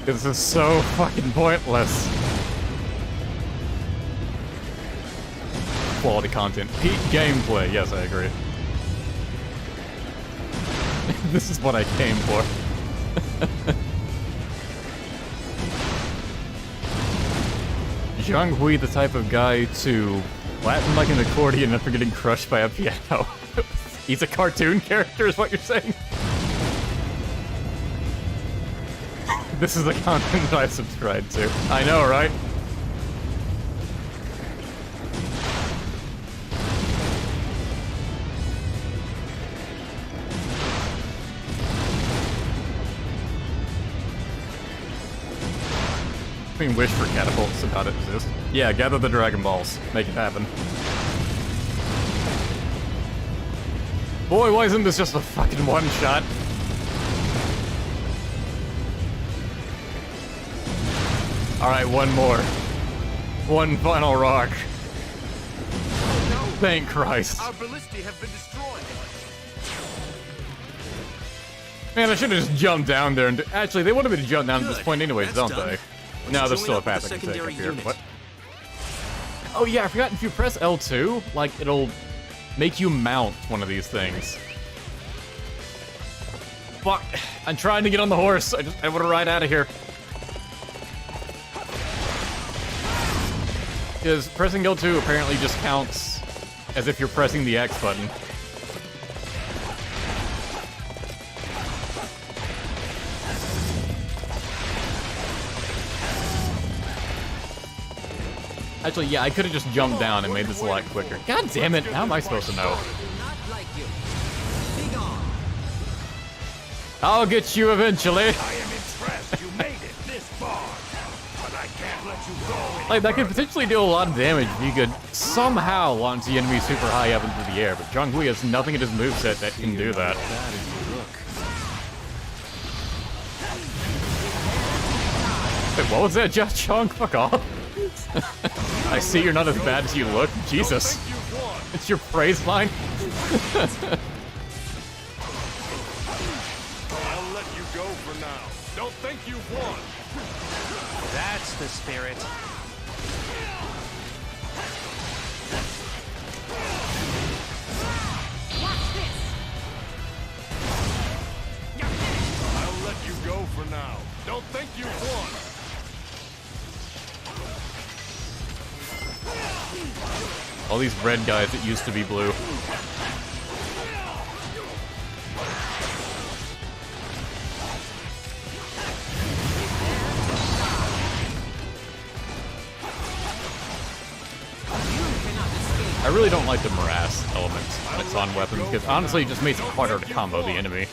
This is so fucking pointless. Quality content. Peak gameplay. Yes, I agree. This is what I came for. Zhang Hui, the type of guy to Latin like an accordion after getting crushed by a piano. He's a cartoon character, is what you're saying? This is the content that I subscribe to. I know, right? I mean, wish for catapults about it exist. Yeah, gather the Dragon Balls. Make it happen. Boy, why isn't this just a fucking one-shot? Alright, one more. One final rock. Oh, no. Thank Christ. Our ballistae have been destroyed. Man, I should have just jumped down there and... Actually, they wanted me to jump down at this point anyways, don't they? No, there's still a path I can take up here. What? Oh yeah, I forgot if you press L2, like, it'll make you mount one of these things. Fuck. I'm trying to get on the horse. I want to ride out of here. Because pressing L2 apparently just counts as if you're pressing the X button. Actually, yeah, I could have just jumped down and made this a lot quicker. God damn it, how am I supposed to know? I'll get you eventually. I am impressed you made it this far, but I can't let you go. Like, that could potentially do a lot of damage if you could somehow launch the enemy super high up into the air, but Zhonghui has nothing in his moveset that can do that. Wait, what was that, Jia Chong? Fuck off. I see you're not as bad as you look. Jesus. It's your praise line? I'll let you go for now. Don't think you've won. That's the spirit. I'll let you go for now. Don't think you've won. All these red guys that used to be blue. I really don't like the morass elements that's on weapons, because honestly it just makes it harder to combo the enemy.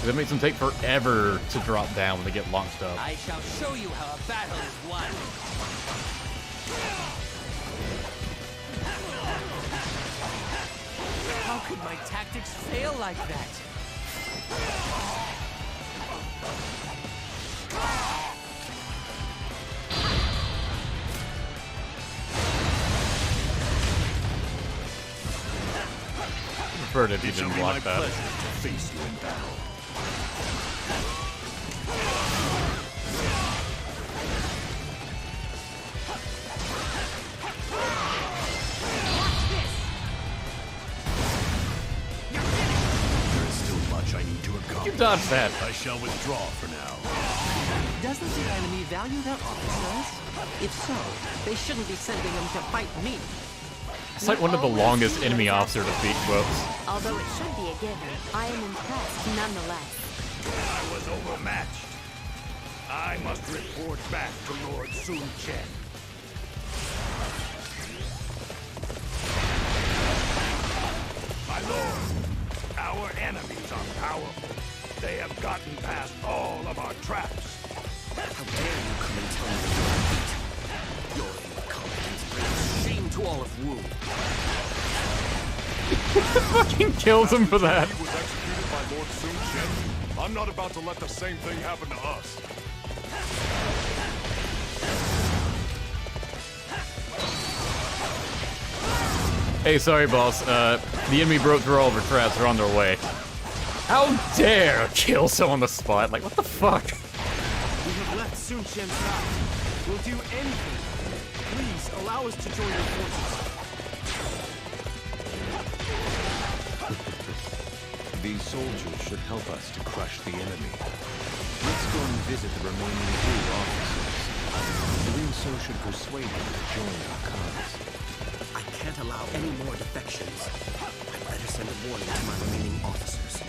It makes them take forever to drop down when they get launched up. I shall show you how a battle is won. How could my tactics fail like that? I preferred if you didn't block that. Face you in battle. There is still much I need to accomplish. You dodged that. I shall withdraw for now. Doesn't the enemy value their officers? If so, they shouldn't be sending them to fight me. It's like one of the longest enemy officer defeat quotes. Although it should be a given, I am impressed nonetheless. I was overmatched. I must report back to Lord Xincheng. My lord, our enemies are powerful. They have gotten past all of our traps. How dare you come and tell me that you are beat? Your incompetence brings shame to all of Wu. Fucking kills him for that. He was executed by Lord Xincheng. I'm not about to let the same thing happen to us. Hey, sorry, boss. The enemy broke through all of our traps. They're on their way. How dare kill someone on the spot? Like, what the fuck? We have left Xincheng's side. We'll do anything. Please, allow us to join your forces. These soldiers should help us to crush the enemy. Let's go and visit the remaining Wu officers. Doing so should persuade them to join our cause. I can't allow any more defections. I'd better send a warning to my remaining officers.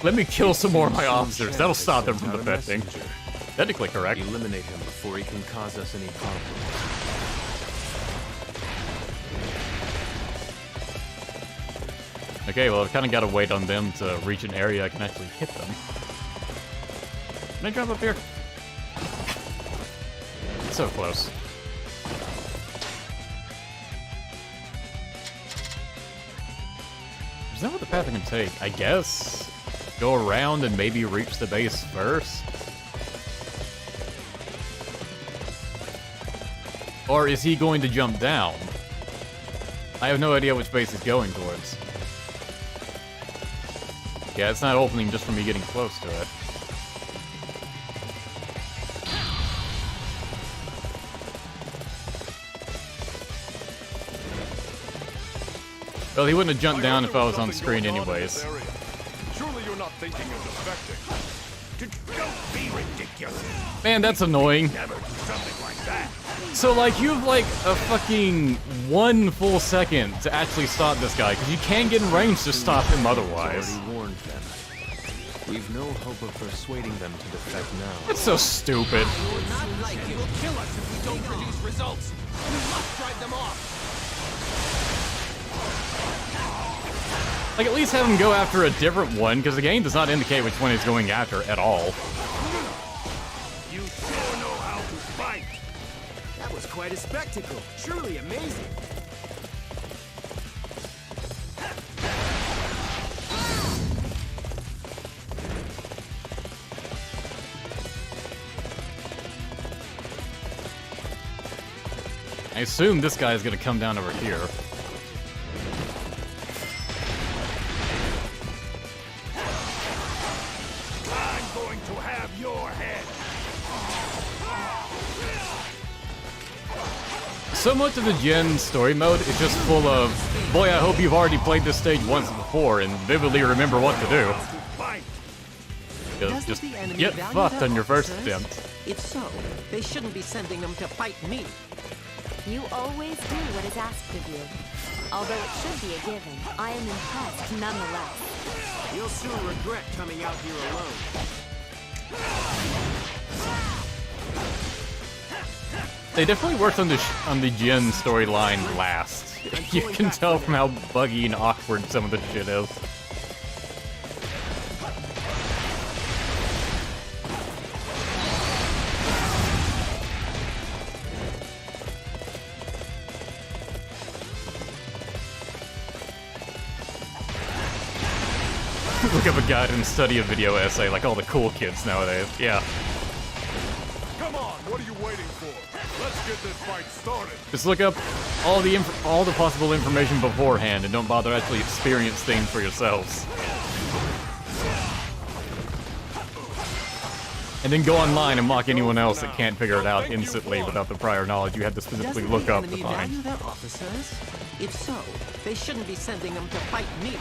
Let me kill some more of my officers. That'll stop them from defecting. Technically correct. Eliminate him before he can cause us any problems. Okay, well, I've kind of got to wait on them to reach an area I can actually hit them. Can I jump up here? It's so close. Is that what the path I can take? I guess. Go around and maybe reach the base first? Or is he going to jump down? I have no idea which base he's going towards. Yeah, it's not opening just from me getting close to it. Well, he wouldn't have jumped down if I was on screen anyways. Surely you're not thinking of defecting. Don't be ridiculous. Man, that's annoying. So, like, you have, like, a fucking 1 full second to actually stop this guy, because you can't get in range to stop him otherwise. Already warned them. We've no hope of persuading them to defect now. That's so stupid. Not like you will kill us if we don't produce results. We must drive them off. Like, at least have him go after a different one, because the game does not indicate which one he's going after at all. You sure know how to fight. That was quite a spectacle. Truly amazing. I assume this guy is going to come down over here. I'm going to have your head. So much of the Jin story mode is just full of, boy, I hope you've already played this stage once before and vividly remember what to do. Just get fucked on your first attempt. If so, they shouldn't be sending them to fight me. You always do what is asked of you. Although it should be a given, I am impressed nonetheless. You'll soon regret coming out here alone. They definitely worked on the Jin storyline last. You can tell from how buggy and awkward some of the shit is. Look up a guide and study a video essay like all the cool kids nowadays. Yeah. Come on, what are you waiting for? Let's get this fight started. Just look up all the possible information beforehand and don't bother actually experience things for yourselves. And then go online and mock anyone else that can't figure it out instantly without the prior knowledge you had to specifically look up to find. Value their officers? If so, they shouldn't be sending them to fight me.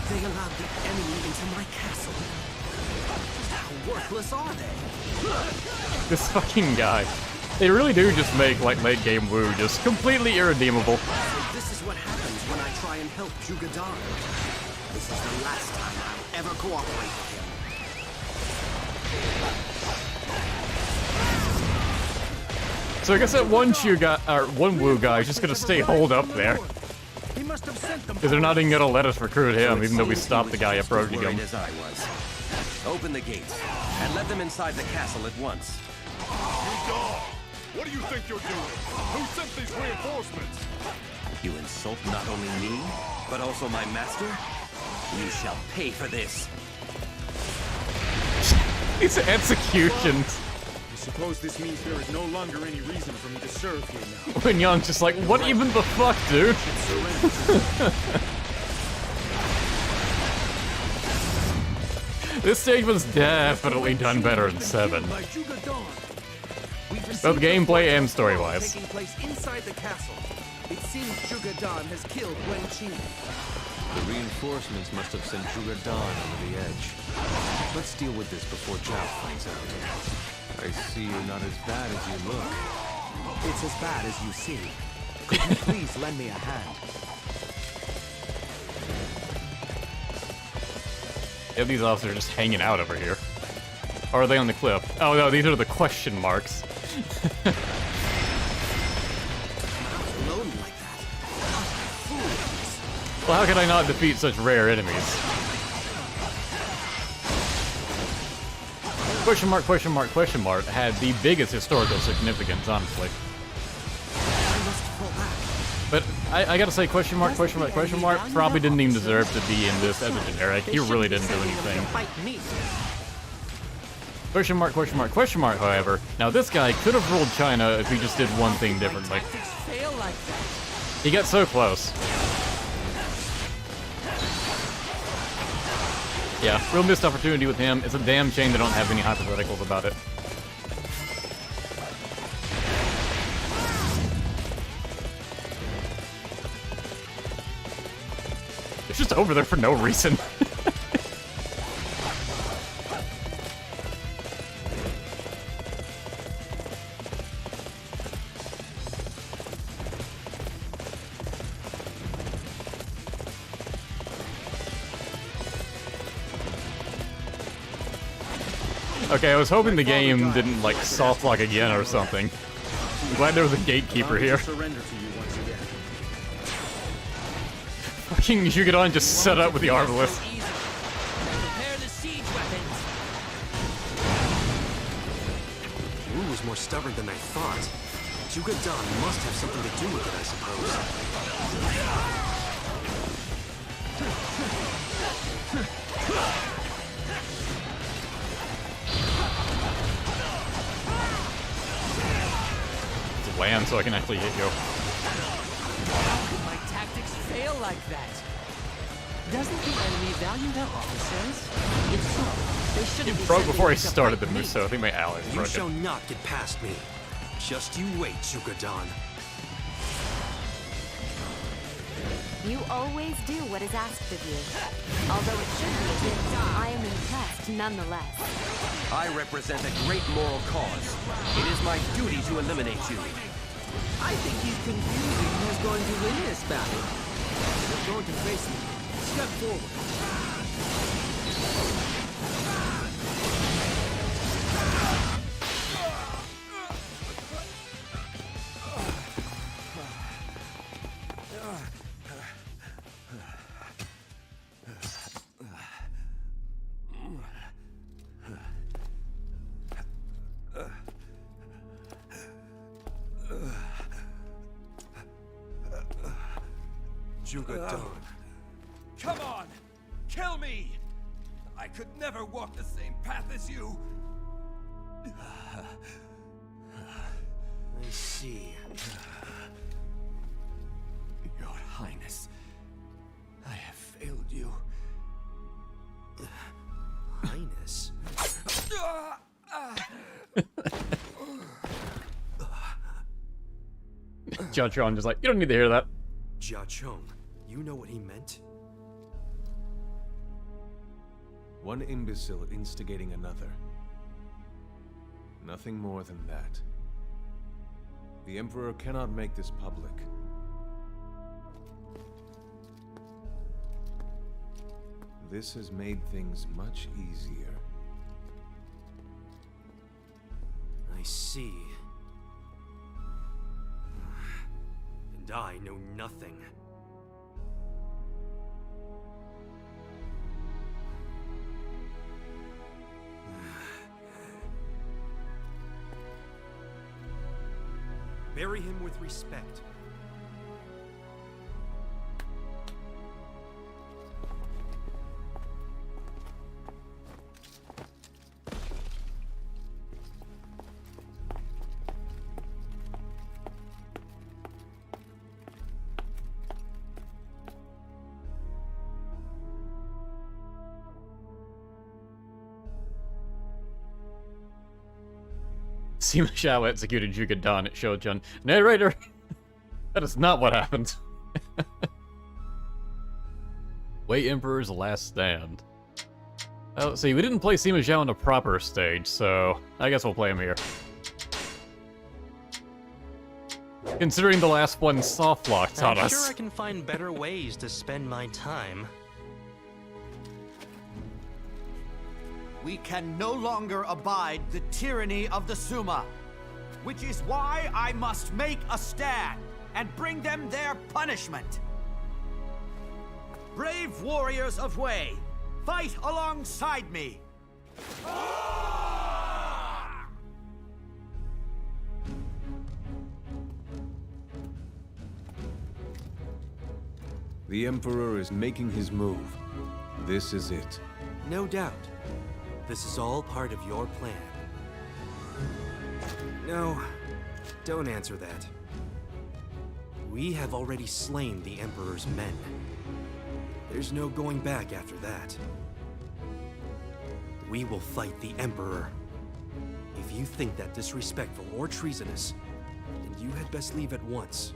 They allowed the enemy into my castle. How worthless are they? This fucking guy. They really do just make, like, late game Wu just completely irredeemable. So this is what happens when I try and help Zhuge Dan. This is the last time I'll ever cooperate with him. So I guess that one Wu guy is just gonna stay holed up there. Because they're not even gonna let us recruit him, even though we stopped the guy approaching him. As I was. Open the gates and let them inside the castle at once. You dog! What do you think you're doing? Who sent these reinforcements? You insult not only me, but also my master? You shall pay for this. These executions. I suppose this means there is no longer any reason for me to serve here now. When Yang's just like, what even the fuck, dude? This stage was definitely done better in 7. Both gameplay and story-wise. Taking place inside the castle. It seems Zhuge Dan has killed Wen Qi. The reinforcements must have sent Zhuge Dan over the edge. Let's deal with this before Zhao finds out. I see you're not as bad as you look. It's as bad as you see. Could you please lend me a hand? Yeah, these officers are just hanging out over here. Or are they on the cliff? Oh no, these are the question marks. Well, how could I not defeat such rare enemies? Question mark, question mark, question mark had the biggest historical significance, honestly. But I gotta say, question mark, question mark, question mark probably didn't even deserve to be in this as a generic. He really didn't do anything. Question mark, question mark, question mark, however. Now this guy could have ruled China if he just did one thing differently. He got so close. Yeah, real missed opportunity with him. It's a damn shame they don't have any hypotheticals about it. It's just over there for no reason. Okay, I was hoping the game didn't, like, soft lock again or something. I'm glad there was a gatekeeper here. Surrender to you once again. Fucking Zhuge just set up with the arbalist. Prepare the siege weapons. Wu was more stubborn than I thought. Zhuge must have something to do with it, I suppose. Land so I can actually hit you. How could my tactics fail like that? Doesn't the enemy value their officers? If so, they shouldn't be Broke sending before I us to started the fight me. move, so I think my allies You broke shall it. not get past me. Just you wait, Zhuge. You always do what is asked of you. Although it should be a bit, I am impressed nonetheless. I represent a great moral cause. It is my duty to eliminate you. I think he's confusing who's going to win this battle. We're going to face him. Step forward. Zhuge. Come on! Kill me! I could never walk the same path as you! I see. Your Highness, I have failed you. Highness? Jia Chong just like, you don't need to hear that. Jia Chong, you know what he meant? One imbecile instigating another. Nothing more than that. The Emperor cannot make this public. This has made things much easier. I see. And I know nothing. Bury him with respect. Sima Shao executed Zhuge Dan at Shouchun. Narrator, that is not what happened. Wei Emperor's Last Stand. Oh, see, we didn't play Sima Zhao on a proper stage, so I guess we'll play him here. Considering the last one soft locked on I'm us. sure I can find better ways to spend my time. We can no longer abide the tyranny of the Sima, which is why I must make a stand and bring them their punishment. Brave warriors of Wei, fight alongside me. The Emperor is making his move. This is it. No doubt. This is all part of your plan. No, don't answer that. We have already slain the Emperor's men. There's no going back after that. We will fight the Emperor. If you think that disrespectful or treasonous, then you had best leave at once.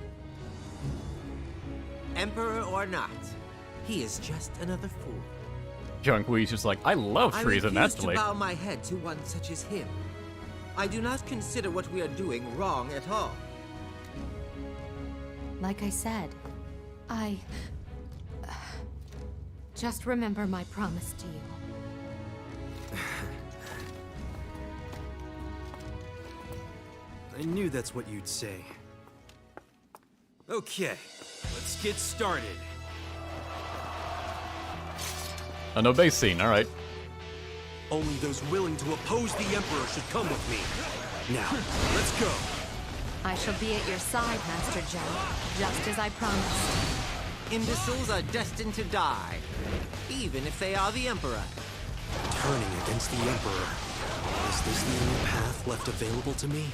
Emperor or not, he is just another fool. Zhang Hui's just like, I love treason, I that's refuse to delayed. bow my head to one such as him. I do not consider what we are doing wrong at all. Like I said, just remember my promise to you. I knew that's what you'd say. Okay, let's get started. No base scene, alright. Only those willing to oppose the Emperor should come with me. Now, let's go. I shall be at your side, Master Zhao, just as I promised. Imbeciles are destined to die, even if they are the Emperor. Turning against the Emperor. Is this the only path left available to me?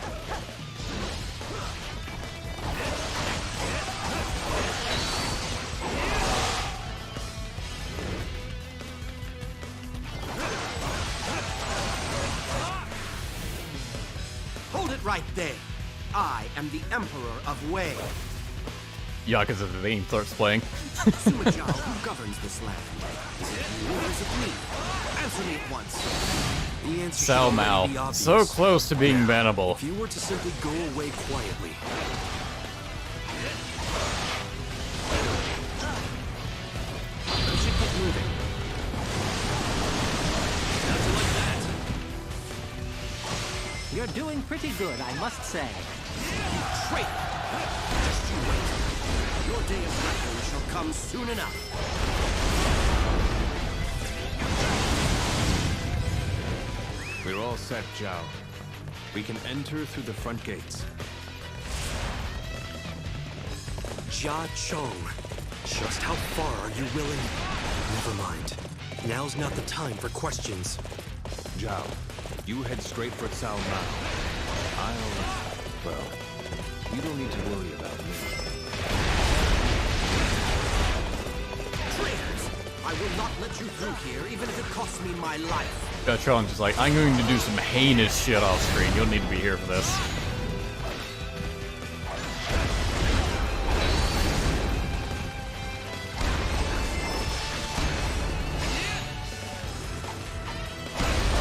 Hold it right there. I am the Emperor of Wei. Yakuza's vein starts playing. Sima Zhao, who governs this land? Is it you or is it me? Answer me at once. The answer Cao should Mao, already be obvious. so close to being bannable. If you were to simply go away quietly. We should get moving. Nothing like that. You're doing pretty good, I must say. Traitor! Just you wait. Your day of reckoning shall come soon enough. We're all set, Zhao. We can enter through the front gates. Jia Chong. Just how far are you willing? Never mind. Now's not the time for questions. Zhao, you head straight for Cao Mao. Well, you don't need to worry about me. Traitors! I will not let you through here, even if it costs me my life. Jia Chong's just like, I'm going to do some heinous shit off screen. You'll need to be here for this.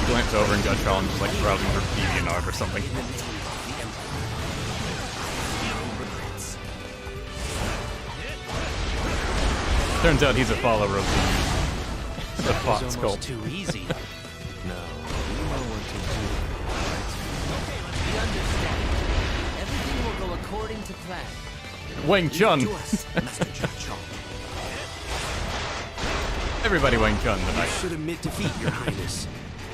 You glance over and Jia Chong's just like browsing for DeviantArt or something. Turns out he's a follower of the Fox cult. Too easy. No, you know what to do, right? Okay, let's be understanding. Everything will go according to plan. Wang Chun! Everybody Wang Chun You tonight. should admit defeat, Your Highness.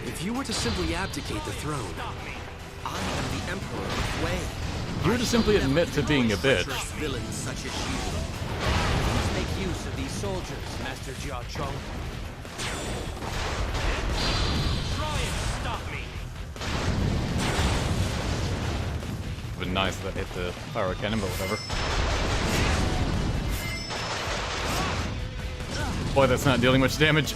If you were to simply abdicate the throne, I am the Emperor of Wei. You were to simply admit to being a bitch. Villains such as you. Let's make use of these soldiers, Master Jia Chong. Try and stop me. But nice that hit the pyro cannon, but whatever. Boy, that's not dealing much damage.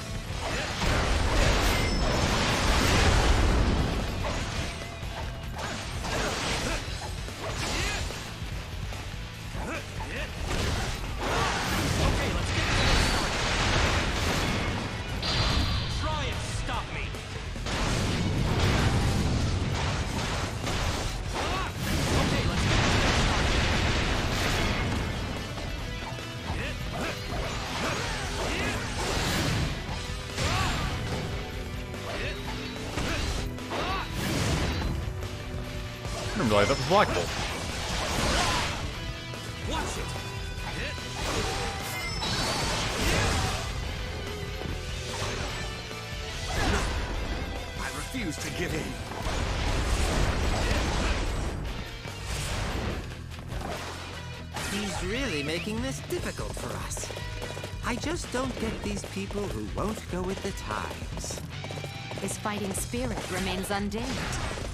Try and stop me. Okay, let's get I didn't realize that was Black Bolt. Watch it! No! I refuse to give in. He's really making this difficult for us. I just don't get these people who won't go with the times. His fighting spirit remains undimmed.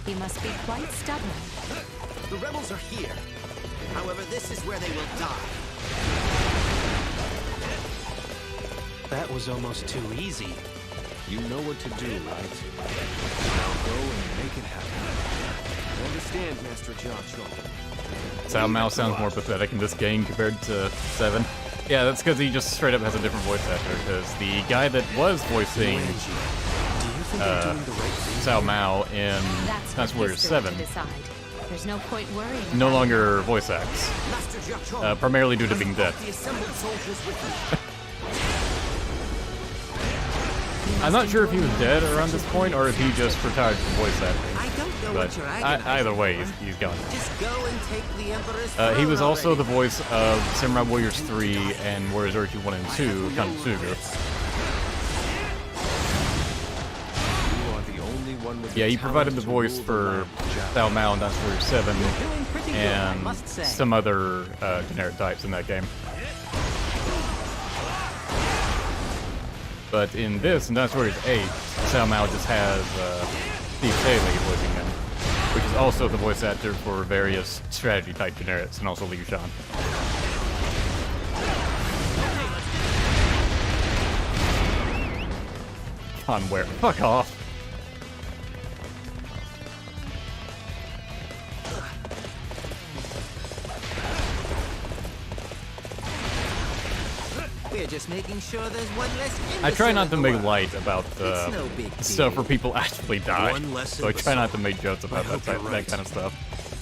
He must be quite stubborn. The rebels are here. However, this is where they will die. that was almost too easy. You know what to do, right? Now go and make it happen. I understand, Master Jia Chong. Cao Mao sounds more pathetic in this game compared to 7. Yeah, that's because he just straight up has a different voice actor, because the guy that was voicing Cao Mao in Dynasty Warrior 7 There's no point worrying. no longer voice acts, primarily due to being dead. The assembled soldiers with me. I'm not sure if he was dead around this point or if he just retired from voice acting. I don't know But what you're agonizing either way, he's gone. Just go and take the Emperor's He throne was also already. the voice of Samurai Warriors 3 and Warriors Urchi 1 and 2, Zhuge. You are the only one with Yeah, he the provided the talent to voice rule the for land, Zhao. Cao Mao in Dynasty Warriors 7 pretty good, I and must say. some other generic types in that game. But in this, in Dynasty Warriors 8, Cao Mao just has Steve Staley voicing him, which is also the voice actor for various strategy type generics, and also Liu Shan. On where? Fuck off. We're just making sure there's one less I try imbecile not in to the make world. light about It's no big stuff deal. where people actually die. One less So I try not to imbecile. make jokes about I hope that you're right. kind of stuff.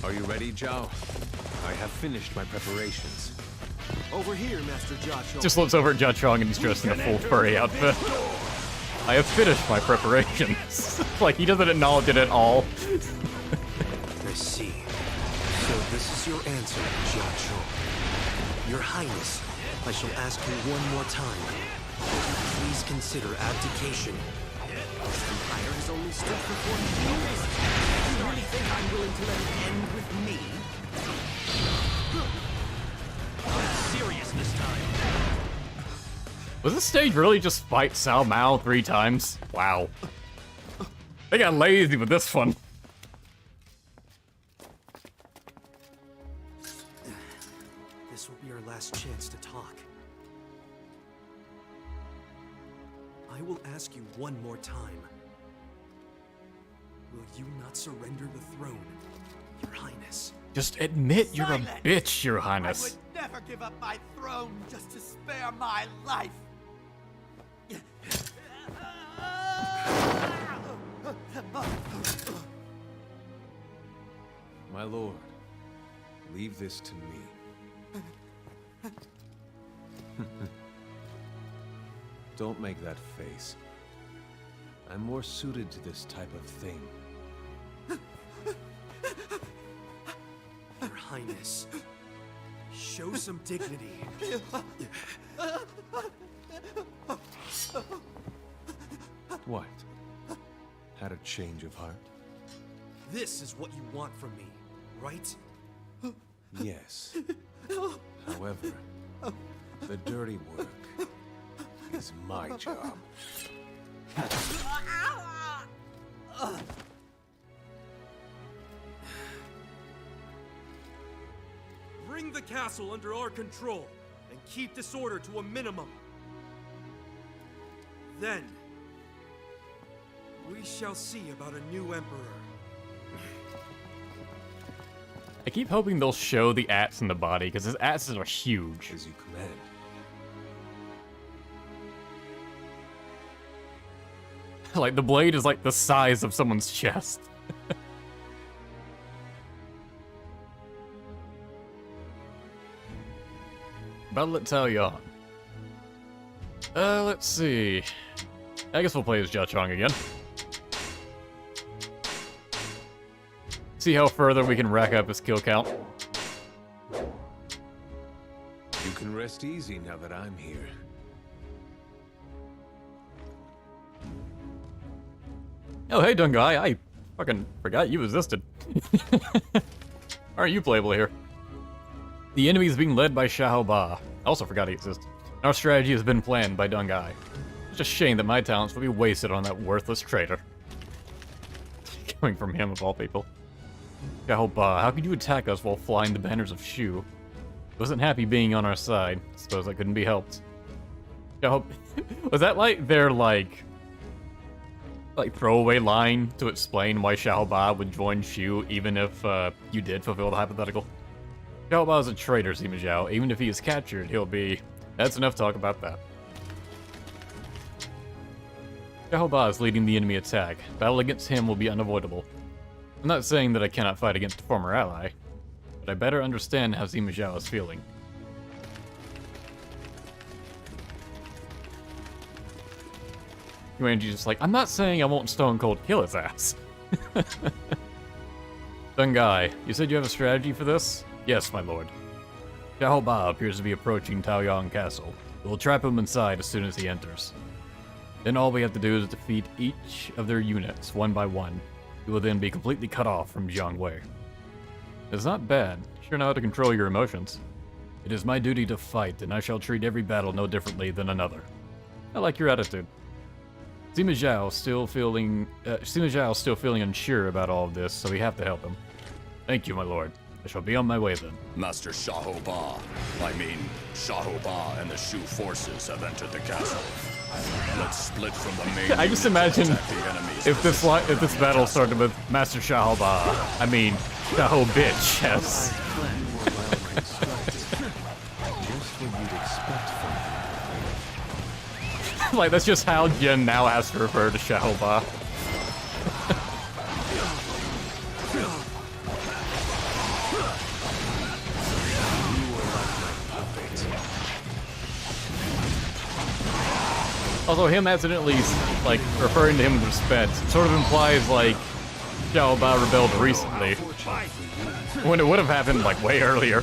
Are you ready, Zhao? I have finished my preparations. Over here, Master Jia Chong. Just looks over at Jia Chong and he's dressed in a full furry outfit. I have finished my preparations. Like, he doesn't acknowledge it at all. I see. So this is your answer, Jia Chong. Your Highness, I shall ask you one more time. Please consider abdication. This empire has only stood for 40 years. You really think I'm willing to let it end with me? I'm serious this time. Was this stage really just fight Cao Mao 3 times? Wow. They got lazy with this one. This will be our last chance to talk. I will ask you one more time. Will you not surrender the throne, Your Highness? Just admit you're a bitch, Your Highness. I would never give up my throne just to spare my life. My lord, leave this to me. Don't make that face. I'm more suited to this type of thing. Your Highness, show some dignity. What? Had a change of heart? This is what you want from me, right? Yes. However, the dirty work is my job. Bring the castle under our control and keep disorder to a minimum. Then, we shall see about a new emperor. I keep hoping they'll show the ats in the body, because his ats are huge. As you command. Like, the blade is like the size of someone's chest. Battle at Taoyuan. Let's see. I guess we'll play as Jia Chong again. See how further we can rack up his kill count. You can rest easy now that I'm here. Oh, hey, Dungai, I fucking forgot you existed. Aren't you playable here? The enemy is being led by Xiahou Ba. I also forgot he existed. Our strategy has been planned by Dungai. It's a shame that my talents will be wasted on that worthless traitor. Coming from him, of all people. Xiahou Ba, how could you attack us while flying the banners of Shu? Wasn't happy being on our side. Suppose that couldn't be helped. Xiahou... Was that like their, like throwaway line to explain why Xiahou Ba would join Shu even if you did fulfill the hypothetical? Xiahou Ba is a traitor, Sima Zhao. Even if he is captured, he'll be... That's enough talk about that. Xiahou Ba is leading the enemy attack. Battle against him will be unavoidable. I'm not saying that I cannot fight against a former ally, but I better understand how Sima Zhao is feeling. Yuanji's just like, I'm not saying I won't stone cold kill his ass. Deng Gai, you said you have a strategy for this? Yes, my lord. Xiahou Ba appears to be approaching Taoyang Castle. We'll trap him inside as soon as he enters. Then all we have to do is defeat each of their units, one by one. You will then be completely cut off from Jiangwei. It's not bad. You sure know how to control your emotions. It is my duty to fight, and I shall treat every battle no differently than another. I like your attitude. Sima Zhao still feeling unsure about all of this, so we have to help him. Thank you, my lord. I shall be on my way then. Master Xiahou Ba. Xiahou Ba and the Shu forces have entered the castle. Let's split from the main. I just imagine if this battle started with Master Xiahou Ba. I mean, Xiahou bitch. Yes. Like, that's just how Jin now has to refer to Xiahou Ba. Although him accidentally, like, referring to him with respect sort of implies, like, Xiahou Ba rebelled recently. When it would have happened, like, way earlier.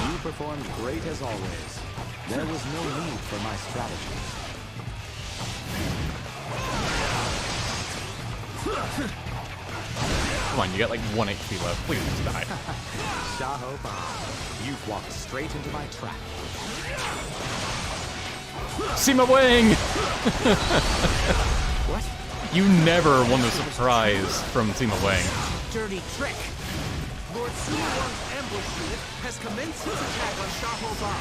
You performed great as always. There was no need for my strategy. Come on, you got like 1 HP left. Please die. Xiahou Ba, you've walked straight into my trap. Sima Wang! What? You never won the surprise from Sima Wang. Dirty trick! Lord Sima Wang's ambush unit has commenced its attack on Xiahou Ba.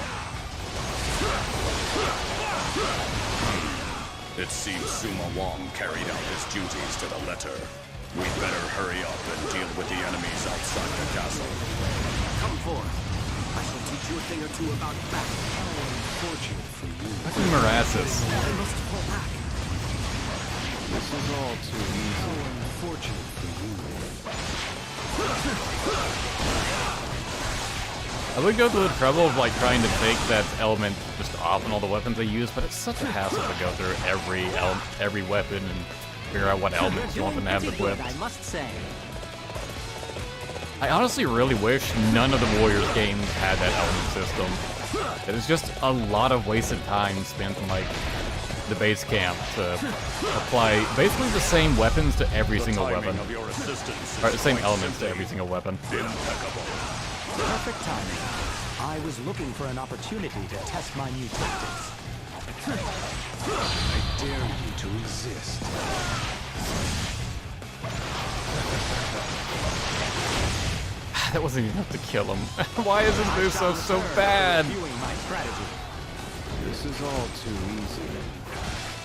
It seems Sima Wang carried out his duties to the letter. We'd better hurry up and deal with the enemies outside the castle. Come forth. I shall teach you a thing or two about battle. Unfortunate for you. Fucking morasses. I must pull back. This is all too easy. How unfortunate for you. I would go to the trouble of like trying to take that element just off on all the weapons I use, but it's such a hassle to go through every weapon and figure out what elements you want them to have equipped. I must say. I honestly really wish none of the Warriors games had that element system. It is just a lot of wasted time spent in like the base camp to apply basically the same weapons to every single weapon. Or the same elements to every single weapon. Perfect timing. I was looking for an opportunity to test my new tactics. I dare you to resist. That wasn't enough to kill him. Why isn't this so bad? This is all too easy.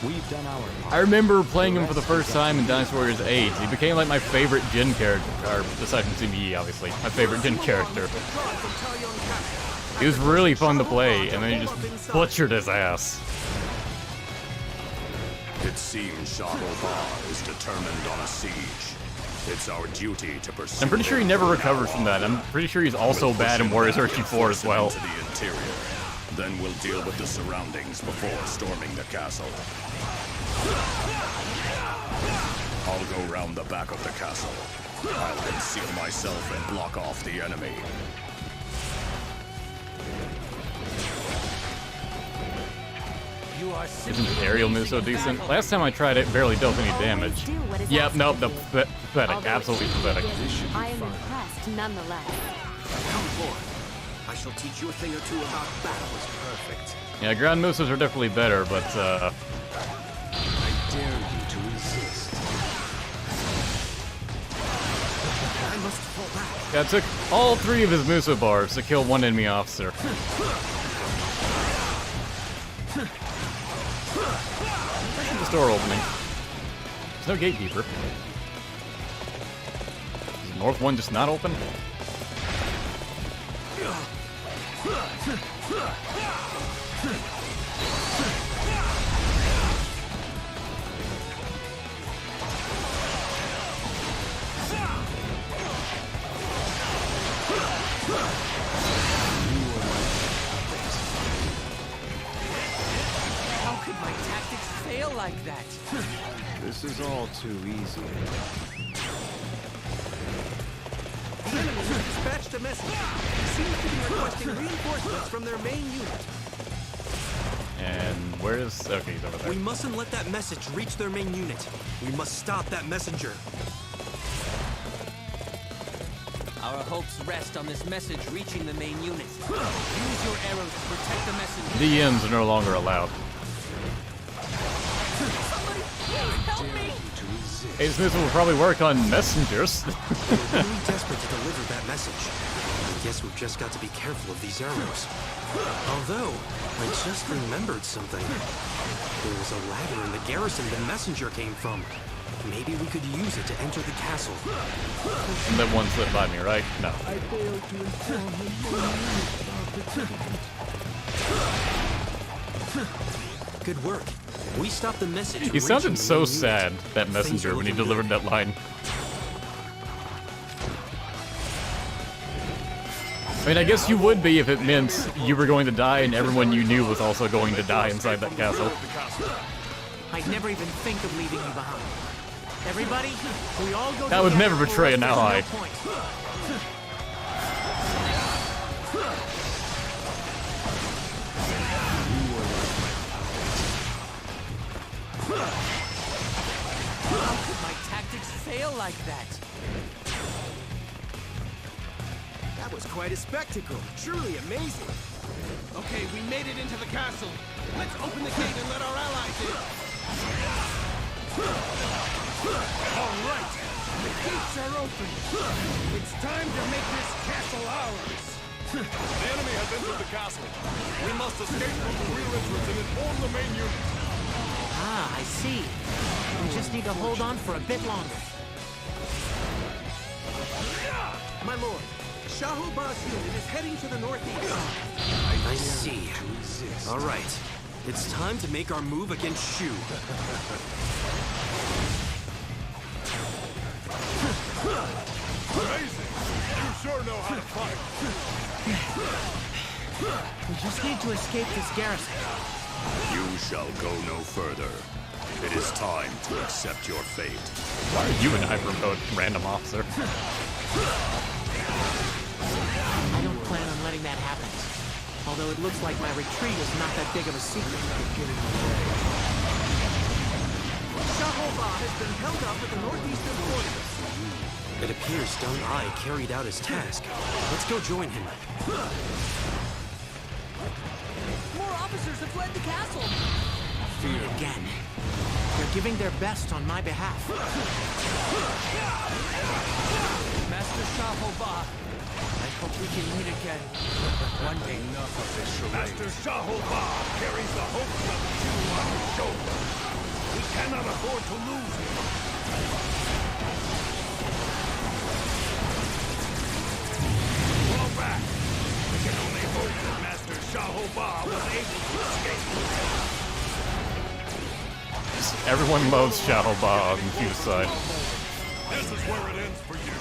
We've done our part. I remember playing him for the first time in Dynasty Warriors 8. He became like my favorite Jin character, or aside from Sima Yi, obviously, my favorite Jin character. He was really fun to play, and then he just butchered his ass. It seems Xiahou Ba is determined on a siege. It's our duty to pursue. I'm pretty sure he never recovers from that. I'm pretty sure he's also bad in Warriors 34 as well. To the interior. Then we'll deal with the surroundings before storming the castle. I'll go round the back of the castle. I'll conceal myself and block off the enemy. Isn't the aerial move so decent? Last time I tried it, barely dealt any damage. Yep, nope, pathetic, absolutely pathetic. I am impressed nonetheless. Come forth. I shall teach you a thing or two about battle. Perfect. Yeah, ground moves are definitely better, but I dare you to resist. I must pull back. yeah, it took all 3 of his Musa bars to kill 1 enemy officer. The door opening. There's no gatekeeper. Is the north one just not open? This is all too easy. The enemy has dispatched a message. He seems to be requesting reinforcements from their main unit. And where is... Okay, he's over there. We mustn't let that message reach their main unit. We must stop that messenger. Our hopes rest on this message reaching the main unit. Use your arrows to protect the messenger. DMs are no longer allowed. Somebody, please help me! Hey, this will probably work on messengers. We're really desperate to deliver that message. I guess we've just got to be careful of these arrows. Although, I just remembered something. There was a ladder in the garrison the messenger came from. Maybe we could use it to enter the castle. And that one slipped by me, right? No. I failed to inform the Good work. We stopped the message. He sounded reaching so the sad, that messenger, when he delivered that line. I mean, I guess you would be if it meant you were going to die and everyone you knew was also going to die inside that castle. I'd never even think of leaving you behind. Everybody, we all go. That would never betray an ally. How could my tactics fail like that? That was quite a spectacle. Truly amazing. Okay, we made it into the castle. Let's open the gate and let our allies in. All right. The gates are open. It's time to make this castle ours. The enemy has entered the castle. We must escape from the rear entrance and inform the main unit. Ah, I see. We just need to hold on for a bit longer. My lord, Shahoba's unit is heading to the northeast. I see. All right. It's time to make our move against Shu. Amazing! You sure know how to fight. We just need to escape this garrison. You shall go no further. It is time to accept your fate. Why are you an hyper-mode random officer? I don't plan on letting that happen. Although it looks like my retreat is not that big of a secret. Shahoba has been held up at the northeastern fortress. It appears Deng Ai carried out his task. Let's go join him. More officers have fled the castle. Fear again. They're giving their best on my behalf. Master Shahoba, I hope we can meet again. One day. Enough of this charade. Master Shahoba carries the hopes of Shu on his shoulders. We cannot afford to lose him. Fall back. We can only hope that Master Shahoba was able to escape. Everyone loves Shahoba on Q's side. This is where it ends for you.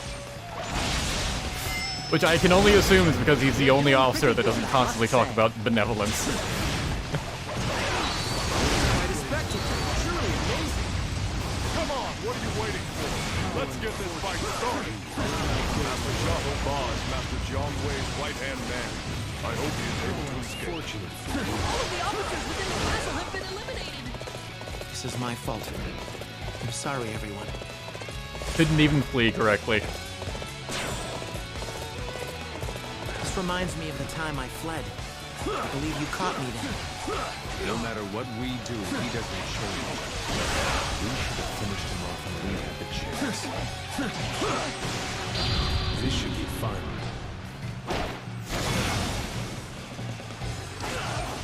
Which I can only assume is because he's the only officer that doesn't constantly talk about benevolence. Quite a spectacle. Truly amazing. Come on, what are you waiting for? Let's get this fight started. Master Shahoba is Master Jiang Wei's right-hand man. I hope he is able to escape. All of the officers within the castle have been eliminated. This is my fault. I'm sorry, everyone. Didn't even flee correctly. This reminds me of the time I fled. I believe you caught me then. No matter what we do, he doesn't change. We should have finished him off when we had the chance. This should be fun.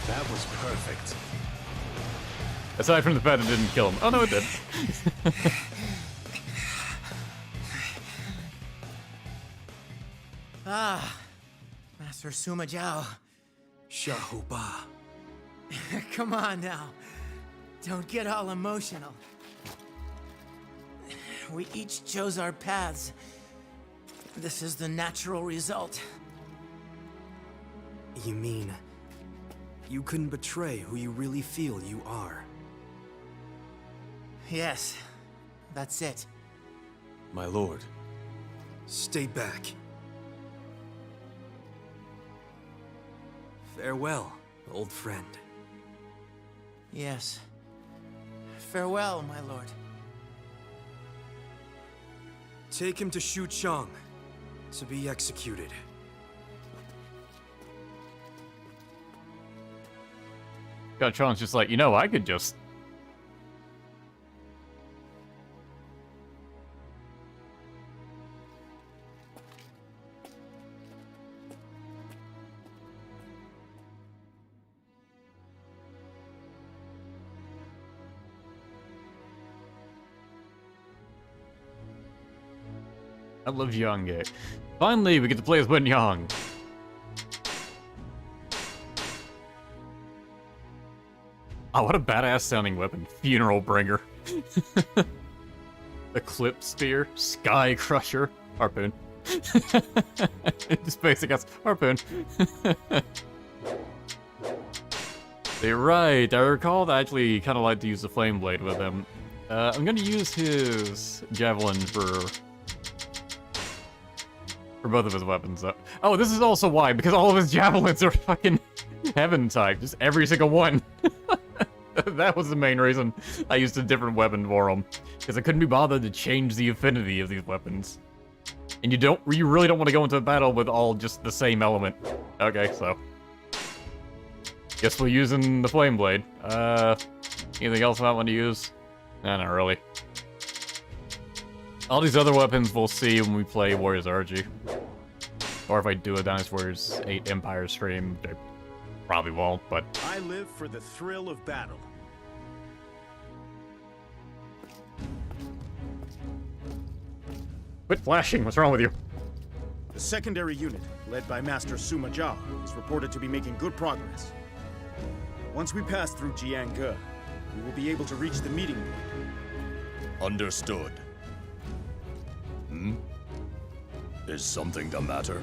That was perfect. Aside from the fact it didn't kill him. Oh no, it did. Ah, Master Sima Zhao. Shahoba. Come on now. Don't get all emotional. We each chose our paths. This is the natural result. You mean, you couldn't betray who you really feel you are? Yes, That's it. My lord, stay back. Farewell, old friend. Yes. Farewell, my lord. Take him to Xincheng to be executed. Jia Chong's just like, you know, I could just... I love Zhuge. Finally, we get to play as Wen Yang. Oh, what a badass sounding weapon. Funeral Bringer. Eclipse Spear. Sky Crusher. Harpoon. Just basic ass harpoon. You're right. I recall that I actually kind of like to use the Flame Blade with him. I'm going to use his Javelin for both of his weapons, though. Oh, this is also why, because all of his javelins are fucking heaven type. Just every single one. That was the main reason I used a different weapon for him. Because I couldn't be bothered to change the affinity of these weapons. And you really don't want to go into a battle with all just the same element. Okay, so. Guess we're using the Flame Blade. Anything else I want to use? Nah, not really. All these other weapons we'll see when we play Warriors RG. Or if I do a Dynasty Warriors 8 Empire stream, I probably won't, but... I live for the thrill of battle. Quit flashing, what's wrong with you? The secondary unit, led by Master Sima Zhao, is reported to be making good progress. Once we pass through Jiangge, we will be able to reach the meeting point. Understood. Is something the matter?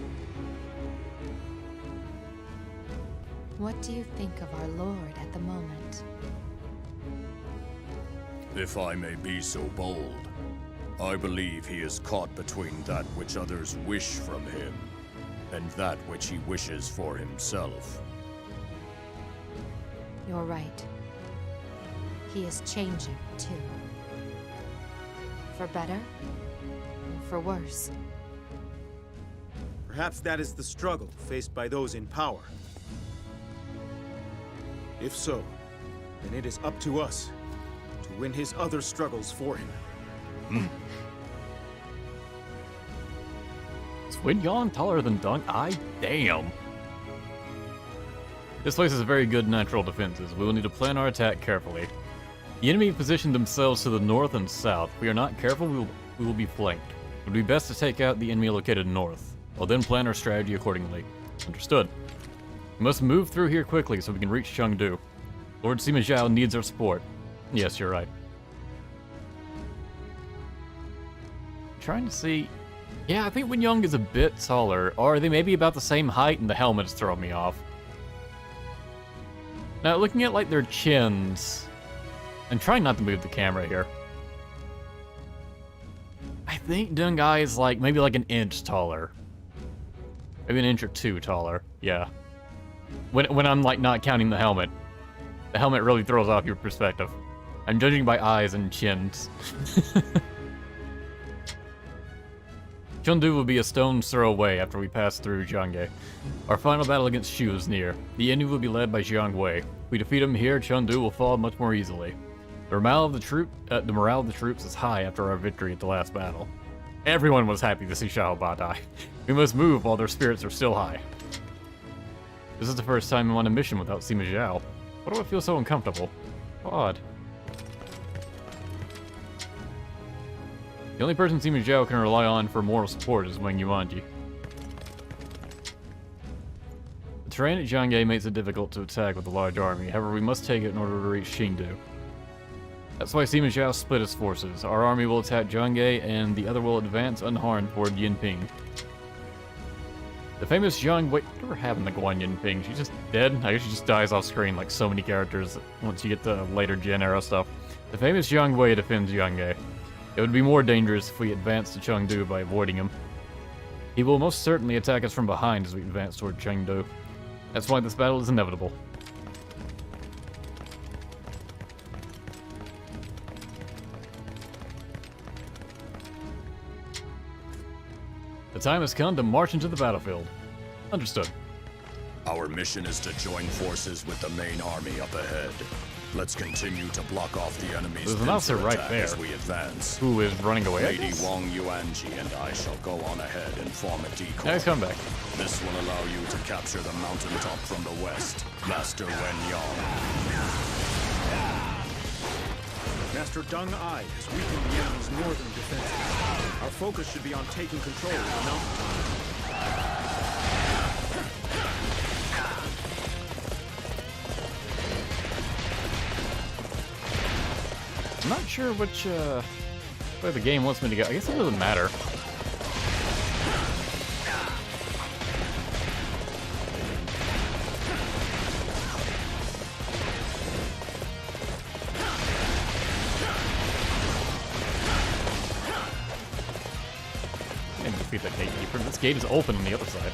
What do you think of our lord at the moment? If I may be so bold, I believe he is caught between that which others wish from him, and that which he wishes for himself. You're right. He is changing, too. For better, or for worse. Perhaps that is the struggle faced by those in power. If so, then it is up to us to win his other struggles for him. Is Wen Yang taller than Deng Ai? Damn. This place has very good natural defenses. We will need to plan our attack carefully. The enemy positioned themselves to the north and south. If we are not careful, we will be flanked. It would be best to take out the enemy located north. We'll then plan our strategy accordingly. Understood. We must move through here quickly so we can reach Chengdu. Lord Sima Zhao needs our support. Yes, you're right. Trying to see... Yeah, I think Wen Yang is a bit taller, or are they maybe about the same height and the helmet is throwing me off? Now, looking at, like, their chins... I'm trying not to move the camera here. I think Deng Ai is, like, maybe like an inch taller. Maybe an inch or two taller, yeah. When I'm, like, not counting the helmet. The helmet really throws off your perspective. I'm judging by eyes and chins. Chengdu will be a stone's throw away after we pass through Jiangge. Our final battle against Shu is near. The enemy will be led by Jiang Wei. If we defeat him here, Chengdu will fall much more easily. The morale of the troops is high after our victory at the last battle. Everyone was happy to see Xiaoba die. We must move while their spirits are still high. This is the first time I'm on a mission without Sima Zhao. Why do I feel so uncomfortable? Odd. The only person Sima Zhao can rely on for moral support is Wang Yuanji. The terrain at Jiangge makes it difficult to attack with a large army, however we must take it in order to reach Xingdu. That's why Sima Zhao split his forces. Our army will attack Jiangge, and the other will advance unharmed toward Yinping. The famous Jiang Wei... Whatever happened to Guan Yinping? She's just dead? I guess she just dies off screen like so many characters once you get to later Jin era stuff. The famous Jiang Wei defends Jiangge. It would be more dangerous if we advanced to Chengdu by avoiding him. He will most certainly attack us from behind as we advance toward Chengdu. That's why this battle is inevitable. The time has come to march into the battlefield. Understood. Our mission is to join forces with the main army up ahead. Let's continue to block off the enemy's There's an officer right there as we advance. who is running away. Lady Wang Yuanji and I shall go on ahead and form a decoy. Yeah, he's coming back. This will allow you to capture the mountaintop from the west. Master Wen Yang. Master Deng Ai has weakened the enemy's northern defenses. Our focus should be on taking control of the mountaintop. I'm not sure which way the game wants me to go. I guess it doesn't matter. And defeat that gatekeeper. This gate is open on the other side.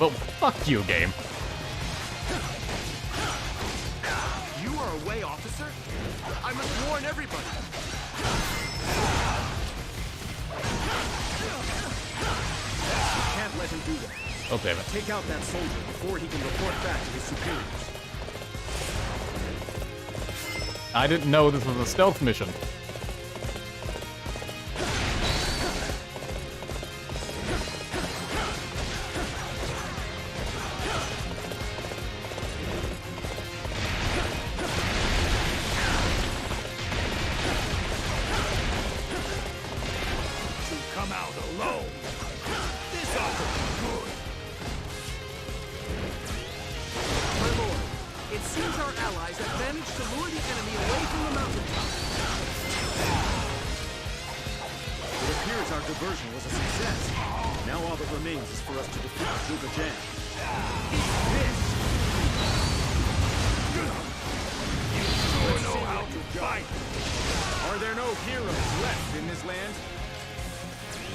Well, fuck you, game. You are a way officer? I must warn everybody. You can't let him do that. Oh, damn it. Take out that soldier before he can report back to his superiors. I didn't know this was a stealth mission.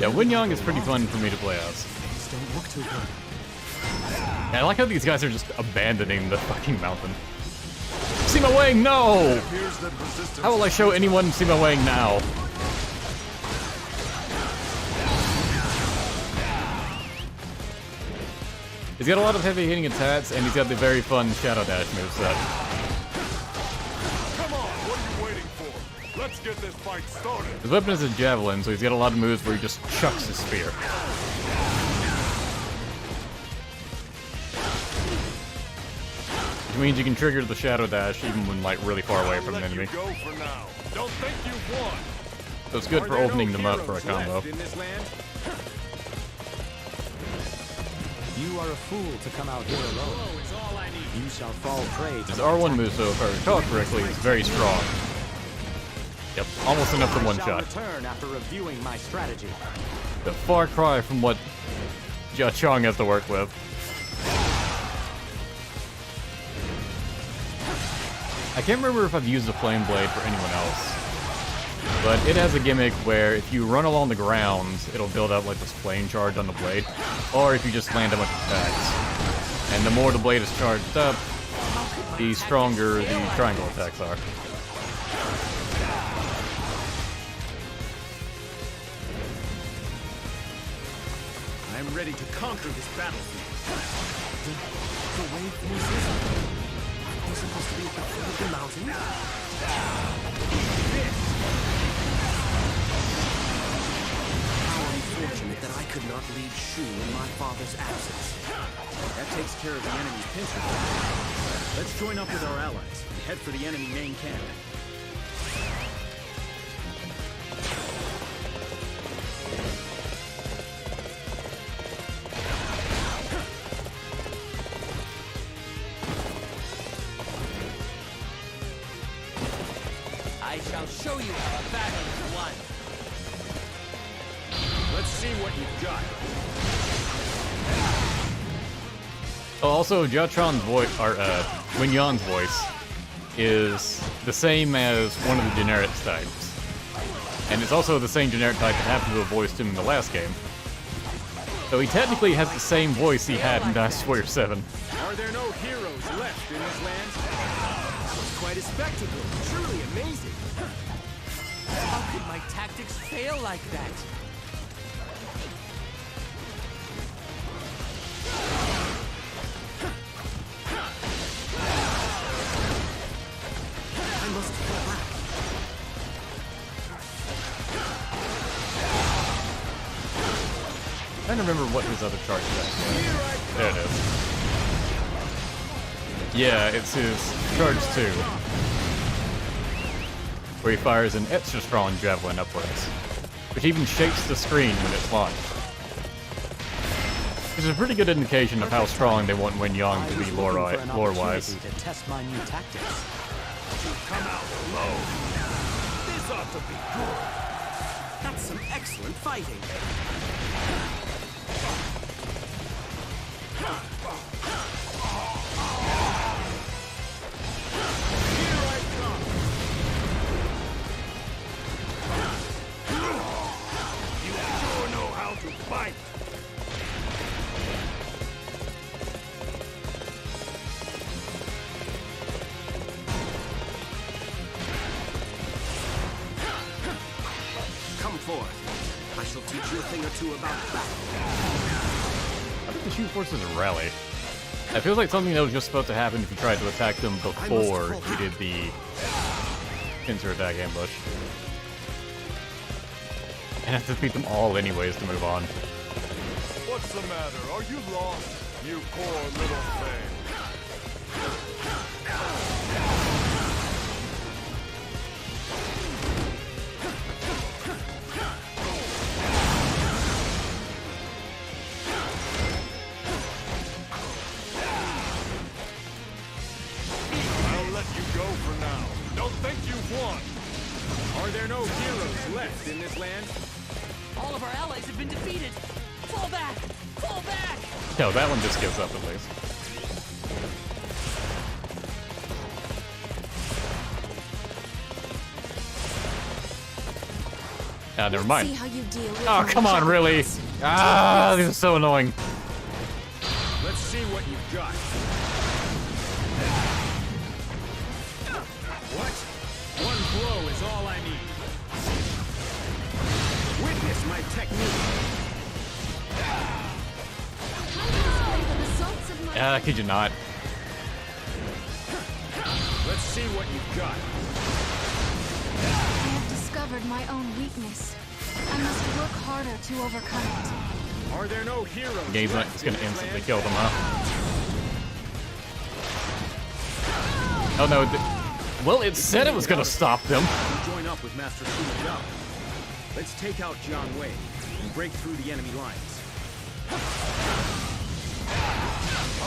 Yeah, Wen Yang is pretty fun for me to play as. These don't look too good. Yeah, I like how these guys are just abandoning the fucking mountain. Sima Wang, no! How will I show anyone Sima Wang now? He's got a lot of heavy hitting attacks, and he's got the very fun Shadow Dash moveset. Come on, what are you waiting for? Let's get this fight started. His weapon is a javelin, so he's got a lot of moves where he just chucks his spear. Which means you can trigger the Shadow Dash even when like really far away from an enemy. Go for now. Don't think you've won. So it's good for opening them up for a combo. You are a fool to come out here alone. You shall fall prey to His R1 move, so if I recall correctly, is very strong. Yep, almost enough for one shot. Return after reviewing my strategy. The far cry from what Jia Chong has to work with. I can't remember if I've used a Flame Blade for anyone else, but it has a gimmick where if you run along the ground, it'll build up like this flame charge on the blade, or if you just land a bunch of attacks. And the more the blade is charged up, the stronger the triangle attacks are. I'm ready to conquer this battlefield. The way things is, are we supposed to be at the foot of the mountain? How unfortunate that I could not lead Shu in my father's absence. That takes care of the enemy's pincer. Let's join up with our allies and head for the enemy main camp. I shall show you how a battle is won. Let's see what you've got. Oh, also, Jia Chong's voice, or Wen Yang's voice, is the same as one of the generic types. And it's also the same generic type that happened to have voiced him in the last game. So he technically has the same voice he had in Dynasty Warrior 7. Are there no heroes left in this land? It's quite a spectacle. Truly amazing. How could my tactics fail like that? I must fall back. I don't remember what his other charge attack was. There it is. Yeah, it's his charge 2. Where he fires an extra strong javelin upwards. Which even shakes the screen when it's launched. Which is a pretty good indication of how strong they want Wen Yang to be lore-wise. To test my new tactics. Come out alone. This ought to be good. That's some excellent fighting. You sure know how to fight. Come forth. I shall teach you a thing or two about battle. How did the Shu forces rally? That feels like something that was just supposed to happen if you tried to attack them before you did the pincer attack ambush. And have to defeat them all anyways to move on. What's the matter? Are you lost, you poor little thing? I'll let you go for now. Don't think you've won. Are there no heroes left in this land? All of our allies have been defeated. Fall back! Fall back! No, that one just gives up at least. Ah, never mind. See how you deal with Oh, come on, really? Ah, this is so annoying. Let's see what you've got. What? One blow is all I need. Witness my technique. I kid you not. Let's see what you've got. I have discovered my own weakness. I must work harder to overcome it. Are there no heroes? The game's not just gonna instantly kill them, huh? Oh no. Well, it said it was gonna stop them. Join up with Master Sima. Let's take out Jiang Wei and break through the enemy lines.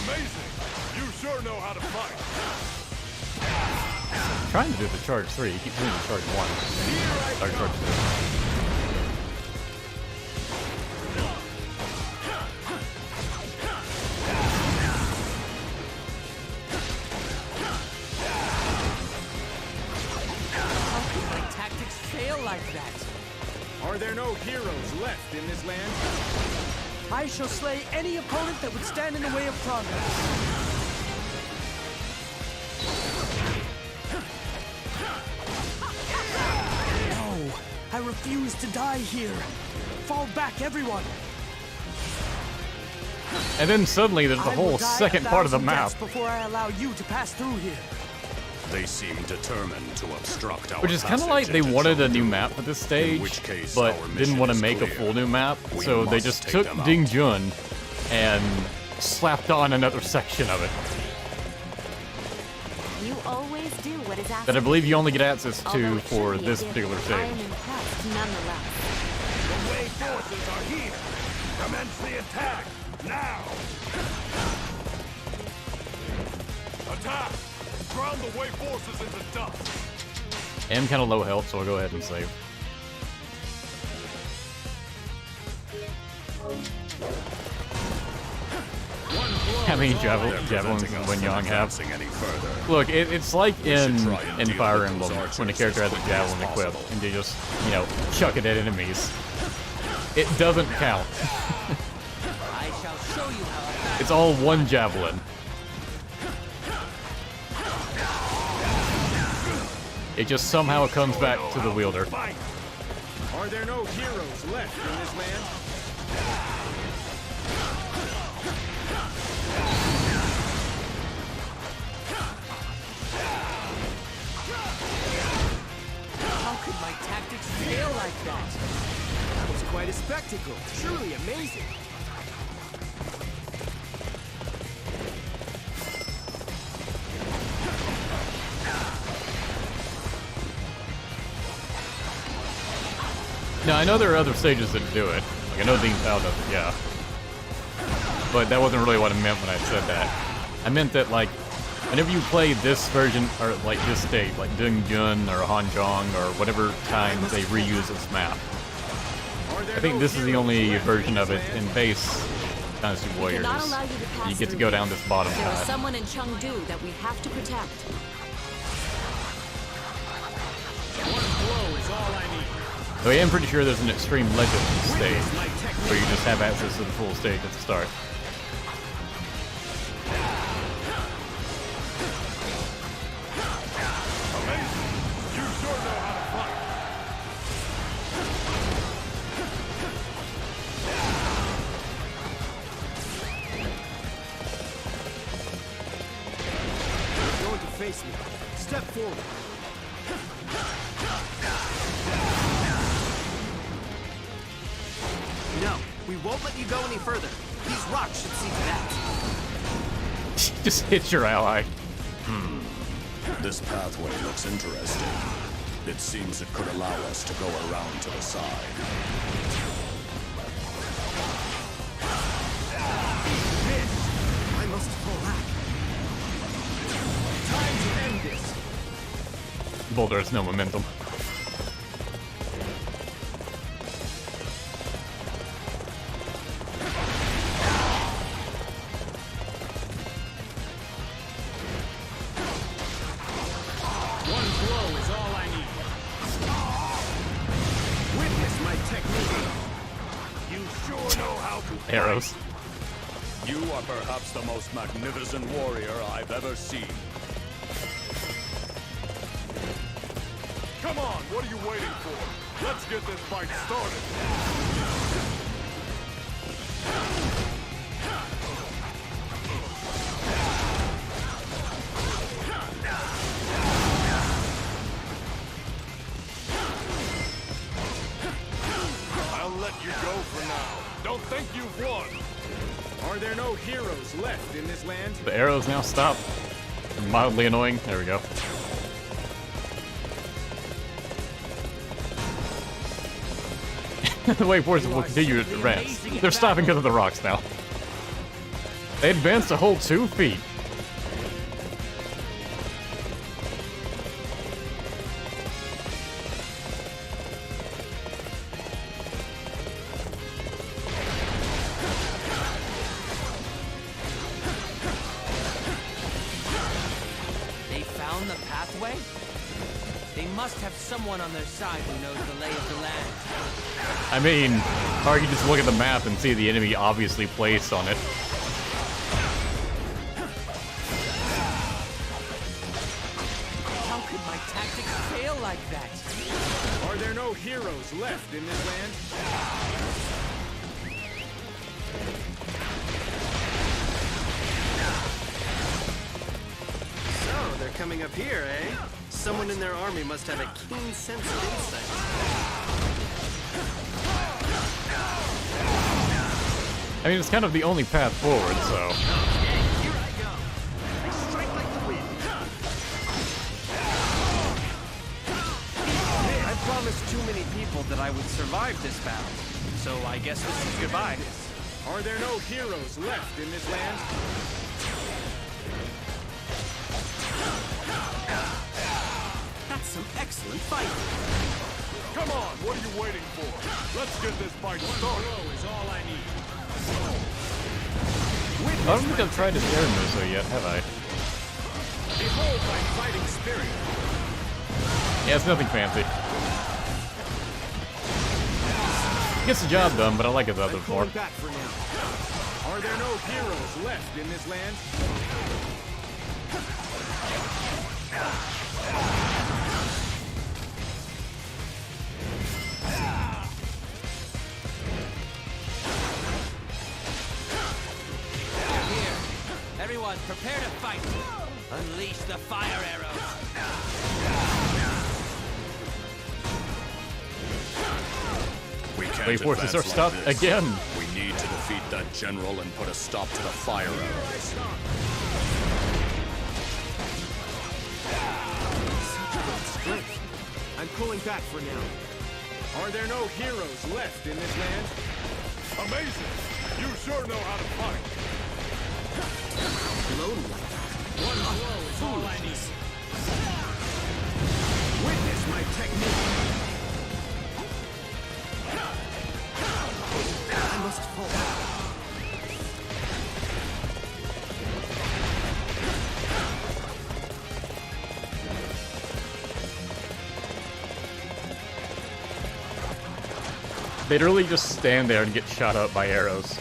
Amazing! You sure know how to fight. I'm trying to do the charge 3. You keep doing the charge 1. Or charge 2. Like that. Are there no heroes left in this land? I shall slay any opponent that would stand in the way of progress. No, I refuse to die here. Fall back, everyone. And then suddenly there's a whole second part of the map. Before I allow you to pass through here. They seem determined to obstruct our Which is kind of like they wanted a new map for this stage, but didn't want to make a full new map, so they just took Ding Jun and slapped on another section of it. You always do what is asked. That I believe you only get access to for this particular I stage. am impressed nonetheless. The Wei forces are here. Commence the attack now. Attack! Ground the Wei forces into dust. I am kind of low health, so I'll go ahead and save. how many javelins when Yang have. Look, it's like in Fire Emblem when a character has a javelin equipped and they just, you know, chuck it at enemies. It doesn't count. It's all one javelin. It just somehow comes back to the wielder. Are there no heroes left in this land? How could my tactics fail like that? That was quite a spectacle. Truly amazing. Now, I know there are other stages that do it. Like, I know Dean Pao does it, yeah. But that wasn't really what I meant when I said that. I meant that, like, whenever you play this version, or, like, this stage, like Dung Jun or Hanzhong or whatever times they reuse this map, I think this is the only version of it in base Dynasty Warriors. You get to go down this bottom There is path. someone in Chengdu that we have to protect. One blow is all I need. Though I am pretty sure there's an Extreme Legend stage, where you just have access to the full stage at the start. You sure know how to fight. You're going to face me. Step forward. No, we won't let you go any further. These rocks should see to that. Just hit your ally. This pathway looks interesting. It seems it could allow us to go around to the side. I must pull back. Time to end this. Boulder has no momentum. One blow is all I need. Witness my technique. You sure know how to fight. Arrows. You are perhaps the most magnificent warrior I've ever seen. Come on, what are you waiting for? Let's get this fight started. I'll let you go for now. Don't think you've won. Are there no heroes left in this land? The arrows now stop. Mildly annoying. There we go. The Wave Forces will continue to advance. They're stopping because of the rocks now. They advanced a whole 2 feet. They found the pathway? They must have someone on their side who knows the lay of the land. I mean, or you just look at the map and see the enemy obviously placed on it. How could my tactics fail like that? Are there no heroes left in this land? So, they're coming up here, eh? Someone in their army must have a keen sense of insight. I mean, it's kind of the only path forward, so... Here I go. I strike like the wind. I promised too many people that I would survive this battle, so I guess this is goodbye. Are there no heroes left in this land? That's some excellent fighting. Come on, what are you waiting for? Let's get this fight started. Blow is all I need. I don't think I've tried his air Muso yet, have I? Behold my fighting spirit. Yeah, it's nothing fancy. Gets the job done, but I like his other form. Back for now. Are there no heroes left in this land? Here, everyone, prepare to fight. Unleash the fire arrows. We can't Wait, forces are advance stopped like this. again. We need to defeat that general and put a stop to the fire arrows. Strength. I'm pulling back for now. Are there no heroes left in this land? Amazing! You sure know how to fight. Blown like that. One blow is all I need. Witness my technique. I must fall. They literally just stand there and get shot up by arrows.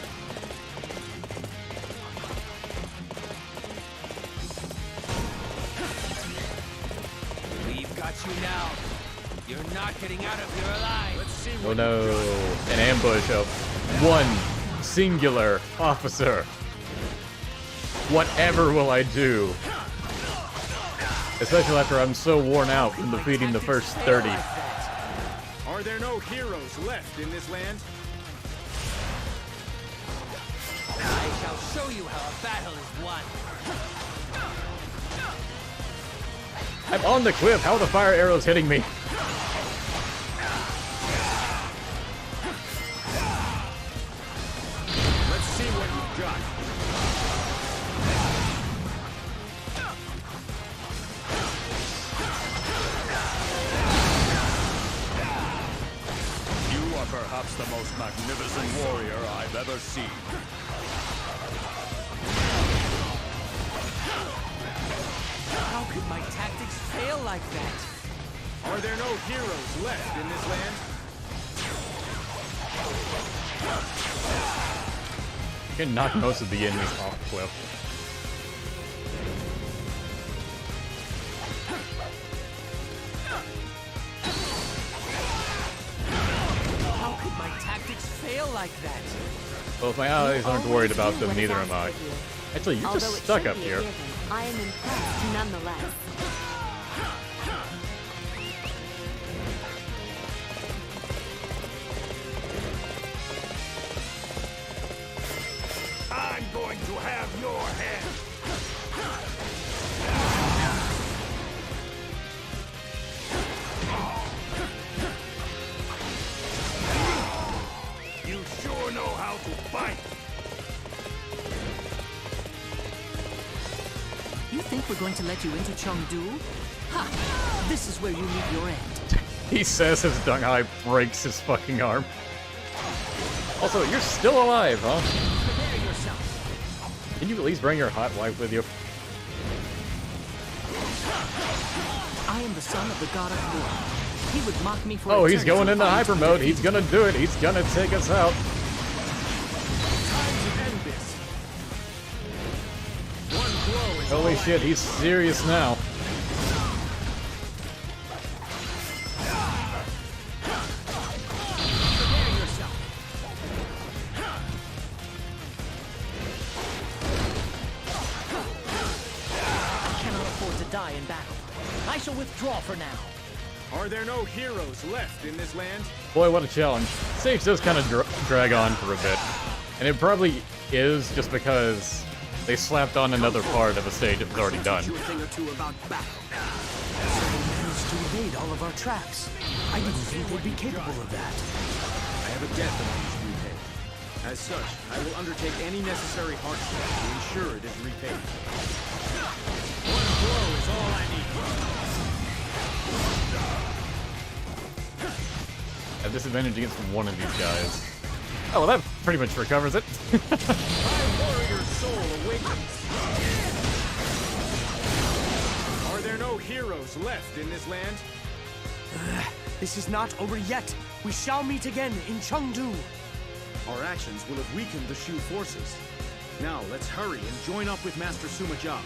We've got you now. You're not getting out of here alive. Let's see Oh no, an ambush of one singular officer. Whatever will I do? Especially after I'm so worn out from defeating the first 30. Are there no heroes left in this land? I shall show you how a battle is won. I'm on the cliff. How are the fire arrows hitting me? Let's see what you've got. You are perhaps the most magnificent warrior I've ever seen. How could my tactics fail like that? Are there no heroes left in this land? You can knock most of the enemies off the cliff. How could my tactics fail like that? Well, if my allies aren't worried about them, neither am I. Actually, you're Although just it stuck should up be a here. given, I am impressed nonetheless. I'm going to have your head. You sure know how to fight. You think we're going to let you into Chengdu? Ha! This is where you meet your end. He says his Dung Hai breaks his fucking arm. Also, you're still alive, huh? Prepare yourself. Can you at least bring your hot wife with you? I am the son of the god of war. He would mock me for Oh, he's eternity going into only hyper to mode. defeat He's gonna do it. He's gonna take us out. Time to end this. One blow is Holy all shit, he's serious now. Prepare yourself. I cannot afford to die in battle. I shall withdraw for now. Are there no heroes left in this land? Boy, what a challenge. Stage does kind of drag on for a bit. And it probably is just because they slapped on another part of a stage that was already done. Teach you a thing or two about battle. So they managed to evade all of our traps. I didn't think they'd be capable of that. I have a debt that I must repay. As such, I will undertake any necessary hardship to ensure it is repaid. One blow is all I need. At disadvantage against one of these guys. Oh, well, that pretty much recovers it. My warrior soul victims. Are there no heroes left in this land? This is not over yet. We shall meet again in Chengdu. Our actions will have weakened the Shu forces. Now, let's hurry and join up with Master Sima Jia.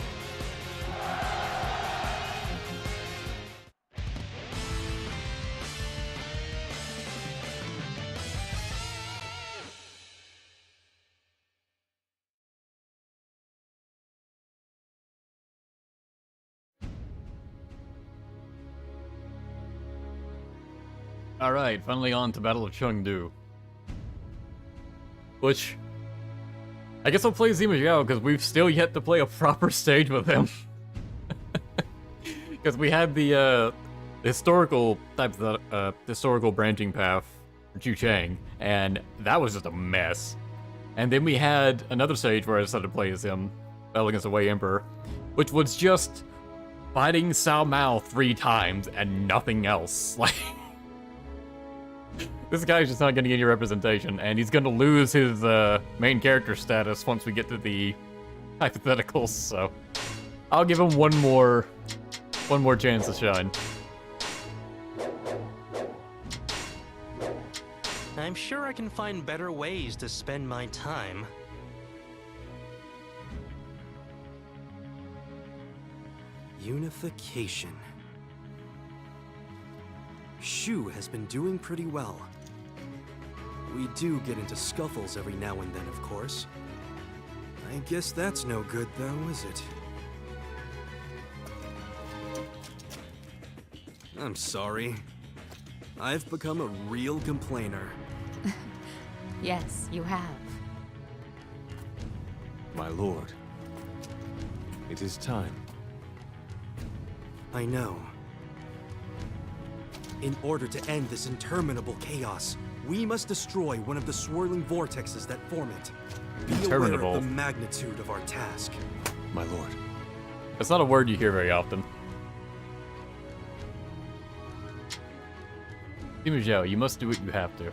Alright, finally on to Battle of Chengdu. Which, I guess I'll play Sima Zhao because we've still yet to play a proper stage with him. Because we had the historical type of historical branching path for Xincheng, and that was just a mess. And then we had another stage where I decided to play as him, Battle Against the Wei Emperor, which was just fighting Cao Mao 3 times and nothing else. Like, this guy's just not getting any representation, and he's gonna lose his main character status once we get to the hypotheticals, so I'll give him one more chance to shine. I'm sure I can find better ways to spend my time. Unification. Shu has been doing pretty well. We do get into scuffles every now and then, of course. I guess that's no good, though, is it? I'm sorry. I've become a real complainer. Yes, you have. My lord, it is time. I know. In order to end this interminable chaos, we must destroy one of the swirling vortexes that form it. Be aware of the magnitude of our task. My lord. That's not a word you hear very often. Sima Zhao, you must do what you have to.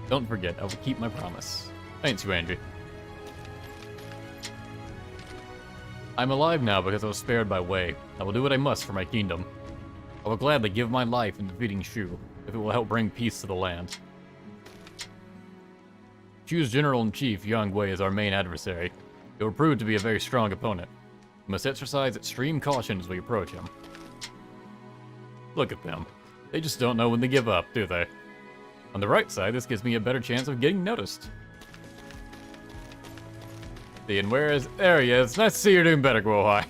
Don't forget, I will keep my promise. Thanks, you, Andrew. I'm alive now because I was spared by Wei. I will do what I must for my kingdom. I will gladly give my life in defeating Shu, if it will help bring peace to the land. Shu's General-in-Chief, Yang Wei, is our main adversary. He will prove to be a very strong opponent. We must exercise extreme caution as we approach him. Look at them. They just don't know when to give up, do they? On the right side, this gives me a better chance of getting noticed. And where is... There he is. Nice to see you're doing better, Guohai.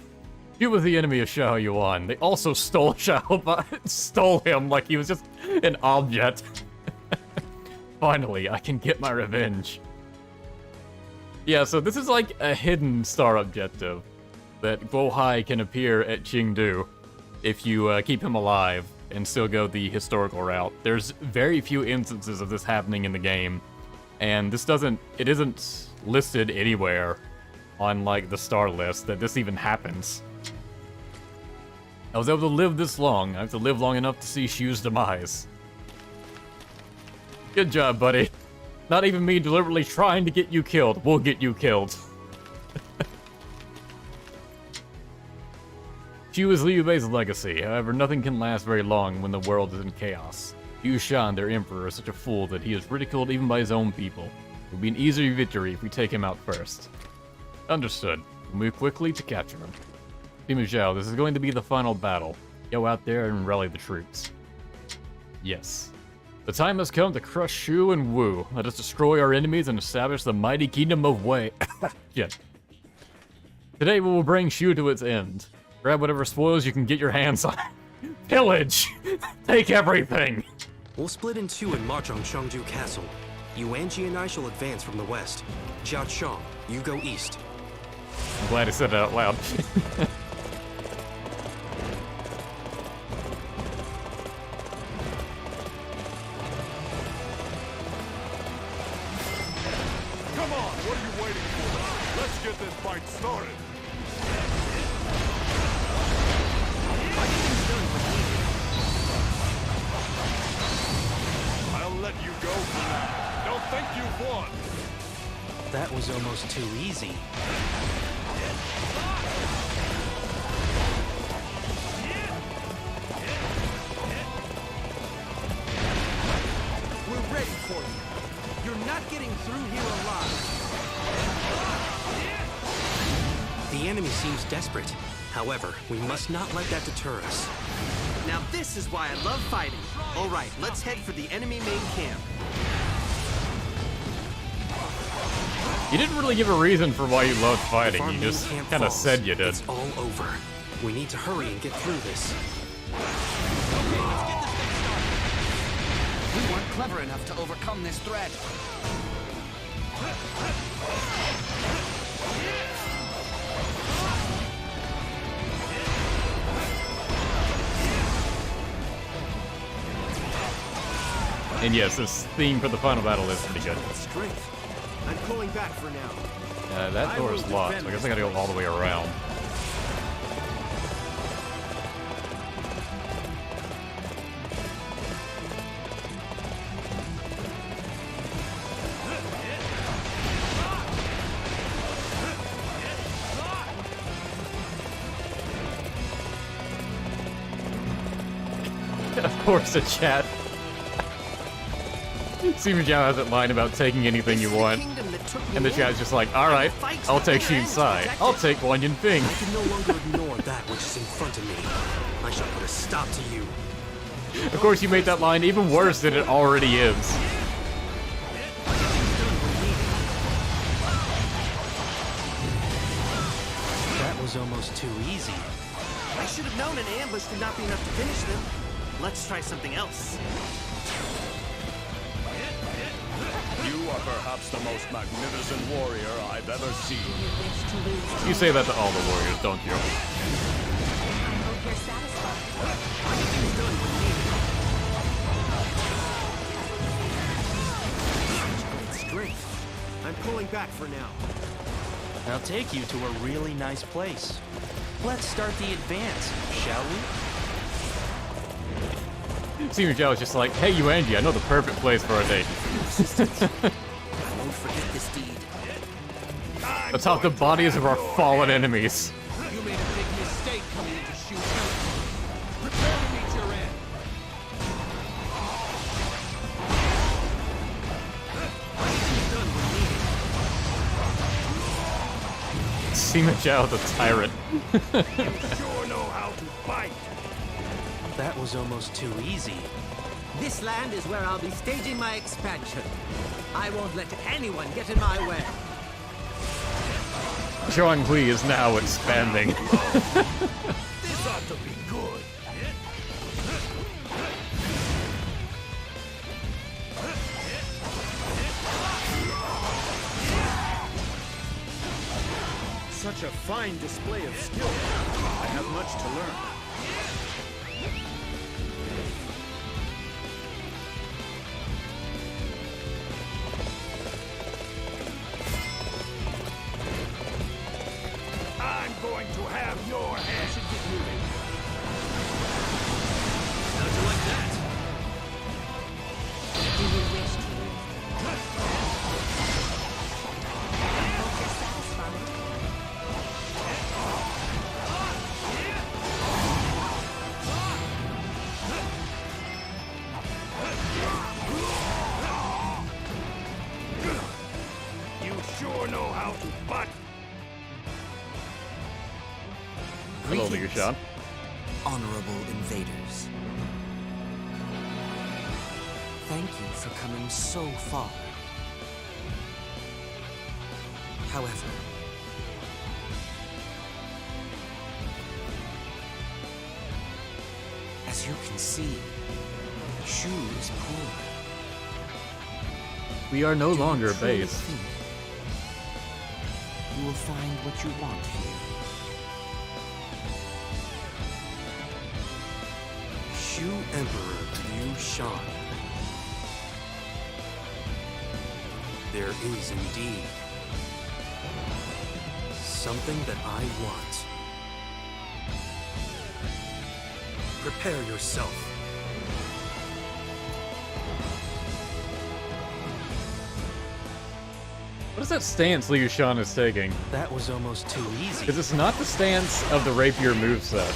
You were the enemy of Xiao Yuan. They also stole Xiao, but stole him like he was just an object. Finally, I can get my revenge. Yeah, so this is like a hidden star objective that Guohai can appear at Chengdu if you keep him alive and still go the historical route. There's very few instances of this happening in the game, and this it isn't listed anywhere on like the star list that this even happens. I was able to live this long. I have to live long enough to see Shu's demise. Good job, buddy. Not even me deliberately trying to get you killed will get you killed. Shu is Liu Bei's legacy, however nothing can last very long when the world is in chaos. Yu Shan, their emperor, is such a fool that he is ridiculed even by his own people. It will be an easier victory if we take him out first. Understood. We'll move quickly to capture him. Sima Zhao, this is going to be the final battle. Go out there and rally the troops. Yes. The time has come to crush Shu and Wu. Let us destroy our enemies and establish the mighty kingdom of Wei. Shit. Today we will bring Shu to its end. Grab whatever spoils you can get your hands on. Pillage! Take everything! We'll split in two and march on Chengdu Castle. Yuanji and I shall advance from the west. Jia Chong, you go east. I'm glad I said it out loud. Come on, what are you waiting for? Let's get this fight started. I'll let you go for now. Don't think you've won. That was almost too easy. for you. You're not getting through here alive. The enemy seems desperate. However, we must not let that deter us. Now this is why I love fighting. All right, let's head for the enemy main camp. You didn't really give a reason for why you loved fighting, you just kind of said you did. It's all over. We need to hurry and get through this. We weren't clever enough to overcome this threat. And yes, this theme for the final battle is pretty good. Strength. I'm pulling back for now. That door is locked, so I guess I gotta go all the way around. Of course, the chat. Sima Zhao has that line about taking anything you want, and the chat's just like, alright, I'll take Xin Sai, I'll take Wang Yinping. I can no longer ignore that which is in front of me. I shall put a stop to you. Of course, you made that line even worse than it already is. That was almost too easy. I should have known an ambush would not be enough to finish them. Let's try something else. You are perhaps the most magnificent warrior I've ever seen. You say that to all the warriors, don't you? Hope you're satisfied. Strength. I'm pulling back for now. I'll take you to a really nice place. Let's start the advance, shall we? Sima Zhao is just like, hey, Yuanji, I know the perfect place for a date. I won't forget this deed. Atop the bodies of our fallen enemies. You made a big mistake coming into Xincheng. Prepare to meet your end. Sima Zhao, the tyrant. You sure know how to fight. That was almost too easy. This land is where I'll be staging my expansion. I won't let anyone get in my way. Zhuanghui is now expanding. This ought to be good. Such a fine display of skill. I have much to learn. I'm going to have your head. Should get moving. How'd you like that? Do you wish to? I hope you're satisfied. You sure know how to fight. Hello, Liu Shan. Honorable invaders. Thank you for coming so far. However, as you can see, Shu is poor. We are no longer a Truly base. think you will find what you want here. Shu Emperor Liu Shan. There is indeed something that I want. Prepare yourself. What is that stance Liu Shan is taking? That was almost too easy. Because it's not the stance of the rapier moveset.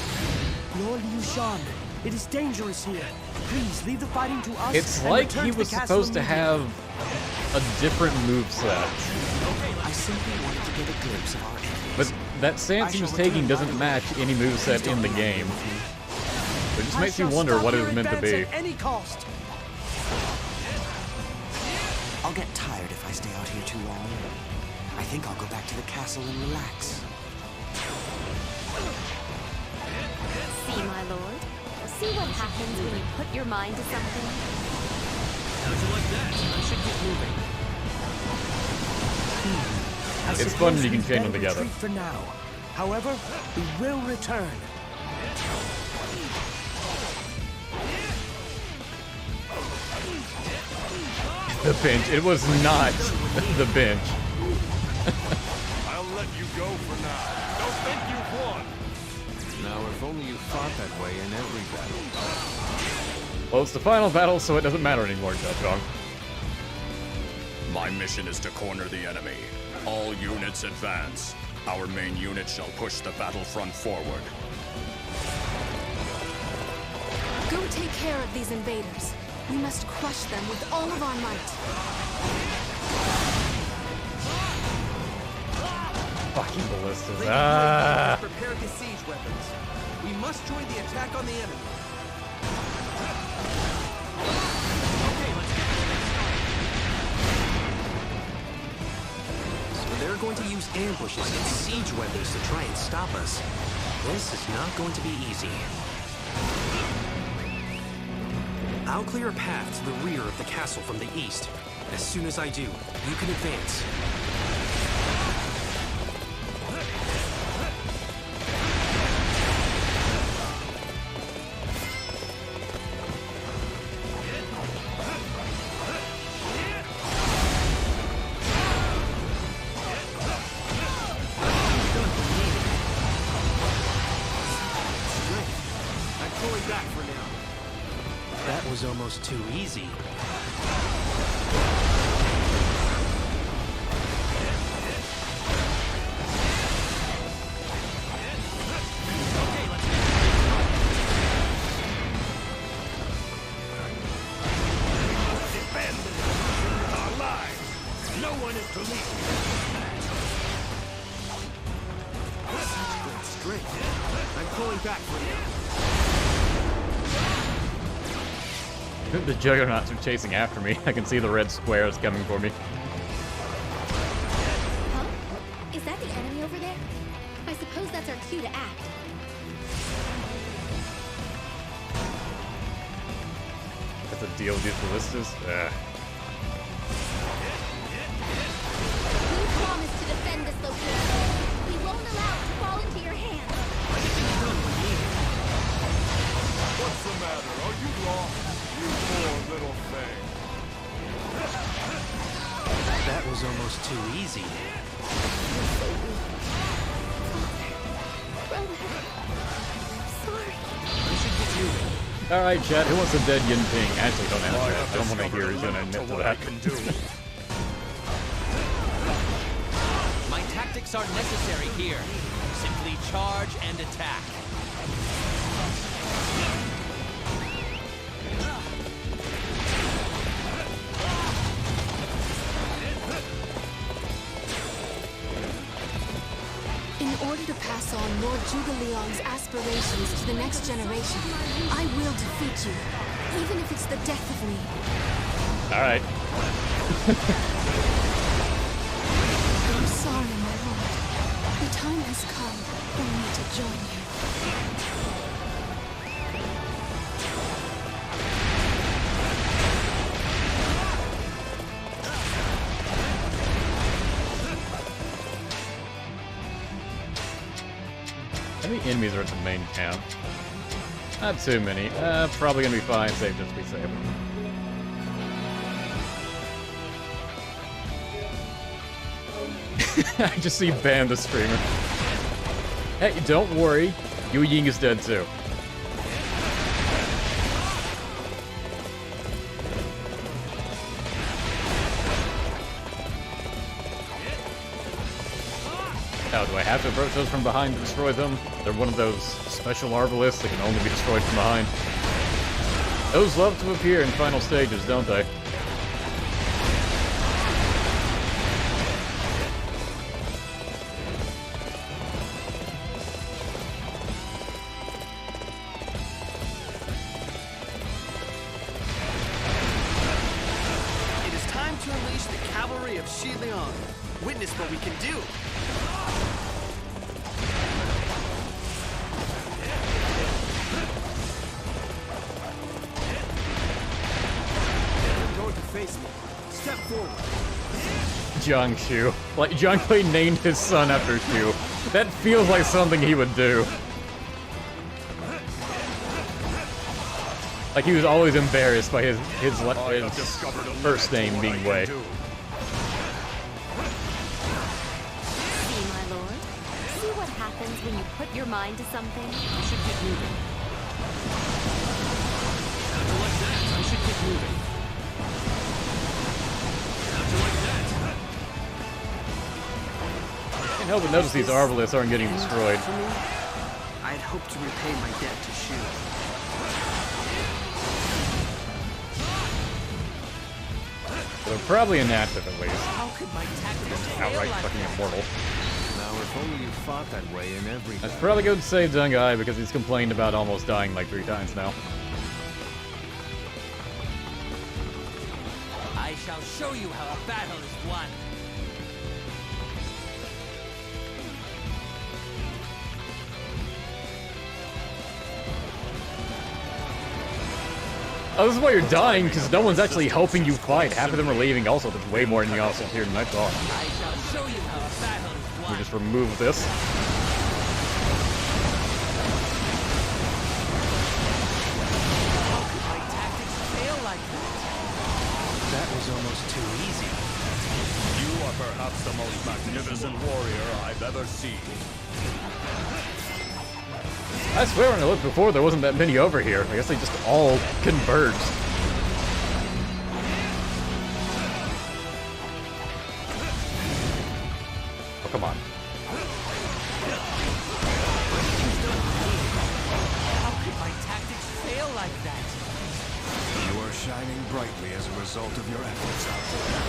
Lord Liu Shan, it is dangerous here. Please leave the fighting to us. It's and like return he to the was castle supposed to immediately. have a different moveset. I simply wanted to get a glimpse of our enemies. But that stance he was taking doesn't match any moveset in the game. It just makes you wonder what it was meant to be. At any cost. I'll get tired if I stay out here too long. I think I'll go back to the castle and relax. See, my lord? See what happens when you put your mind to something? How'd you like that? I should get moving. It's fun when you can chain them together. For now. However, we will return. The bench. It was not the bench. I'll let you go for now. Don't think you've won. Now, if only you fought that way in every battle. Well, it's the final battle, so it doesn't matter anymore, Jia Chong. My mission is to corner the enemy. All units advance. Our main unit shall push the battlefront forward. Go take care of these invaders. We must crush them with all of our might. Fucking ballistas. Prepare the siege weapons. We must join the attack on the enemy. So they're going to use ambushes and siege weapons to try and stop us. This is not going to be easy. I'll clear a path to the rear of the castle from the east. As soon as I do, you can advance. I'm pulling back for now. That was almost too easy. Defend our lives. No one is to leave. Such great strength. I'm pulling back for now. The juggernauts are chasing after me. I can see the red squares coming for me. Huh? Is that the enemy over there? I suppose that's our cue to act. That's a deal with these ballistas. We promise to defend this location. We won't allow it to fall into your hands. What's the matter? Are you lost? You poor little thing. That was almost too easy. Alright, chat, who wants a dead Yin Ping? Actually, don't answer that. I don't want to hear he's gonna admit to that. My tactics are necessary here. Simply charge and attack. In order to pass on Lord Zhuge Liang's aspirations to the next generation, I will defeat you, even if it's the death of me. Alright. I'm sorry, my lord. The time has come for me to join you. How many enemies are at the main camp? Not too many. Probably gonna be fine. Safe, just be safe. I just see Bam the streamer. Hey, don't worry. Yu Ying is dead too. Now, do I have to approach those from behind to destroy them? They're one of those special Arbalists that can only be destroyed from behind. Those love to appear in final stages, don't they? It is time to unleash the cavalry of Liang. Witness what we can do. Face me. Step forward. Jiang Shu. Like, Jiang Kui named his son after Shu. That feels like something he would do. Like, he was always embarrassed by his first name being Wei. See, my lord? See what happens when you put your mind to something? I should get moving. Like that, I should get moving. Can't help but notice these Arbaleths aren't getting destroyed. I'd hoped to repay my debt to Shu. They're probably inactive at least. How could my tactics fail Outright like fucking that? immortal. Now, if only you fought that way in every... I should probably go save Dungai because he's complained about almost dying like 3 times now. I shall show you how a battle is won. Oh, this is why you're dying, because no one's actually helping you fight. Half of them are leaving also. There's way more enemy officers here than I thought. I shall show you how a battle is won. We just remove this. How could my tactics fail like that? That was almost too easy. You are perhaps the most magnificent warrior I've ever seen. I swear when I looked before, there wasn't that many over here. I guess they just all converged. Oh, come on. How could my tactics fail like that? You are shining brightly as a result of your efforts out there.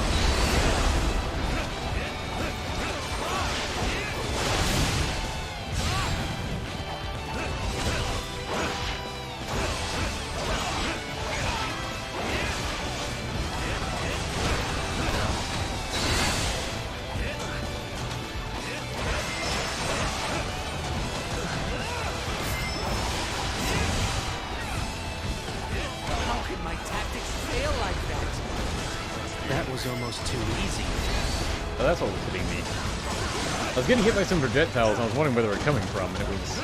How could my tactics fail like that? That was almost too easy. Oh, that's what was hitting me. I was getting hit by some projectiles, and I was wondering where they were coming from, and it was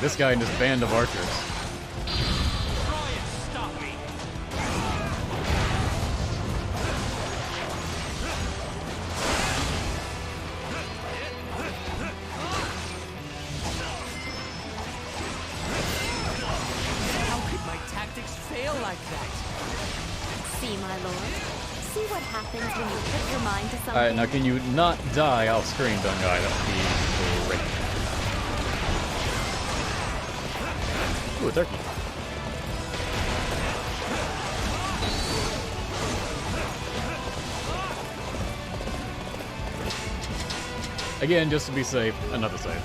this guy and this band of archers. Try and stop me. How could my tactics fail like that? See, my lord? See what happens when you put your mind to something? Alright, now can you not die off screen, Dungai? That would be great. Ooh, a turkey. Again, just to be safe, another save.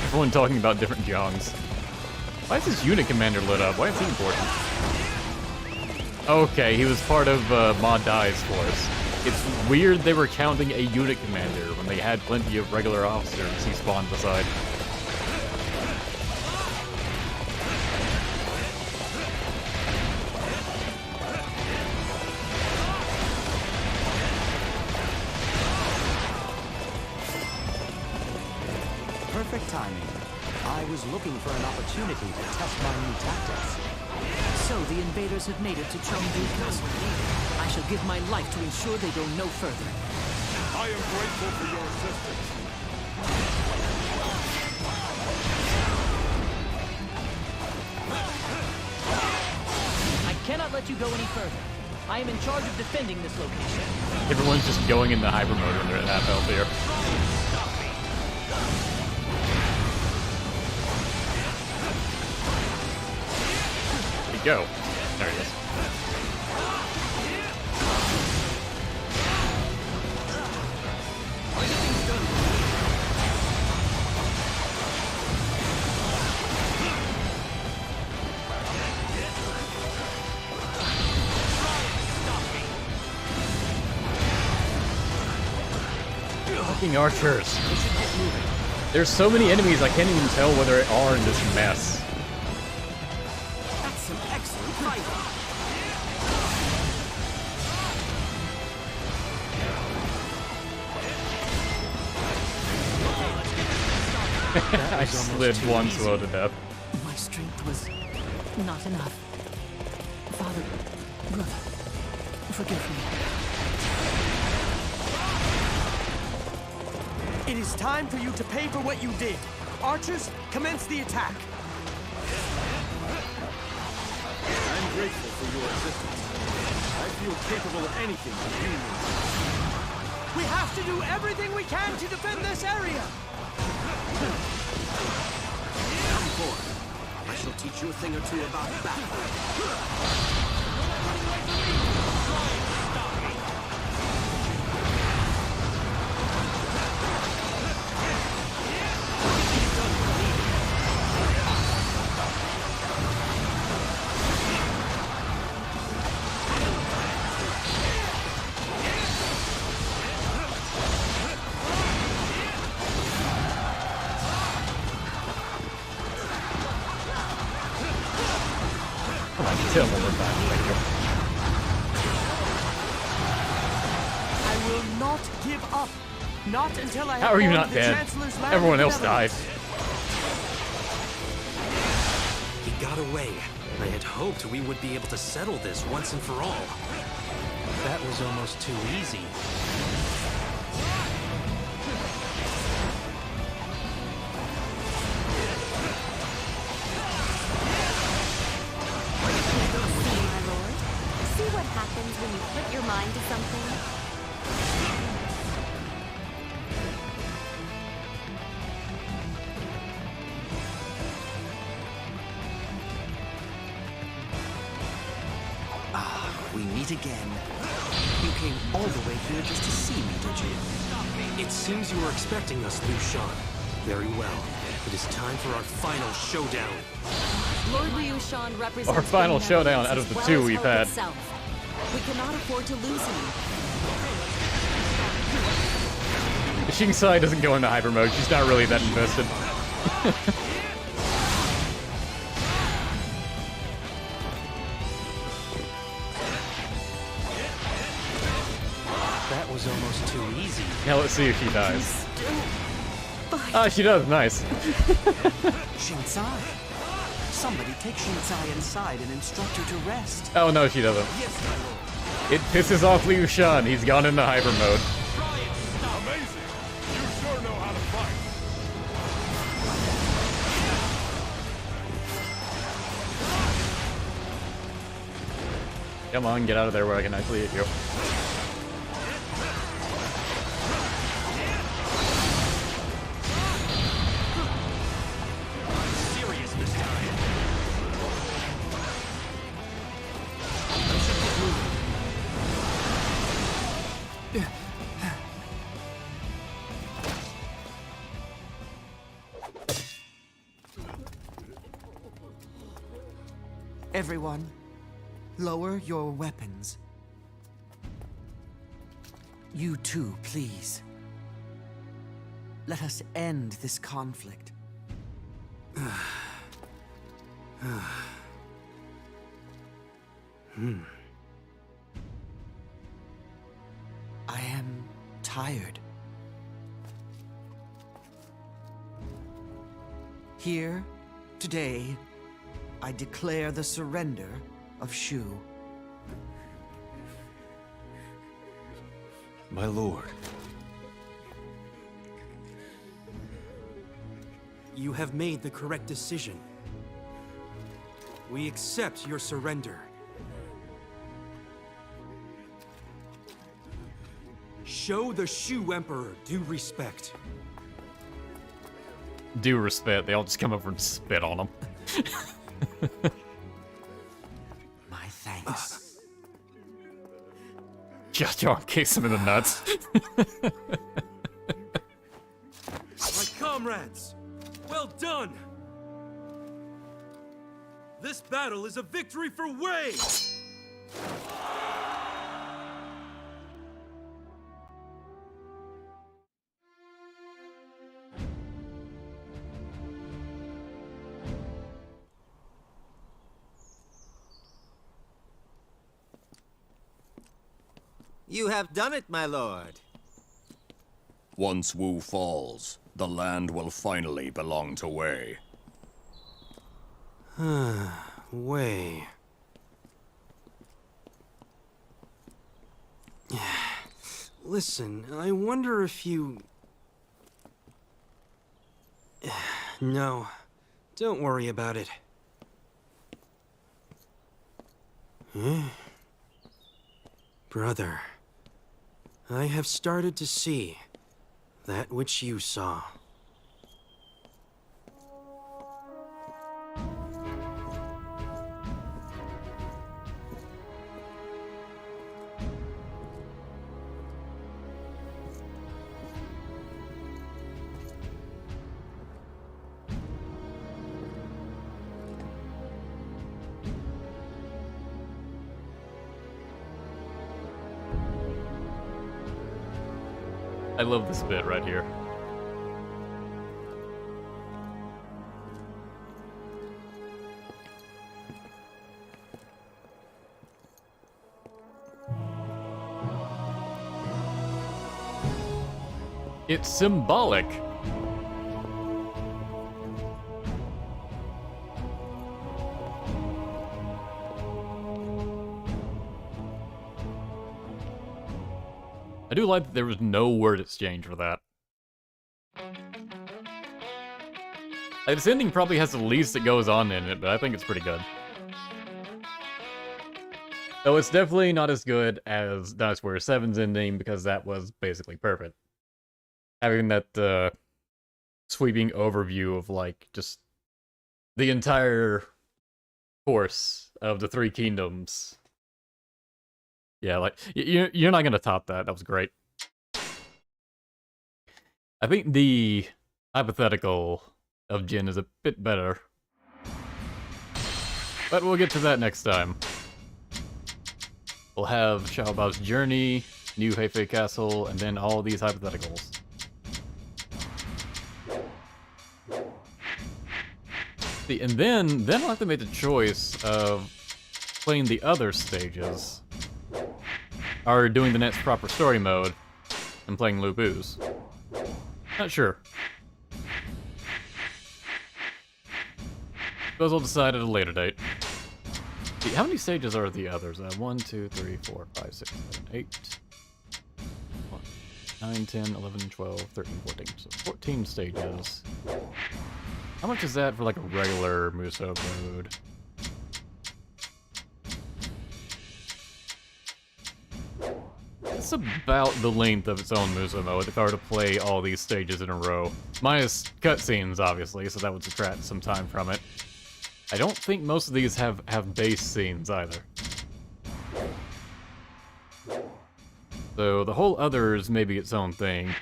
Everyone talking about different Jongs. Why is this unit commander lit up? Why is he important? Okay, he was part of Ma Dai's force. It's weird they were counting a unit commander when they had plenty of regular officers he spawned beside. Perfect timing. I was looking for an opportunity to test my new tactics. So the invaders have made it to Chengdu Castle. I shall give my life to ensure they go no further. I am grateful for your assistance. I cannot let you go any further. I am in charge of defending this location. Everyone's just going into hyper mode when they're at half health here. There you go. There it is. Fucking archers. There's so many enemies I can't even tell where they are in this mess. That's some excellent fighting. I slid one slow to death. My strength was not enough. Father, brother, forgive me. It is time for you to pay for what you did. Archers, commence the attack. I'm grateful for your assistance. I feel capable of anything that you need. We have to do everything we can to defend this area. Come forth. I shall teach you a thing or two about battle. Tell me one time, thank you. I will not give up. Not until I have How are you formed not the dead? Chancellor's land Everyone of else died. Netherlands. He got away. I had hoped we would be able to settle this once and for all. That was almost too easy. What happens when you put your mind to something? Ah, we meet again. You came all the way here just to see me, did you? It seems you were expecting us, Liu Shan. Very well. It is time for our final showdown. Lord Liu Shan represents Our final the showdown out Netherlands of the as two well as we've Hope had. itself. We cannot afford to lose him. Xincheng doesn't go into hyper mode. She's not really that invested. That was almost too easy. Now let's see if she dies. Ah, she does. Nice. Xincheng. Somebody take Xincheng inside and instruct her to rest. Oh no, she doesn't. It pisses off Liu Shan. He's gone into hyper mode. Amazing! You sure know how to fight. Come on, get out of there where I can actually hit you. Serious this time. Everyone, lower your weapons. You too, please. Let us end this conflict. I am tired. Here, today, I declare the surrender of Shu. My lord. You have made the correct decision. We accept your surrender. Show the Shu Emperor due respect. Due respect, they all just come over and spit on him. My thanks. Jia Chong kicks him in the nuts. My comrades, well done! This battle is a victory for Wei! You have done it, my lord. Once Wu falls, the land will finally belong to Wei. Wei. Listen, I wonder if you... No, don't worry about it. Brother, I have started to see that which you saw. I love this bit right here. It's symbolic. I do like that there was no word exchange for that. This ending probably has the least that goes on in it, but I think it's pretty good. Though it's definitely not as good as Dynasty Warrior 7's ending, because that was basically perfect. Having that sweeping overview of, like, just the entire course of the Three Kingdoms. Yeah, like, you're not gonna top that. That was great. I think the hypothetical of Jin is a bit better. But we'll get to that next time. We'll have Xiao Bao's journey, New Hefei Castle, and then all these hypotheticals. See, and then I'll have to make the choice of playing the other stages, or doing the next proper story mode, and playing Lu Bu's. Not sure. Suppose I'll decide at a later date. See, how many stages are the others? 1, 2, 3, 4, 5, 6, 7, 8... 9, 10, 11, 12, 13, 14. So 14 stages. How much is that for like a regular Musou mode? It's about the length of its own Musou mode if I were to play all these stages in a row. Minus cutscenes, obviously, so that would subtract some time from it. I don't think most of these have base scenes either. So the whole others may be its own thing.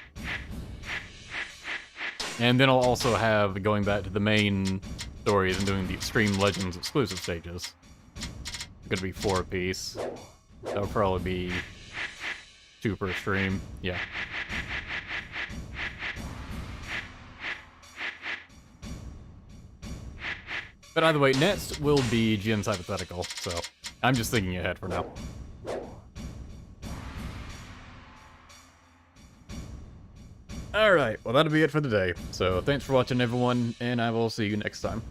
And then I'll also have going back to the main stories and doing the Extreme Legends exclusive stages. It's gonna be 4 apiece. That'll probably be 2 per stream. Yeah. But either way, next will be Jin's hypothetical, so I'm just thinking ahead for now. Alright, well that'll be it for today. So thanks for watching everyone, and I will see you next time.